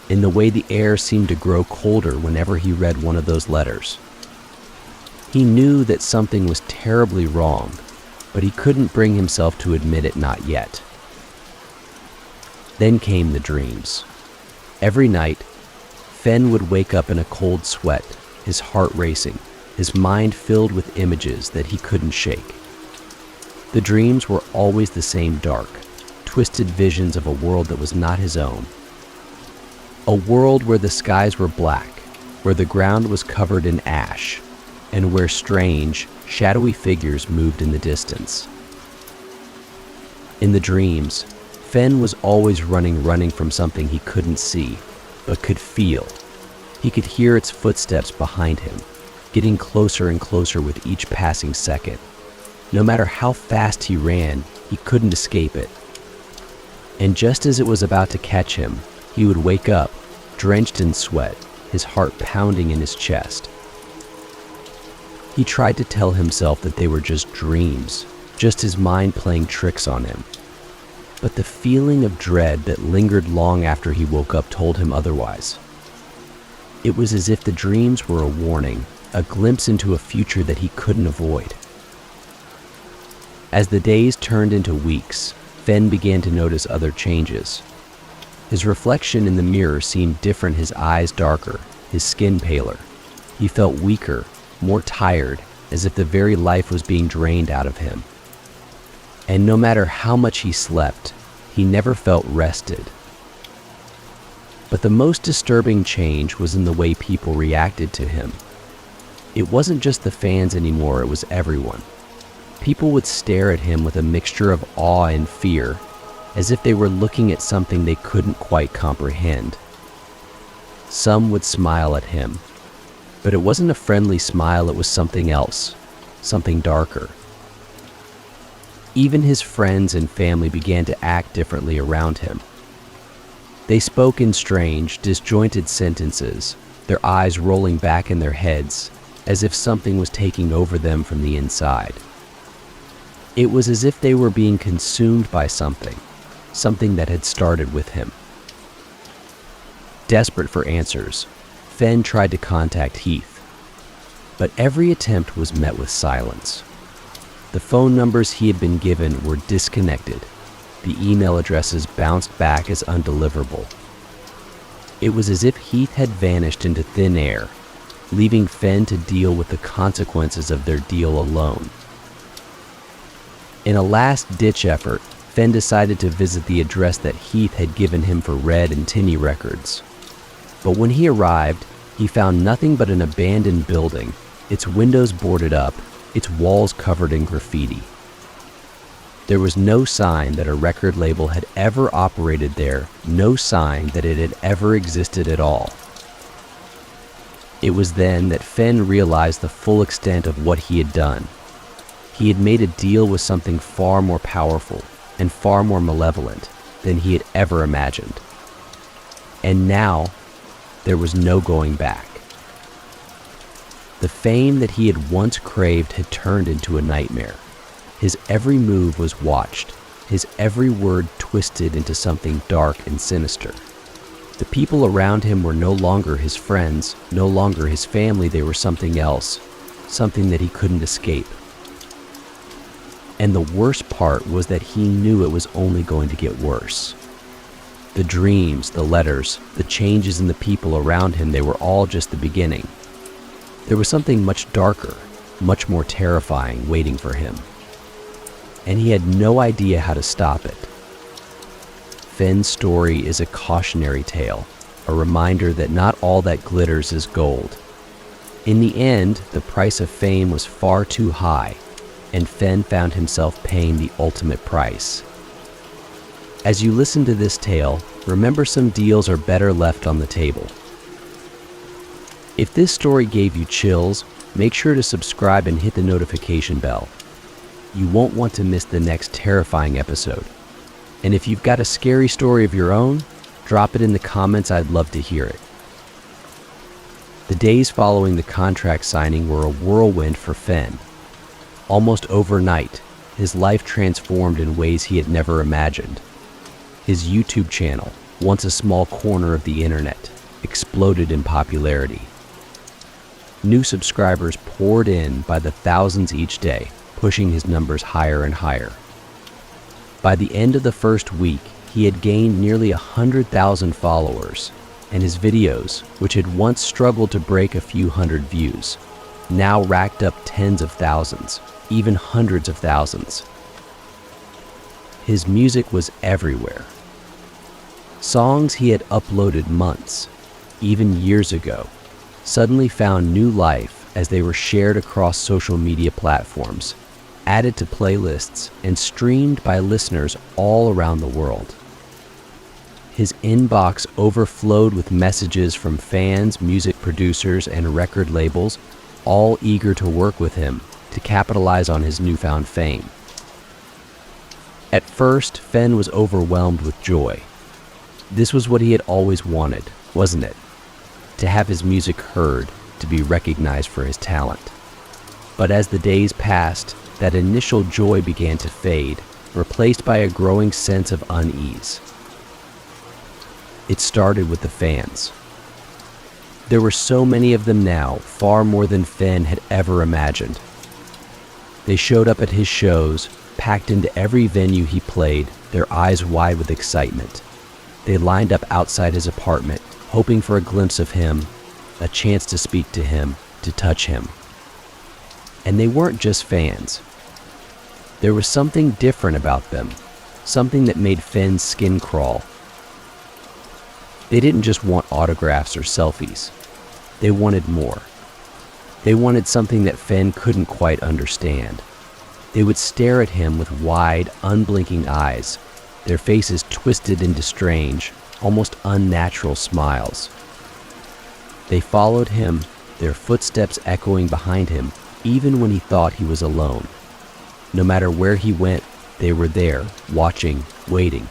in the way the air seemed to grow colder whenever he read one of those letters. He knew that something was terribly wrong, but he couldn't bring himself to admit it not yet. Then came the dreams. Every night, Fenn would wake up in a cold sweat, his heart racing, his mind filled with images that he couldn't shake. The dreams were always the same dark, twisted visions of a world that was not his own. A world where the skies were black, where the ground was covered in ash, and where strange, shadowy figures moved in the distance. In the dreams, Fenn was always running from something he couldn't see, but could feel. He could hear its footsteps behind him, getting closer and closer with each passing second. No matter how fast he ran, he couldn't escape it. And just as it was about to catch him, he would wake up, drenched in sweat, his heart pounding in his chest. He tried to tell himself that they were just dreams, just his mind playing tricks on him. But the feeling of dread that lingered long after he woke up told him otherwise. It was as if the dreams were a warning, a glimpse into a future that he couldn't avoid. As the days turned into weeks, Fenn began to notice other changes. His reflection in the mirror seemed different, his eyes darker, his skin paler. He felt weaker, more tired, as if the very life was being drained out of him. And no matter how much he slept, he never felt rested. But the most disturbing change was in the way people reacted to him. It wasn't just the fans anymore, it was everyone. People would stare at him with a mixture of awe and fear, as if they were looking at something they couldn't quite comprehend. Some would smile at him, but it wasn't a friendly smile, it was something else, something darker. Even his friends and family began to act differently around him. They spoke in strange, disjointed sentences, their eyes rolling back in their heads, as if something was taking over them from the inside. It was as if they were being consumed by something that had started with him. Desperate for answers, Fenn tried to contact Heath, but every attempt was met with silence. The phone numbers he had been given were disconnected. The email addresses bounced back as undeliverable. It was as if Heath had vanished into thin air, leaving Fenn to deal with the consequences of their deal alone. In a last-ditch effort, Fenn decided to visit the address that Heath had given him for Red and Tinny Records. But when he arrived, he found nothing but an abandoned building, its windows boarded up, its walls covered in graffiti. There was no sign that a record label had ever operated there, no sign that it had ever existed at all. It was then that Fenn realized the full extent of what he had done. He had made a deal with something far more powerful and far more malevolent than he had ever imagined. And now, there was no going back. The fame that he had once craved had turned into a nightmare. His every move was watched, his every word twisted into something dark and sinister. The people around him were no longer his friends, no longer his family, they were something else, something that he couldn't escape. And the worst part was that he knew it was only going to get worse. The dreams, the letters, the changes in the people around him, they were all just the beginning. There was something much darker, much more terrifying waiting for him. And he had no idea how to stop it. Fenn's story is a cautionary tale, a reminder that not all that glitters is gold. In the end, the price of fame was far too high, and Fenn found himself paying the ultimate price. As you listen to this tale, remember some deals are better left on the table. If this story gave you chills, make sure to subscribe and hit the notification bell. You won't want to miss the next terrifying episode. And if you've got a scary story of your own, drop it in the comments, I'd love to hear it. The days following the contract signing were a whirlwind for Fenn. Almost overnight, his life transformed in ways he had never imagined. His YouTube channel, once a small corner of the internet, exploded in popularity. New subscribers poured in by the thousands each day, pushing his numbers higher and higher. By the end of the first week, he had gained nearly 100,000 followers, and his videos, which had once struggled to break a few hundred views, now racked up tens of thousands, even hundreds of thousands. His music was everywhere. Songs he had uploaded months, even years ago, suddenly found new life as they were shared across social media platforms, added to playlists, and streamed by listeners all around the world. His inbox overflowed with messages from fans, music producers, and record labels, all eager to work with him to capitalize on his newfound fame. At first, Fenn was overwhelmed with joy. This was what he had always wanted, wasn't it? To have his music heard, to be recognized for his talent. But as the days passed, that initial joy began to fade, replaced by a growing sense of unease. It started with the fans. There were so many of them now, far more than Fenn had ever imagined. They showed up at his shows, packed into every venue he played, their eyes wide with excitement. They lined up outside his apartment, hoping for a glimpse of him, a chance to speak to him, to touch him. And they weren't just fans. There was something different about them, something that made Fenn's skin crawl. They didn't just want autographs or selfies. They wanted more. They wanted something that Fenn couldn't quite understand. They would stare at him with wide, unblinking eyes, their faces twisted into strange, almost unnatural smiles. They followed him, their footsteps echoing behind him, even when he thought he was alone. No matter where he went, they were there, watching, waiting.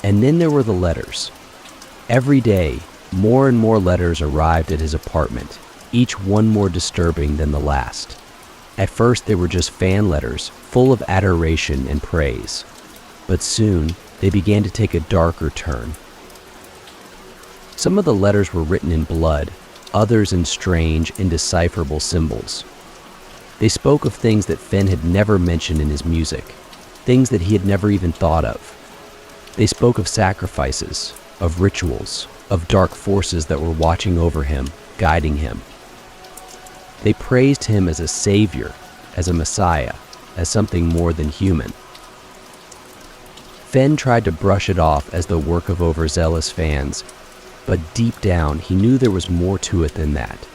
And then there were the letters. Every day, more and more letters arrived at his apartment, each one more disturbing than the last. At first, they were just fan letters, full of adoration and praise. But soon, they began to take a darker turn. Some of the letters were written in blood, others in strange, indecipherable symbols. They spoke of things that Fenn had never mentioned in his music, things that he had never even thought of. They spoke of sacrifices, of rituals, of dark forces that were watching over him, guiding him. They praised him as a savior, as a messiah, as something more than human. Fenn tried to brush it off as the work of overzealous fans, but deep down he knew there was more to it than that.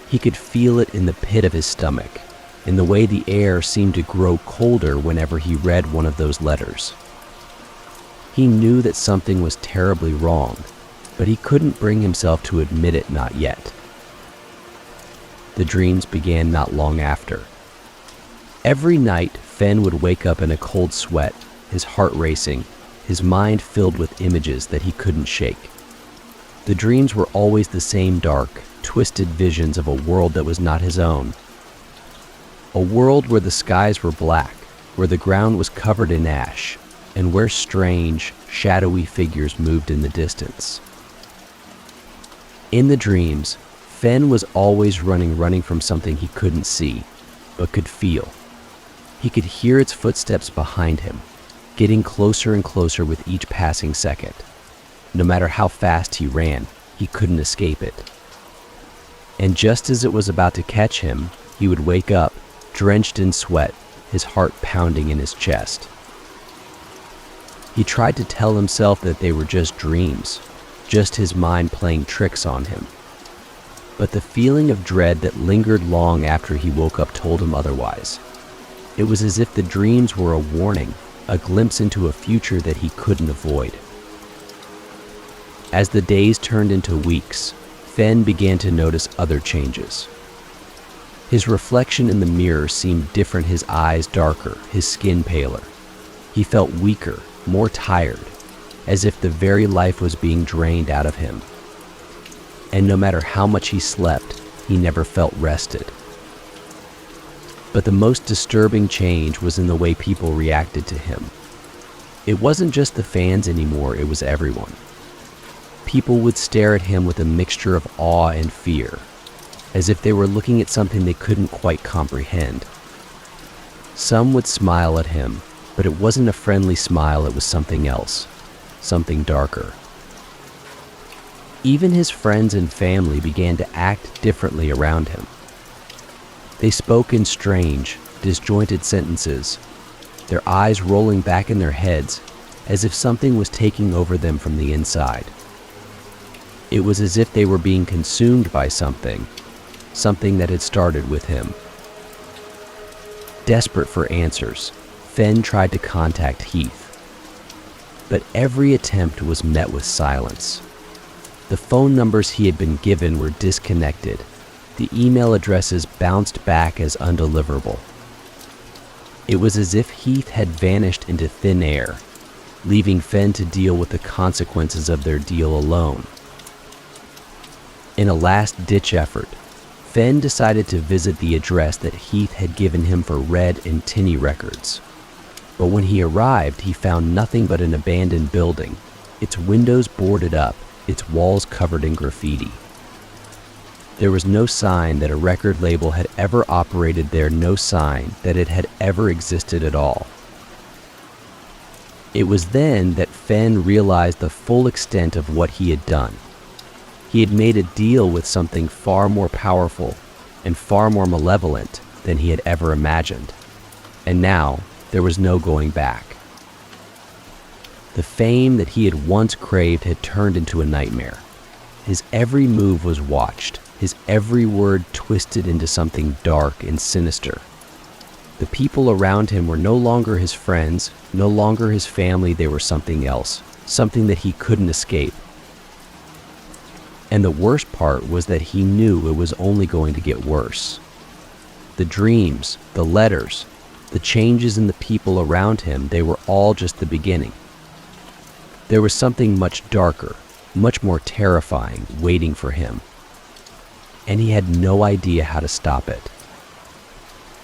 He could feel it in the pit of his stomach, in the way the air seemed to grow colder whenever he read one of those letters. He knew that something was terribly wrong, but he couldn't bring himself to admit it not yet. The dreams began not long after. Every night, Fenn would wake up in a cold sweat, his heart racing, his mind filled with images that he couldn't shake. The dreams were always the same dark, twisted visions of a world that was not his own. A world where the skies were black, where the ground was covered in ash, and where strange, shadowy figures moved in the distance. In the dreams, Fenn was always running from something he couldn't see, but could feel. He could hear its footsteps behind him, getting closer and closer with each passing second. No matter how fast he ran, he couldn't escape it. And just as it was about to catch him, he would wake up, drenched in sweat, his heart pounding in his chest. He tried to tell himself that they were just dreams, just his mind playing tricks on him. But the feeling of dread that lingered long after he woke up told him otherwise. It was as if the dreams were a warning, a glimpse into a future that he couldn't avoid. As the days turned into weeks, Fenn began to notice other changes. His reflection in the mirror seemed different, his eyes darker, his skin paler. He felt weaker, more tired, as if the very life was being drained out of him. And no matter how much he slept, he never felt rested. But the most disturbing change was in the way people reacted to him. It wasn't just the fans anymore, it was everyone. People would stare at him with a mixture of awe and fear, as if they were looking at something they couldn't quite comprehend. Some would smile at him, but it wasn't a friendly smile, it was something else, something darker. Even his friends and family began to act differently around him. They spoke in strange, disjointed sentences, their eyes rolling back in their heads as if something was taking over them from the inside. It was as if they were being consumed by something that had started with him. Desperate for answers, Fenn tried to contact Heath. But every attempt was met with silence. The phone numbers he had been given were disconnected. The email addresses bounced back as undeliverable. It was as if Heath had vanished into thin air, leaving Fenn to deal with the consequences of their deal alone. In a last-ditch effort, Fenn decided to visit the address that Heath had given him for Red and Tinny records. But when he arrived, he found nothing but an abandoned building, its windows boarded up, its walls covered in graffiti. There was no sign that a record label had ever operated there, no sign that it had ever existed at all. It was then that Fenn realized the full extent of what he had done. He had made a deal with something far more powerful and far more malevolent than he had ever imagined. And now, there was no going back. The fame that he had once craved had turned into a nightmare. His every move was watched, his every word twisted into something dark and sinister. The people around him were no longer his friends, no longer his family. They were something else, something that he couldn't escape. And the worst part was that he knew it was only going to get worse. The dreams, the letters, the changes in the people around him, they were all just the beginning. There was something much darker, much more terrifying waiting for him. And he had no idea how to stop it.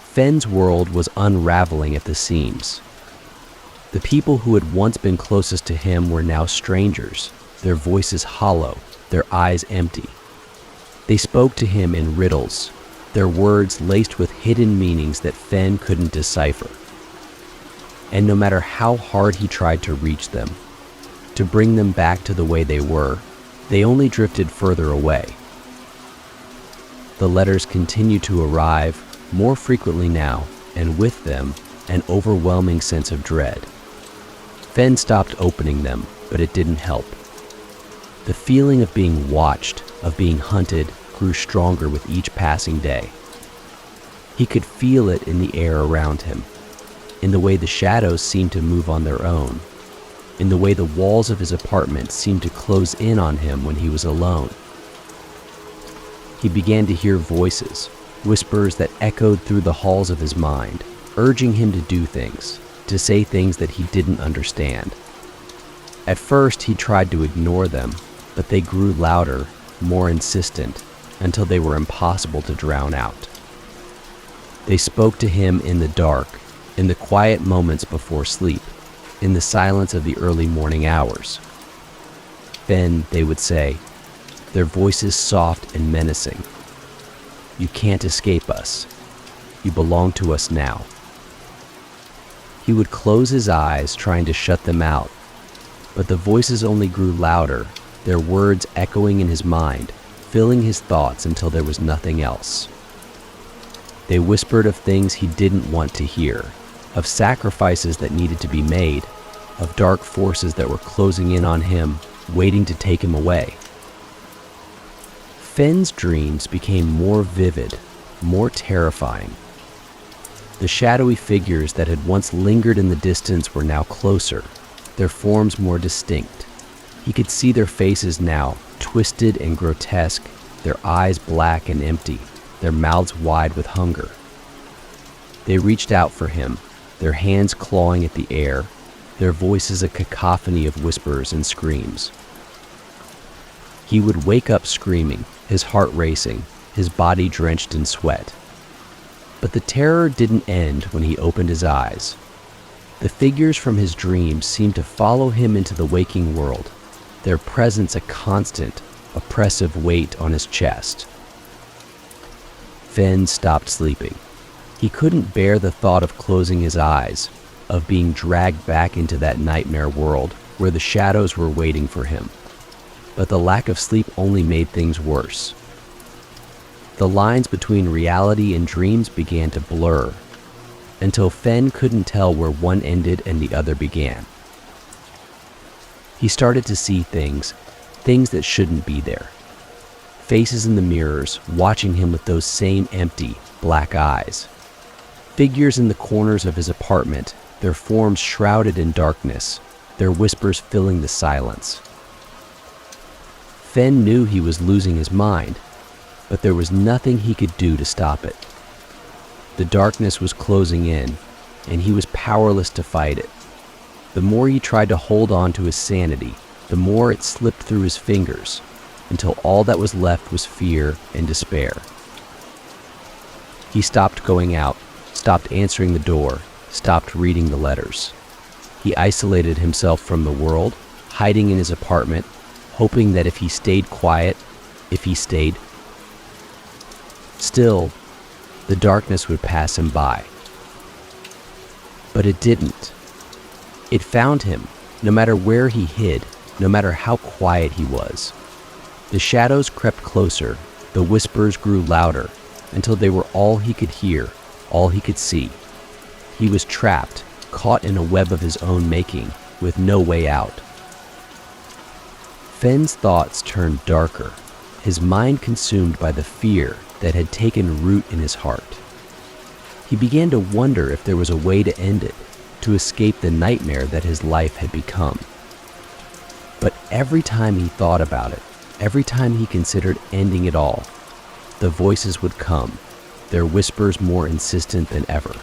Fenn's world was unraveling at the seams. The people who had once been closest to him were now strangers, their voices hollow, their eyes empty. They spoke to him in riddles, their words laced with hidden meanings that Fenn couldn't decipher. And no matter how hard he tried to reach them, to bring them back to the way they were, they only drifted further away. The letters continued to arrive, more frequently now, and with them, an overwhelming sense of dread. Fenn stopped opening them, but it didn't help. The feeling of being watched, of being hunted, grew stronger with each passing day. He could feel it in the air around him, in the way the shadows seemed to move on their own, in the way the walls of his apartment seemed to close in on him when he was alone. He began to hear voices, whispers that echoed through the halls of his mind, urging him to do things, to say things that he didn't understand. At first, he tried to ignore them, but they grew louder, more insistent, until they were impossible to drown out. They spoke to him in the dark, in the quiet moments before sleep, in the silence of the early morning hours. Then, they would say, their voices soft and menacing, "You can't escape us. You belong to us now." He would close his eyes, trying to shut them out, but the voices only grew louder, their words echoing in his mind, filling his thoughts until there was nothing else. They whispered of things he didn't want to hear, of sacrifices that needed to be made, of dark forces that were closing in on him, waiting to take him away. Fenn's dreams became more vivid, more terrifying. The shadowy figures that had once lingered in the distance were now closer, their forms more distinct. He could see their faces now, twisted and grotesque, their eyes black and empty, their mouths wide with hunger. They reached out for him, their hands clawing at the air, their voices a cacophony of whispers and screams. He would wake up screaming, his heart racing, his body drenched in sweat. But the terror didn't end when he opened his eyes. The figures from his dreams seemed to follow him into the waking world, their presence a constant, oppressive weight on his chest. Fenn stopped sleeping. He couldn't bear the thought of closing his eyes, of being dragged back into that nightmare world where the shadows were waiting for him. but the lack of sleep only made things worse. The lines between reality and dreams began to blur, until Fen couldn't tell where one ended and the other began. He started to see things that shouldn't be there. Faces in the mirrors, watching him with those same empty, black eyes. Figures in the corners of his apartment, their forms shrouded in darkness, their whispers filling the silence. Fen knew he was losing his mind, but there was nothing he could do to stop it. The darkness was closing in, and he was powerless to fight it. The more he tried to hold on to his sanity, the more it slipped through his fingers, until all that was left was fear and despair. He stopped going out, stopped answering the door, stopped reading the letters. He isolated himself from the world, hiding in his apartment, hoping that if he stayed quiet, still, the darkness would pass him by. But it didn't. It found him, no matter where he hid, no matter how quiet he was. The shadows crept closer, the whispers grew louder, until they were all he could hear, all he could see. He was trapped, caught in a web of his own making, with no way out. Fen's thoughts turned darker, his mind consumed by the fear that had taken root in his heart. He began to wonder if there was a way to end it, to escape the nightmare that his life had become. But every time he thought about it, every time he considered ending it all, the voices would come, their whispers more insistent than ever.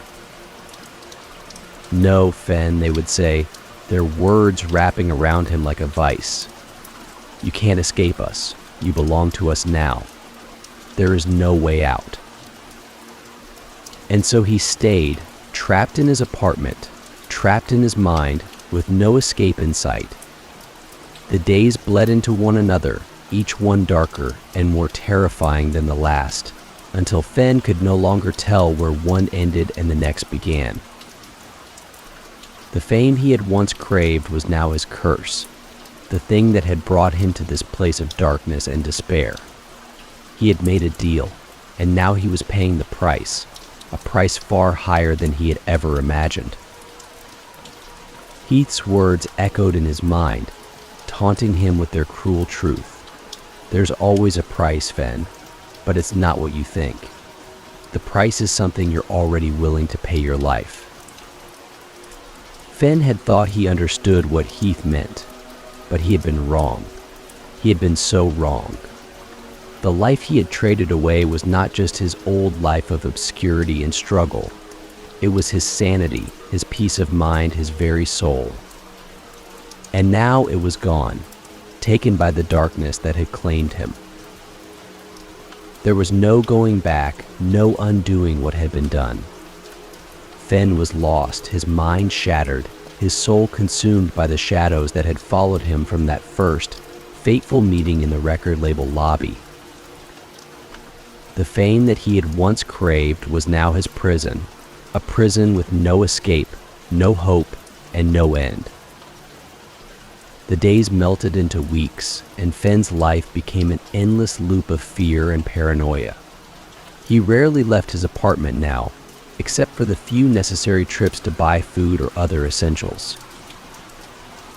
"No, Fen," they would say, their words wrapping around him like a vice. "You can't escape us. You belong to us now. There is no way out." And so he stayed, trapped in his apartment, trapped in his mind, with no escape in sight. The days bled into one another, each one darker and more terrifying than the last, until Fen could no longer tell where one ended and the next began. The fame he had once craved was now his curse, the thing that had brought him to this place of darkness and despair. He had made a deal, and now he was paying the price, a price far higher than he had ever imagined. Heath's words echoed in his mind, taunting him with their cruel truth. "There's always a price, Fen, but it's not what you think. The price is something you're already willing to pay your life." Fen had thought he understood what Heath meant, but he had been wrong. He had been so wrong. The life he had traded away was not just his old life of obscurity and struggle. It was his sanity, his peace of mind, his very soul. And now it was gone, taken by the darkness that had claimed him. There was no going back, no undoing what had been done. Fen was lost, his mind shattered, his soul consumed by the shadows that had followed him from that first, fateful meeting in the record label lobby. The fame that he had once craved was now his prison, a prison with no escape, no hope, and no end. The days melted into weeks, and Fen's life became an endless loop of fear and paranoia. He rarely left his apartment now, except for the few necessary trips to buy food or other essentials.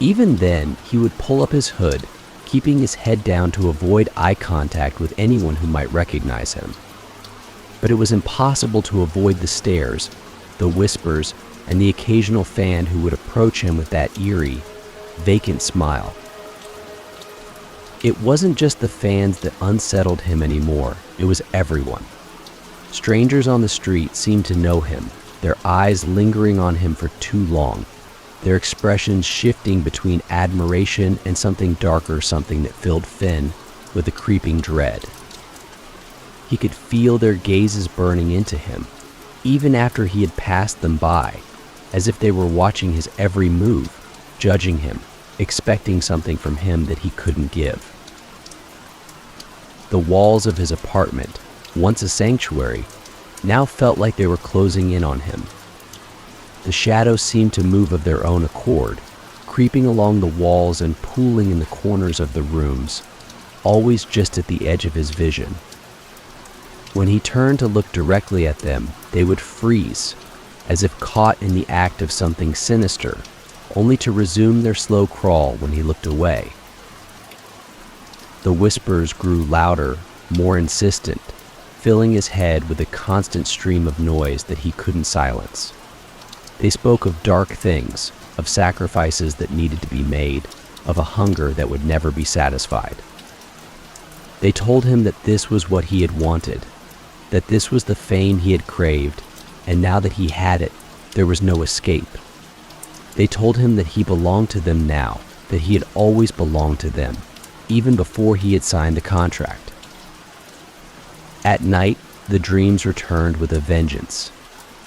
Even then, he would pull up his hood, keeping his head down to avoid eye contact with anyone who might recognize him. But it was impossible to avoid the stares, the whispers, and the occasional fan who would approach him with that eerie, vacant smile. It wasn't just the fans that unsettled him anymore, it was everyone. Strangers on the street seemed to know him, their eyes lingering on him for too long, their expressions shifting between admiration and something darker, something that filled Fen with a creeping dread. He could feel their gazes burning into him, even after he had passed them by, as if they were watching his every move, judging him, expecting something from him that he couldn't give. The walls of his apartment, once a sanctuary, now felt like they were closing in on him. The shadows seemed to move of their own accord, creeping along the walls and pooling in the corners of the rooms, always just at the edge of his vision. When he turned to look directly at them, they would freeze, as if caught in the act of something sinister, only to resume their slow crawl when he looked away. The whispers grew louder, more insistent, filling his head with a constant stream of noise that he couldn't silence. They spoke of dark things, of sacrifices that needed to be made, of a hunger that would never be satisfied. They told him that this was what he had wanted, that this was the fame he had craved, and now that he had it, there was no escape. They told him that he belonged to them now, that he had always belonged to them, even before he had signed the contract. At night, the dreams returned with a vengeance.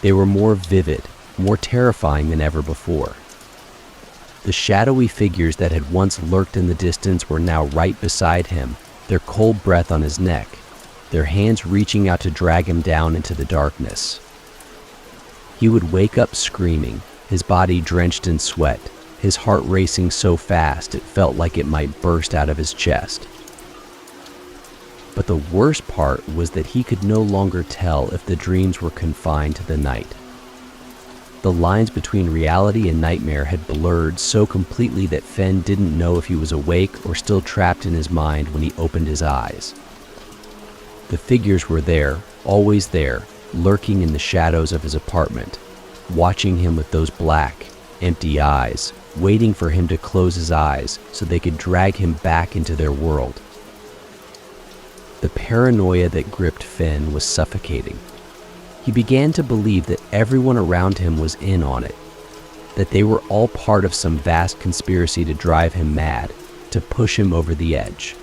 They were more vivid, more terrifying than ever before. The shadowy figures that had once lurked in the distance were now right beside him, their cold breath on his neck, their hands reaching out to drag him down into the darkness. He would wake up screaming, his body drenched in sweat, his heart racing so fast it felt like it might burst out of his chest. But the worst part was that he could no longer tell if the dreams were confined to the night. The lines between reality and nightmare had blurred so completely that Fenn didn't know if he was awake or still trapped in his mind when he opened his eyes. The figures were there, always there, lurking in the shadows of his apartment, watching him with those black, empty eyes, waiting for him to close his eyes so they could drag him back into their world. The paranoia that gripped Fenn was suffocating. He began to believe that everyone around him was in on it, that they were all part of some vast conspiracy to drive him mad, to push him over the edge.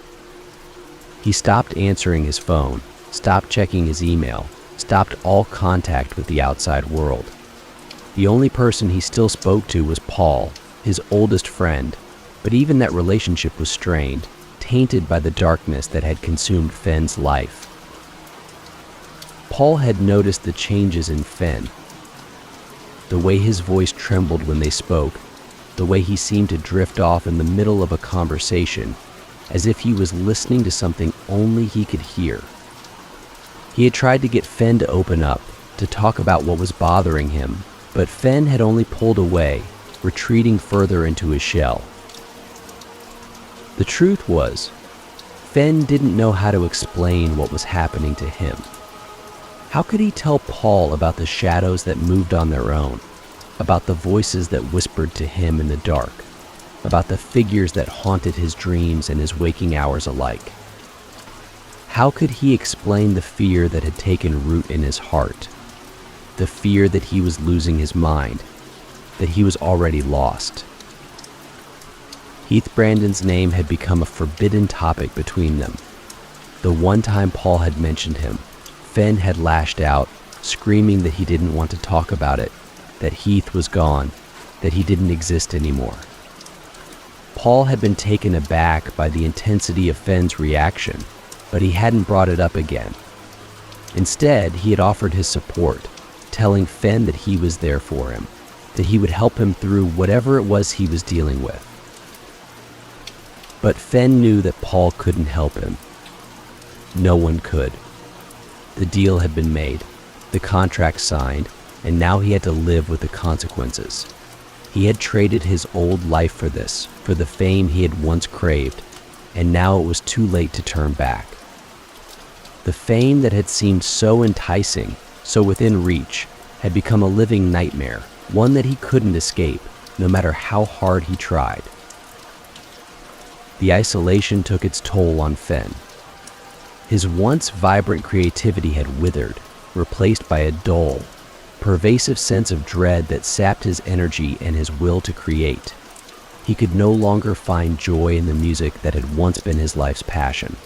He stopped answering his phone, stopped checking his email, stopped all contact with the outside world. The only person he still spoke to was Paul, his oldest friend, but even that relationship was strained, tainted by the darkness that had consumed Fenn's life. Paul had noticed the changes in Fenn. The way his voice trembled when they spoke, the way he seemed to drift off in the middle of a conversation, as if he was listening to something only he could hear. He had tried to get Fenn to open up, to talk about what was bothering him, but Fenn had only pulled away, retreating further into his shell. The truth was, Fenn didn't know how to explain what was happening to him. How could he tell Paul about the shadows that moved on their own, about the voices that whispered to him in the dark, about the figures that haunted his dreams and his waking hours alike? How could he explain the fear that had taken root in his heart, the fear that he was losing his mind, that he was already lost? Heath Brandon's name had become a forbidden topic between them. The one time Paul had mentioned him, Fenn had lashed out, screaming that he didn't want to talk about it, that Heath was gone, that he didn't exist anymore. Paul had been taken aback by the intensity of Fenn's reaction, but he hadn't brought it up again. Instead, he had offered his support, telling Fenn that he was there for him, that he would help him through whatever it was he was dealing with. But Fenn knew that Paul couldn't help him. No one could. The deal had been made, the contract signed, and now he had to live with the consequences. He had traded his old life for this, for the fame he had once craved, and now it was too late to turn back. The fame that had seemed so enticing, so within reach, had become a living nightmare, one that he couldn't escape, no matter how hard he tried. The isolation took its toll on Fenn. His once vibrant creativity had withered, replaced by a dull, pervasive sense of dread that sapped his energy and his will to create. He could no longer find joy in the music that had once been his life's passion.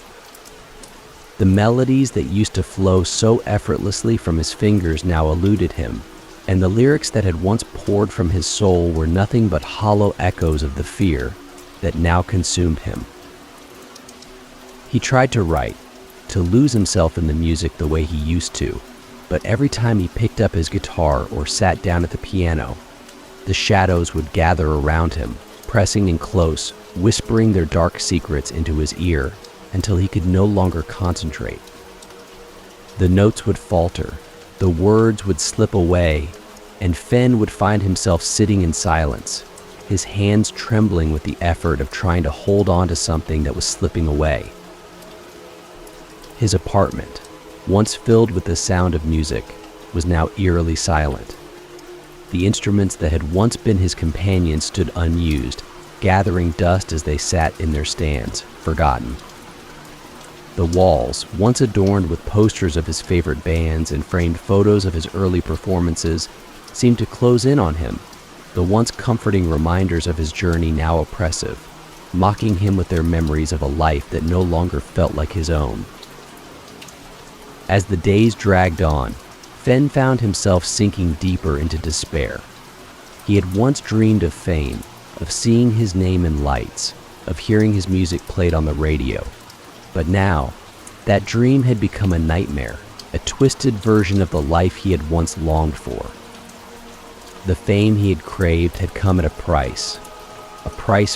The melodies that used to flow so effortlessly from his fingers now eluded him, and the lyrics that had once poured from his soul were nothing but hollow echoes of the fear that now consumed him. He tried to write, to lose himself in the music the way he used to, but every time he picked up his guitar or sat down at the piano, the shadows would gather around him, pressing in close, whispering their dark secrets into his ear until he could no longer concentrate. The notes would falter, the words would slip away, and Fenn would find himself sitting in silence, his hands trembling with the effort of trying to hold on to something that was slipping away. His apartment, once filled with the sound of music, was now eerily silent. The instruments that had once been his companions stood unused, gathering dust as they sat in their stands, forgotten. The walls, once adorned with posters of his favorite bands and framed photos of his early performances, seemed to close in on him, the once comforting reminders of his journey now oppressive, mocking him with their memories of a life that no longer felt like his own. As the days dragged on, Fenn found himself sinking deeper into despair. He had once dreamed of fame, of seeing his name in lights, of hearing his music played on the radio. But now, that dream had become a nightmare, a twisted version of the life he had once longed for. The fame he had craved had come at a price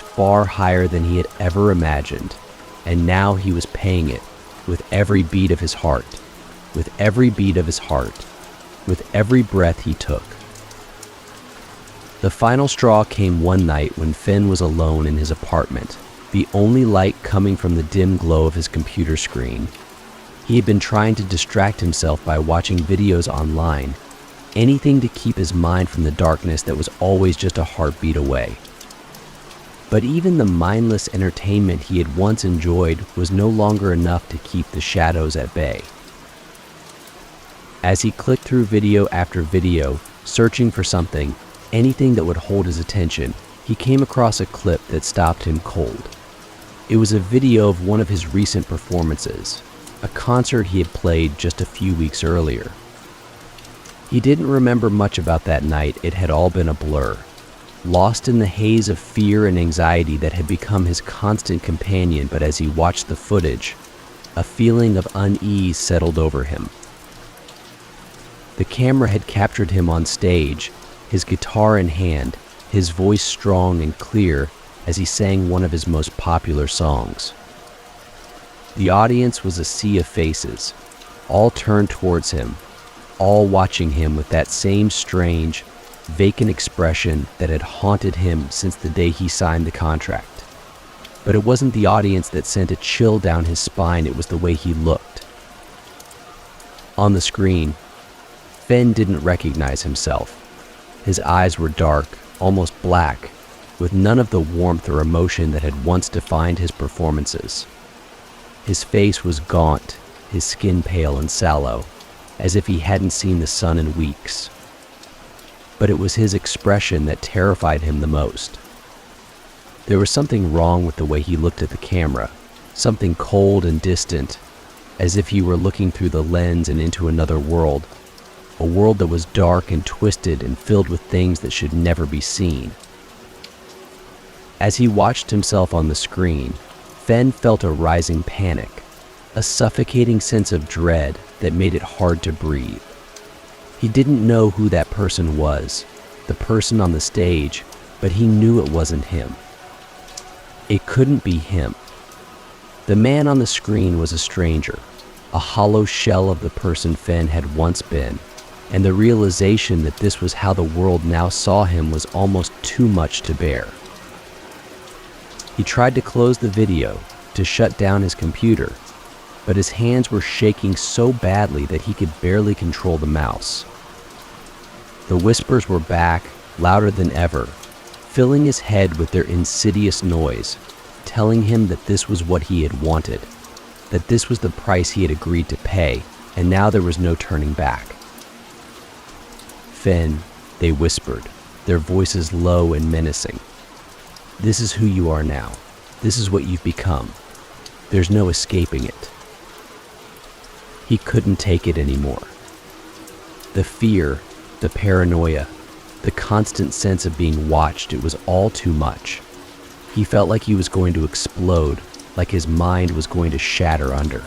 far higher than he had ever imagined, and now he was paying it with every beat of his heart, with every beat of his heart, with every breath he took. The final straw came one night when Fenn was alone in his apartment, the only light coming from the dim glow of his computer screen. He had been trying to distract himself by watching videos online, anything to keep his mind from the darkness that was always just a heartbeat away. But even the mindless entertainment he had once enjoyed was no longer enough to keep the shadows at bay. As he clicked through video after video, searching for something, anything that would hold his attention, he came across a clip that stopped him cold. It was a video of one of his recent performances, a concert he had played just a few weeks earlier. He didn't remember much about that night. It had all been a blur, lost in the haze of fear and anxiety that had become his constant companion. But as he watched the footage, a feeling of unease settled over him. The camera had captured him on stage, his guitar in hand, his voice strong and clear as he sang one of his most popular songs. The audience was a sea of faces, all turned towards him, all watching him with that same strange, vacant expression that had haunted him since the day he signed the contract. But it wasn't the audience that sent a chill down his spine, it was the way he looked. On the screen, Fenn didn't recognize himself. His eyes were dark, almost black, with none of the warmth or emotion that had once defined his performances. His face was gaunt, his skin pale and sallow, as if he hadn't seen the sun in weeks. But it was his expression that terrified him the most. There was something wrong with the way he looked at the camera, something cold and distant, as if he were looking through the lens and into another world, a world that was dark and twisted and filled with things that should never be seen. As he watched himself on the screen, Fenn felt a rising panic, a suffocating sense of dread that made it hard to breathe. He didn't know who that person was, the person on the stage, but he knew it wasn't him. It couldn't be him. The man on the screen was a stranger, a hollow shell of the person Fenn had once been, and the realization that this was how the world now saw him was almost too much to bear. He tried to close the video, to shut down his computer, but his hands were shaking so badly that he could barely control the mouse. The whispers were back, louder than ever, filling his head with their insidious noise, telling him that this was what he had wanted, that this was the price he had agreed to pay, and now there was no turning back. Fenn, they whispered, their voices low and menacing. This is who you are now. This is what you've become. There's no escaping it. He couldn't take it anymore. The fear, the paranoia, the constant sense of being watched, it was all too much. He felt like he was going to explode, like his mind was going to shatter under.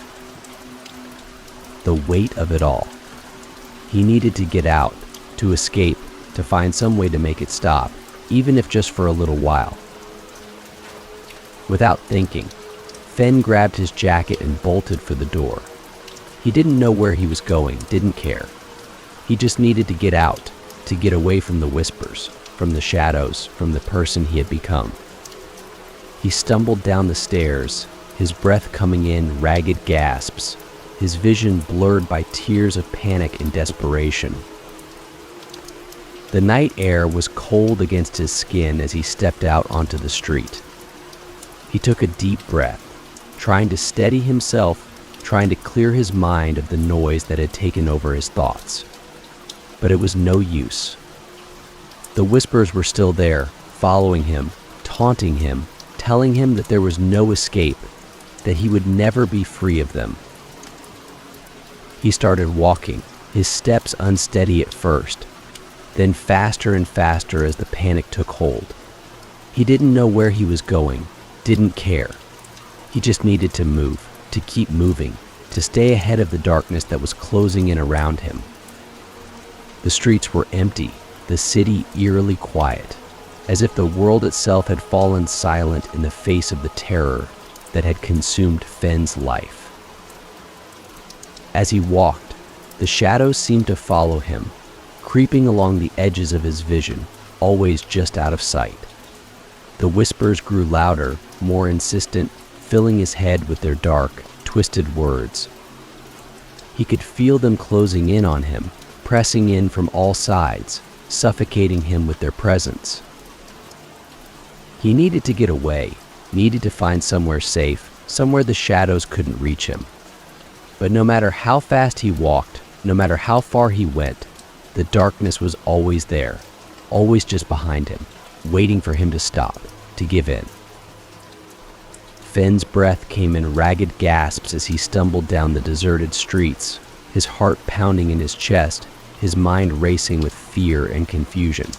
The weight of it all. He needed to get out, to escape, to find some way to make it stop, even if just for a little while. Without thinking, Fen grabbed his jacket and bolted for the door. He didn't know where he was going, didn't care. He just needed to get out, to get away from the whispers, from the shadows, from the person he had become. He stumbled down the stairs, his breath coming in ragged gasps, his vision blurred by tears of panic and desperation. The night air was cold against his skin as he stepped out onto the street. He took a deep breath, trying to steady himself, trying to clear his mind of the noise that had taken over his thoughts. But it was no use. The whispers were still there, following him, taunting him, telling him that there was no escape, that he would never be free of them. He started walking, his steps unsteady at first, then faster and faster as the panic took hold. He didn't know where he was going, didn't care. He just needed to move, to keep moving, to stay ahead of the darkness that was closing in around him. The streets were empty, the city eerily quiet, as if the world itself had fallen silent in the face of the terror that had consumed Fen's life. As he walked, the shadows seemed to follow him, creeping along the edges of his vision, always just out of sight. The whispers grew louder, more insistent, filling his head with their dark, twisted words. He could feel them closing in on him, pressing in from all sides, suffocating him with their presence. He needed to get away, needed to find somewhere safe, somewhere the shadows couldn't reach him. But no matter how fast he walked, no matter how far he went, the darkness was always there, always just behind him, waiting for him to stop, to give in. Fen's breath came in ragged gasps as he stumbled down the deserted streets, his heart pounding in his chest, his mind racing with fear and confusion.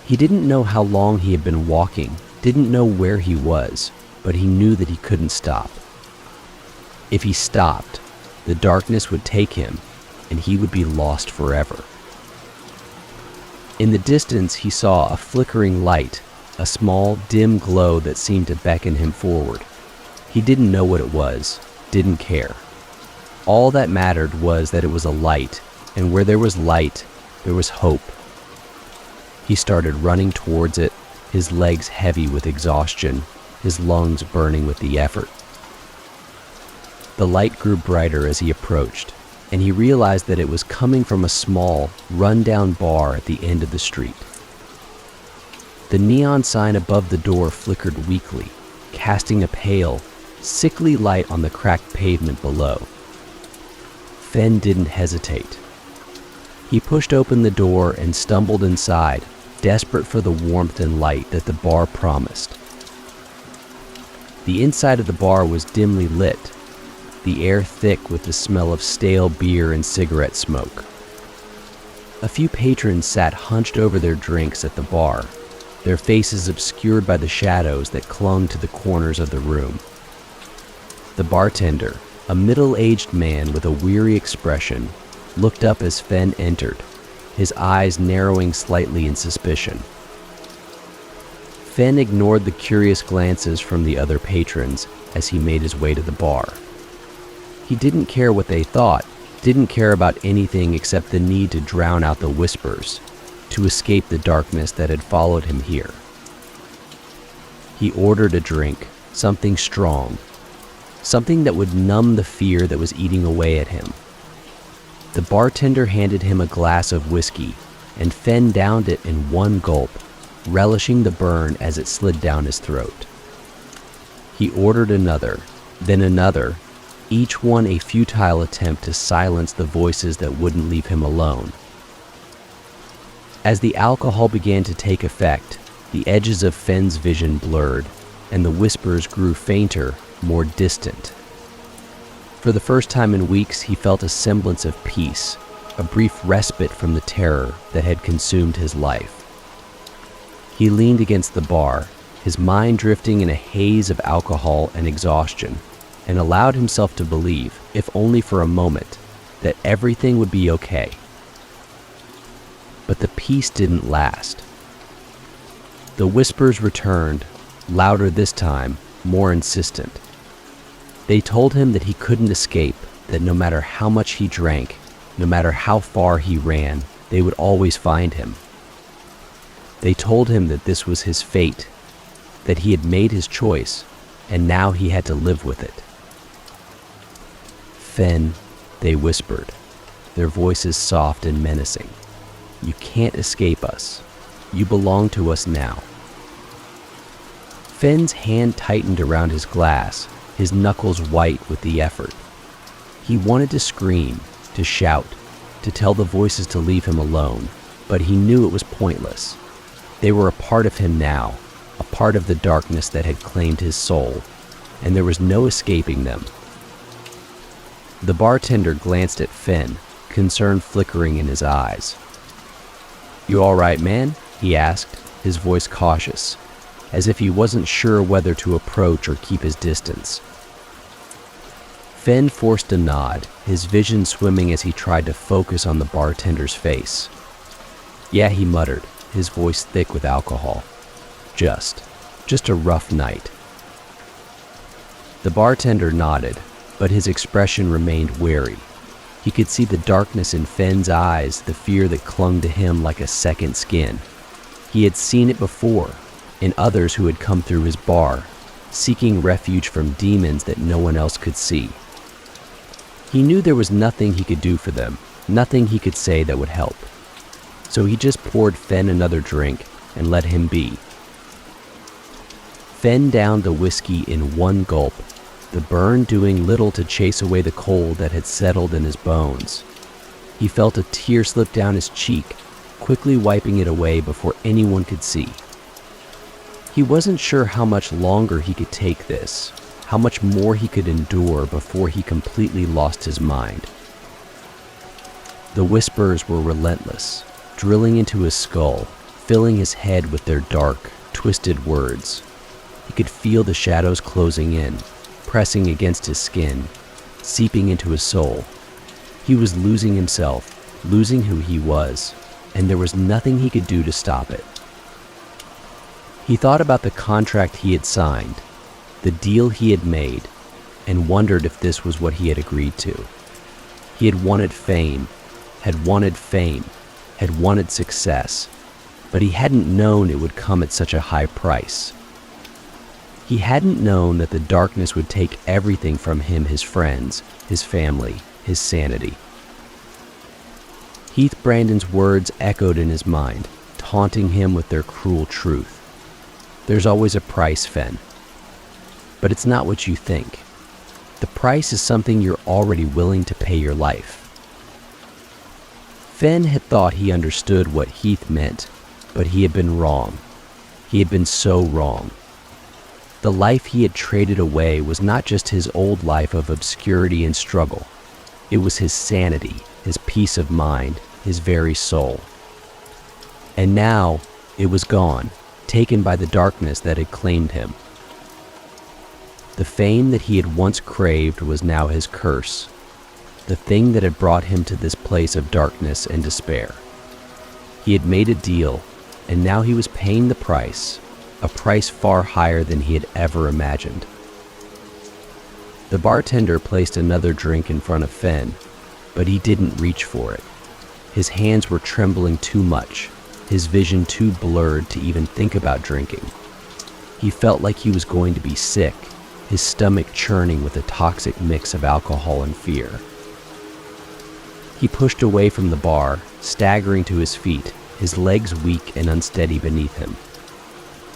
He didn't know how long he had been walking, didn't know where he was, but he knew that he couldn't stop. If he stopped, the darkness would take him, and he would be lost forever. In the distance, he saw a flickering light, a small, dim glow that seemed to beckon him forward. He didn't know what it was, didn't care. All that mattered was that it was a light, and where there was light, there was hope. He started running towards it, his legs heavy with exhaustion, his lungs burning with the effort. The light grew brighter as he approached, and he realized that it was coming from a small, run-down bar at the end of the street. The neon sign above the door flickered weakly, casting a pale, sickly light on the cracked pavement below. Fen didn't hesitate. He pushed open the door and stumbled inside, desperate for the warmth and light that the bar promised. The inside of the bar was dimly lit, the air thick with the smell of stale beer and cigarette smoke. A few patrons sat hunched over their drinks at the bar, their faces obscured by the shadows that clung to the corners of the room. The bartender, a middle-aged man with a weary expression, looked up as Fen entered, his eyes narrowing slightly in suspicion. Fen ignored the curious glances from the other patrons as he made his way to the bar. He didn't care what they thought, didn't care about anything except the need to drown out the whispers, to escape the darkness that had followed him here. He ordered a drink, something strong, something that would numb the fear that was eating away at him. The bartender handed him a glass of whiskey, and Fen downed it in one gulp, relishing the burn as it slid down his throat. He ordered another, then another, each one a futile attempt to silence the voices that wouldn't leave him alone. As the alcohol began to take effect, the edges of Fen's vision blurred, and the whispers grew fainter, more distant. For the first time in weeks, he felt a semblance of peace, a brief respite from the terror that had consumed his life. He leaned against the bar, his mind drifting in a haze of alcohol and exhaustion, and allowed himself to believe, if only for a moment, that everything would be okay. But the peace didn't last. The whispers returned, louder this time, more insistent. They told him that he couldn't escape, that no matter how much he drank, no matter how far he ran, they would always find him. They told him that this was his fate, that he had made his choice, and now he had to live with it. "Fen," they whispered, their voices soft and menacing. "You can't escape us. You belong to us now." Fen's hand tightened around his glass, his knuckles white with the effort. He wanted to scream, to shout, to tell the voices to leave him alone, but he knew it was pointless. They were a part of him now, a part of the darkness that had claimed his soul, and there was no escaping them. The bartender glanced at Fen, concern flickering in his eyes. "You all right, man?" he asked, his voice cautious, as if he wasn't sure whether to approach or keep his distance. Fen forced a nod, his vision swimming as he tried to focus on the bartender's face. "Yeah," he muttered, his voice thick with alcohol. Just a rough night." The bartender nodded, but his expression remained wary. He could see the darkness in Fen's eyes, the fear that clung to him like a second skin. He had seen it before, in others who had come through his bar, seeking refuge from demons that no one else could see. He knew there was nothing he could do for them, nothing he could say that would help. So he just poured Fen another drink and let him be. Fen downed the whiskey in one gulp, the burn doing little to chase away the cold that had settled in his bones. He felt a tear slip down his cheek, quickly wiping it away before anyone could see. He wasn't sure how much longer he could take this, how much more he could endure before he completely lost his mind. The whispers were relentless, drilling into his skull, filling his head with their dark, twisted words. He could feel the shadows closing in, pressing against his skin, seeping into his soul. He was losing himself, losing who he was, and there was nothing he could do to stop it. He thought about the contract he had signed, the deal he had made, and wondered if this was what he had agreed to. He had wanted fame, had wanted success, but he hadn't known it would come at such a high price. He hadn't known that the darkness would take everything from him, his friends, his family, his sanity. Heath Brandon's words echoed in his mind, taunting him with their cruel truth. "There's always a price, Fen. But it's not what you think. The price is something you're already willing to pay your life." Fen had thought he understood what Heath meant, but he had been wrong. He had been so wrong. The life he had traded away was not just his old life of obscurity and struggle. It was his sanity, his peace of mind, his very soul. And now it was gone, taken by the darkness that had claimed him. The fame that he had once craved was now his curse, the thing that had brought him to this place of darkness and despair. He had made a deal, and now he was paying the price, a price far higher than he had ever imagined. The bartender placed another drink in front of Fen, but he didn't reach for it. His hands were trembling too much, his vision too blurred to even think about drinking. He felt like he was going to be sick, his stomach churning with a toxic mix of alcohol and fear. He pushed away from the bar, staggering to his feet, his legs weak and unsteady beneath him.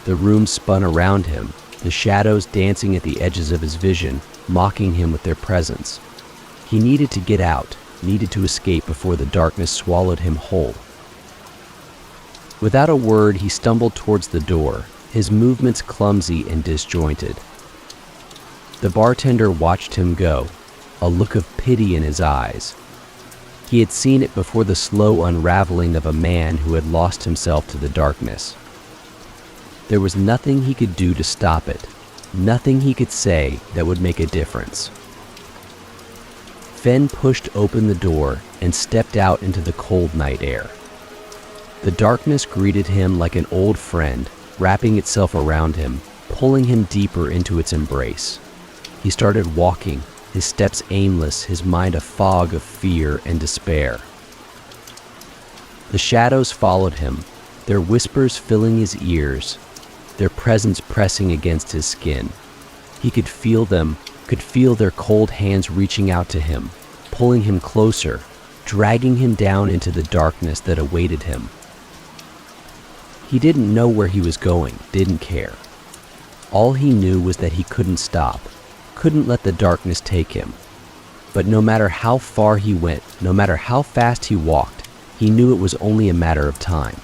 The room spun around him, the shadows dancing at the edges of his vision, mocking him with their presence. He needed to get out, needed to escape before the darkness swallowed him whole. Without a word, he stumbled towards the door, his movements clumsy and disjointed. The bartender watched him go, a look of pity in his eyes. He had seen it before, the slow unraveling of a man who had lost himself to the darkness. There was nothing he could do to stop it, nothing he could say that would make a difference. Fen pushed open the door and stepped out into the cold night air. The darkness greeted him like an old friend, wrapping itself around him, pulling him deeper into its embrace. He started walking, his steps aimless, his mind a fog of fear and despair. The shadows followed him, their whispers filling his ears, their presence pressing against his skin. He could feel them, could feel their cold hands reaching out to him, pulling him closer, dragging him down into the darkness that awaited him. He didn't know where he was going, didn't care. All he knew was that he couldn't stop, couldn't let the darkness take him. But no matter how far he went, no matter how fast he walked, he knew it was only a matter of time.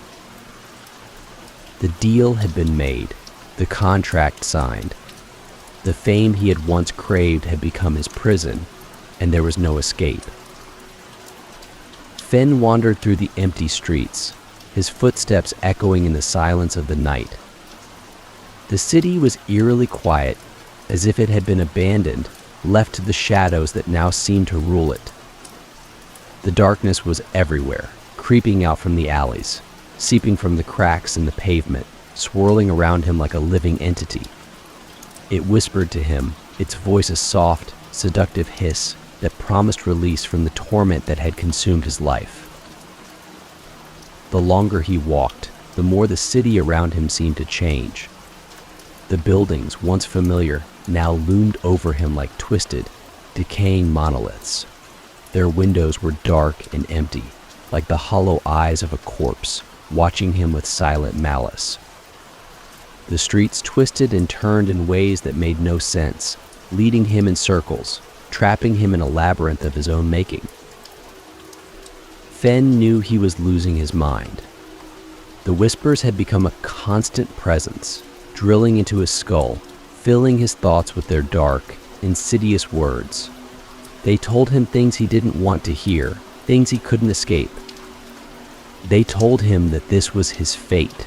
The deal had been made, the contract signed. The fame he had once craved had become his prison, and there was no escape. Fenn wandered through the empty streets, his footsteps echoing in the silence of the night. The city was eerily quiet, as if it had been abandoned, left to the shadows that now seemed to rule it. The darkness was everywhere, creeping out from the alleys, seeping from the cracks in the pavement, swirling around him like a living entity. It whispered to him, its voice a soft, seductive hiss that promised release from the torment that had consumed his life. The longer he walked, the more the city around him seemed to change. The buildings, once familiar, now loomed over him like twisted, decaying monoliths. Their windows were dark and empty, like the hollow eyes of a corpse, watching him with silent malice. The streets twisted and turned in ways that made no sense, leading him in circles, trapping him in a labyrinth of his own making. Fenn knew he was losing his mind. The whispers had become a constant presence, drilling into his skull, filling his thoughts with their dark, insidious words. They told him things he didn't want to hear, things he couldn't escape. They told him that this was his fate,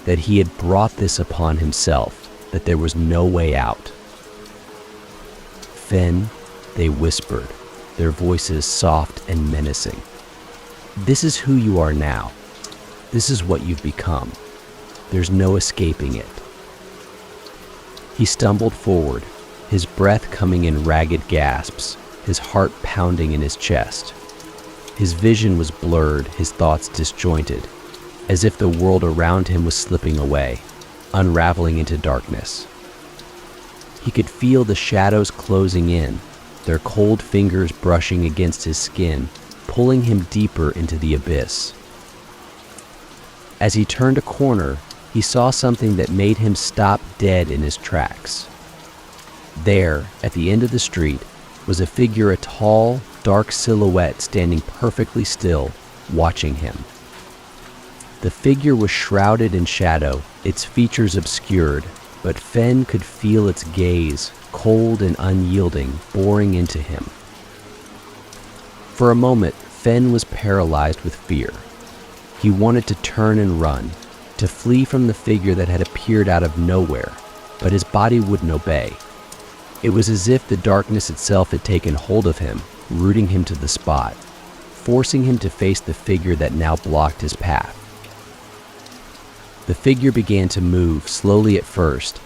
that he had brought this upon himself, that there was no way out. Fenn, they whispered, their voices soft and menacing. This is who you are now. This is what you've become. There's no escaping it. He stumbled forward, his breath coming in ragged gasps, his heart pounding in his chest. His vision was blurred, his thoughts disjointed, as if the world around him was slipping away, unraveling into darkness. He could feel the shadows closing in, their cold fingers brushing against his skin, pulling him deeper into the abyss. As he turned a corner, he saw something that made him stop dead in his tracks. There, at the end of the street, was a figure, a tall, dark silhouette standing perfectly still, watching him. The figure was shrouded in shadow, its features obscured, but Fenn could feel its gaze, cold and unyielding, boring into him. For a moment, Fenn was paralyzed with fear. He wanted to turn and run, to flee from the figure that had appeared out of nowhere, but his body wouldn't obey. It was as if the darkness itself had taken hold of him, rooting him to the spot, forcing him to face the figure that now blocked his path. The figure began to move, slowly at first,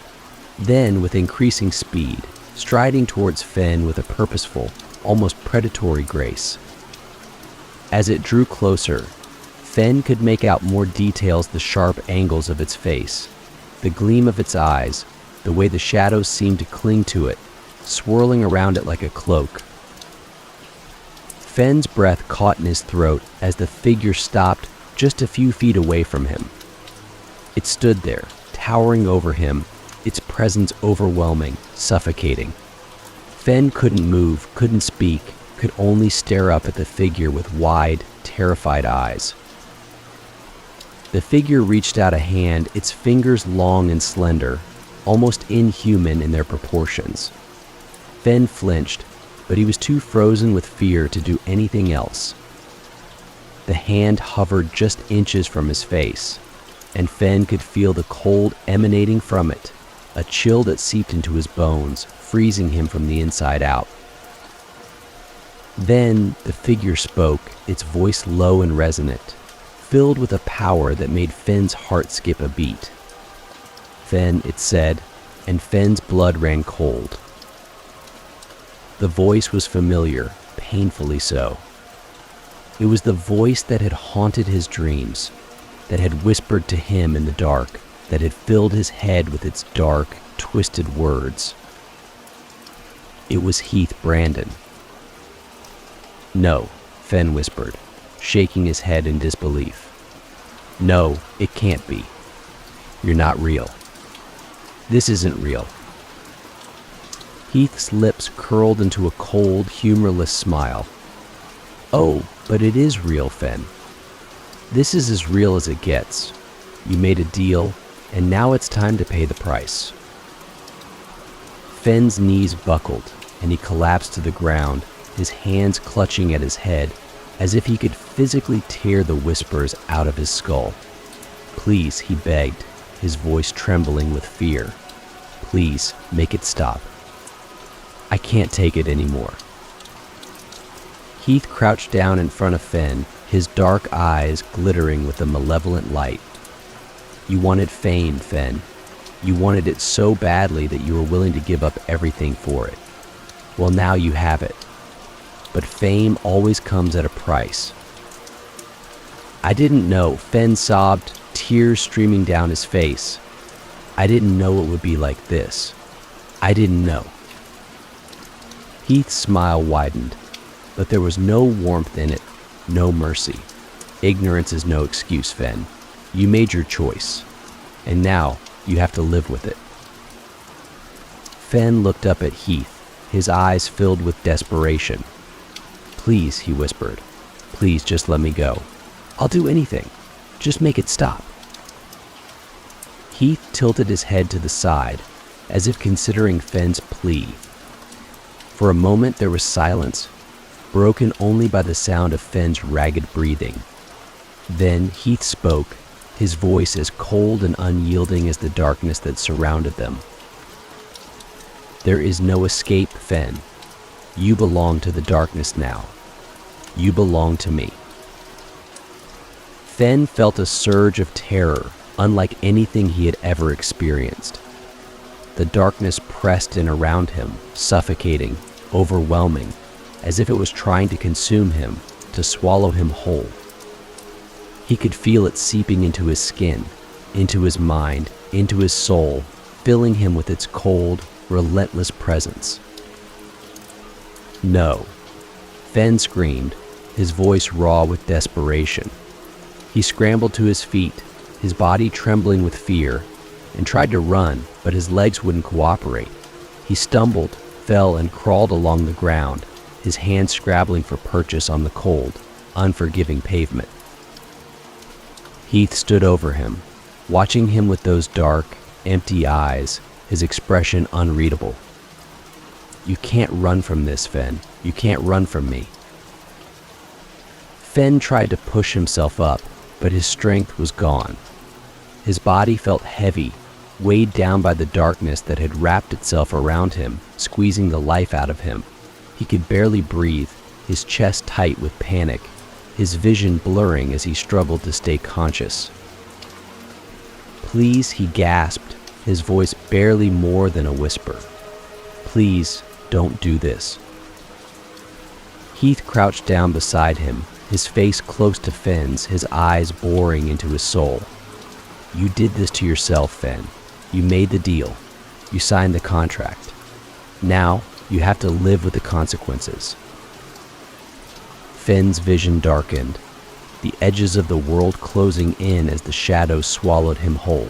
then with increasing speed, striding towards Fenn with a purposeful, almost predatory grace. As it drew closer, Fenn could make out more details, the sharp angles of its face, the gleam of its eyes, the way the shadows seemed to cling to it, swirling around it like a cloak. Fenn's breath caught in his throat as the figure stopped just a few feet away from him. It stood there, towering over him, its presence overwhelming, suffocating. Fenn couldn't move, couldn't speak, could only stare up at the figure with wide, terrified eyes. The figure reached out a hand, its fingers long and slender, almost inhuman in their proportions. Fenn flinched, but he was too frozen with fear to do anything else. The hand hovered just inches from his face, and Fenn could feel the cold emanating from it, a chill that seeped into his bones, freezing him from the inside out. Then the figure spoke, its voice low and resonant, filled with a power that made Fenn's heart skip a beat. "Fenn," it said, and Fenn's blood ran cold. The voice was familiar, painfully so. It was the voice that had haunted his dreams, that had whispered to him in the dark, that had filled his head with its dark, twisted words. It was Heath Brandon. "No," Fenn whispered, shaking his head in disbelief. "No, it can't be. You're not real. This isn't real." Heath's lips curled into a cold, humorless smile. "Oh, but it is real, Fenn. This is as real as it gets. You made a deal, and now it's time to pay the price." Fenn's knees buckled, and he collapsed to the ground, his hands clutching at his head, as if he could physically tear the whispers out of his skull. "Please," he begged, his voice trembling with fear. "Please, make it stop. I can't take it anymore." Heath crouched down in front of Fenn, his dark eyes glittering with a malevolent light. "You wanted fame, Fenn. You wanted it so badly that you were willing to give up everything for it. Well, now you have it. But fame always comes at a price." "I didn't know," Fenn sobbed, tears streaming down his face. "I didn't know it would be like this. I didn't know." Heath's smile widened, but there was no warmth in it, no mercy. "Ignorance is no excuse, Fenn. You made your choice, and now you have to live with it." Fenn looked up at Heath, his eyes filled with desperation. "Please," he whispered. "Please just let me go. I'll do anything. Just make it stop." Heath tilted his head to the side, as if considering Fenn's plea. For a moment there was silence, broken only by the sound of Fenn's ragged breathing. Then Heath spoke, his voice as cold and unyielding as the darkness that surrounded them. "There is no escape, Fenn. You belong to the darkness now. You belong to me." Fenn felt a surge of terror, unlike anything he had ever experienced. The darkness pressed in around him, suffocating, overwhelming, as if it was trying to consume him, to swallow him whole. He could feel it seeping into his skin, into his mind, into his soul, filling him with its cold, relentless presence. "No," Fenn screamed, his voice raw with desperation. He scrambled to his feet, his body trembling with fear, and tried to run, but his legs wouldn't cooperate. He stumbled, fell, and crawled along the ground, his hands scrabbling for purchase on the cold, unforgiving pavement. Heath stood over him, watching him with those dark, empty eyes, his expression unreadable. "You can't run from this, Fenn. You can't run from me." Fenn tried to push himself up, but his strength was gone. His body felt heavy, weighed down by the darkness that had wrapped itself around him, squeezing the life out of him. He could barely breathe, his chest tight with panic, his vision blurring as he struggled to stay conscious. "Please," he gasped, his voice barely more than a whisper. "Please, don't do this." Heath crouched down beside him, his face close to Fenn's, his eyes boring into his soul. "You did this to yourself, Fenn. You made the deal. You signed the contract. Now, you have to live with the consequences." Fenn's vision darkened, the edges of the world closing in as the shadows swallowed him whole.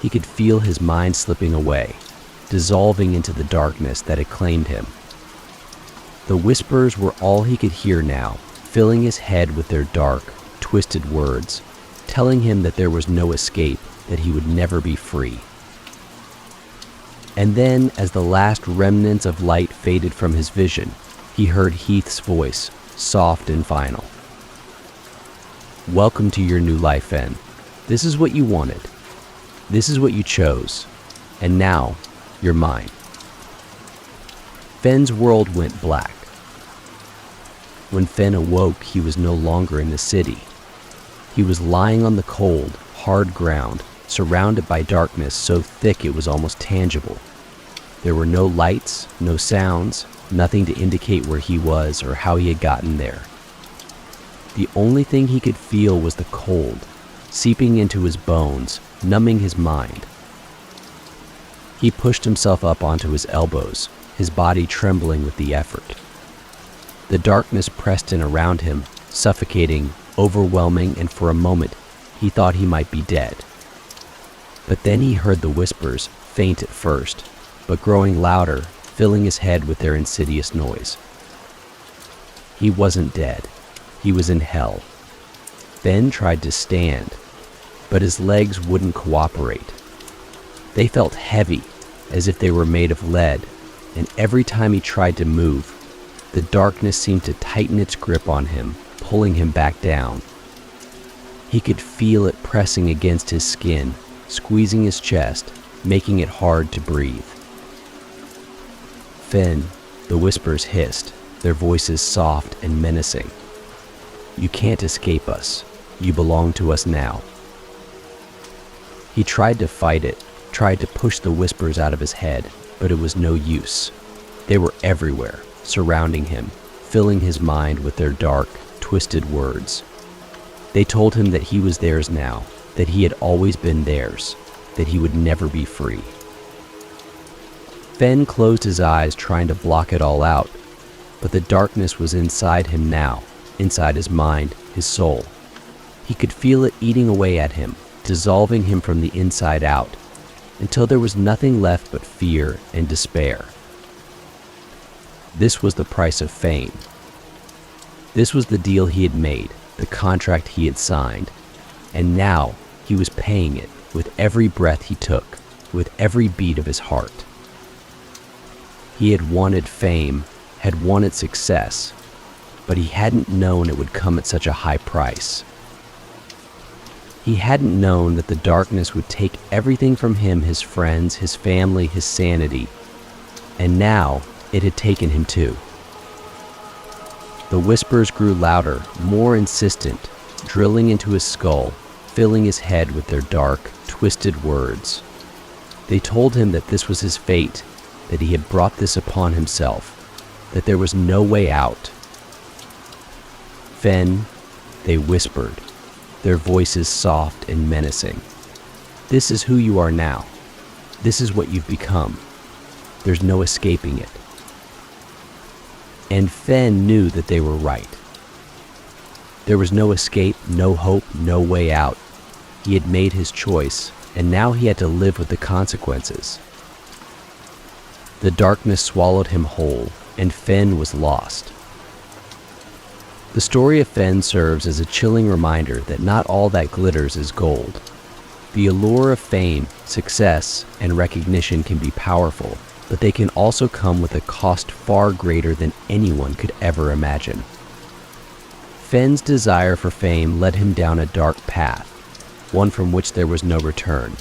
He could feel his mind slipping away, dissolving into the darkness that had claimed him. The whispers were all he could hear now, filling his head with their dark, twisted words, telling him that there was no escape, that he would never be free. And then, as the last remnants of light faded from his vision, he heard Heath's voice, soft and final. "Welcome to your new life, Fenn. This is what you wanted. This is what you chose. And now, you're mine." Fenn's world went black. When Fenn awoke, he was no longer in the city. He was lying on the cold, hard ground, surrounded by darkness so thick it was almost tangible. There were no lights, no sounds, nothing to indicate where he was or how he had gotten there. The only thing he could feel was the cold, seeping into his bones, numbing his mind. He pushed himself up onto his elbows, his body trembling with the effort. The darkness pressed in around him, suffocating, overwhelming, and for a moment, he thought he might be dead. But then he heard the whispers, faint at first, but growing louder, filling his head with their insidious noise. He wasn't dead. He was in hell. Ben tried to stand, but his legs wouldn't cooperate. They felt heavy, as if they were made of lead, and every time he tried to move, the darkness seemed to tighten its grip on him, pulling him back down. He could feel it pressing against his skin, squeezing his chest, making it hard to breathe. "Finn," the whispers hissed, their voices soft and menacing. "You can't escape us. You belong to us now." He tried to fight it, tried to push the whispers out of his head, but it was no use. They were everywhere, surrounding him, filling his mind with their dark, twisted words. They told him that he was theirs now, that he had always been theirs, that he would never be free. Fenn closed his eyes, trying to block it all out, but the darkness was inside him now, inside his mind, his soul. He could feel it eating away at him, dissolving him from the inside out, until there was nothing left but fear and despair. This was the price of fame. This was the deal he had made, the contract he had signed, and now he was paying it with every breath he took, with every beat of his heart. He had wanted fame, had wanted success, but he hadn't known it would come at such a high price. He hadn't known that the darkness would take everything from him, his friends, his family, his sanity, and now it had taken him too. The whispers grew louder, more insistent, drilling into his skull, filling his head with their dark, twisted words. They told him that this was his fate, that he had brought this upon himself, that there was no way out. "Fenn," they whispered, their voices soft and menacing. "This is who you are now. This is what you've become. There's no escaping it." And Fenn knew that they were right. There was no escape, no hope, no way out. He had made his choice, and now he had to live with the consequences. The darkness swallowed him whole, and Fenn was lost. The story of Fenn serves as a chilling reminder that not all that glitters is gold. The allure of fame, success, and recognition can be powerful, but they can also come with a cost far greater than anyone could ever imagine. Fenn's desire for fame led him down a dark path, one from which there was no return.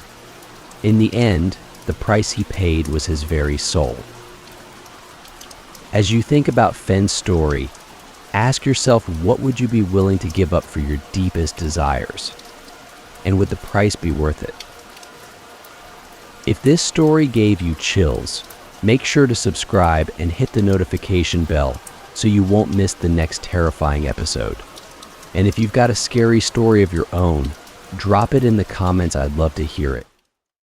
In the end, the price he paid was his very soul. As you think about Fenn's story, ask yourself, what would you be willing to give up for your deepest desires? And would the price be worth it? If this story gave you chills, make sure to subscribe and hit the notification bell so you won't miss the next terrifying episode. And if you've got a scary story of your own, drop it in the comments. I'd love to hear it.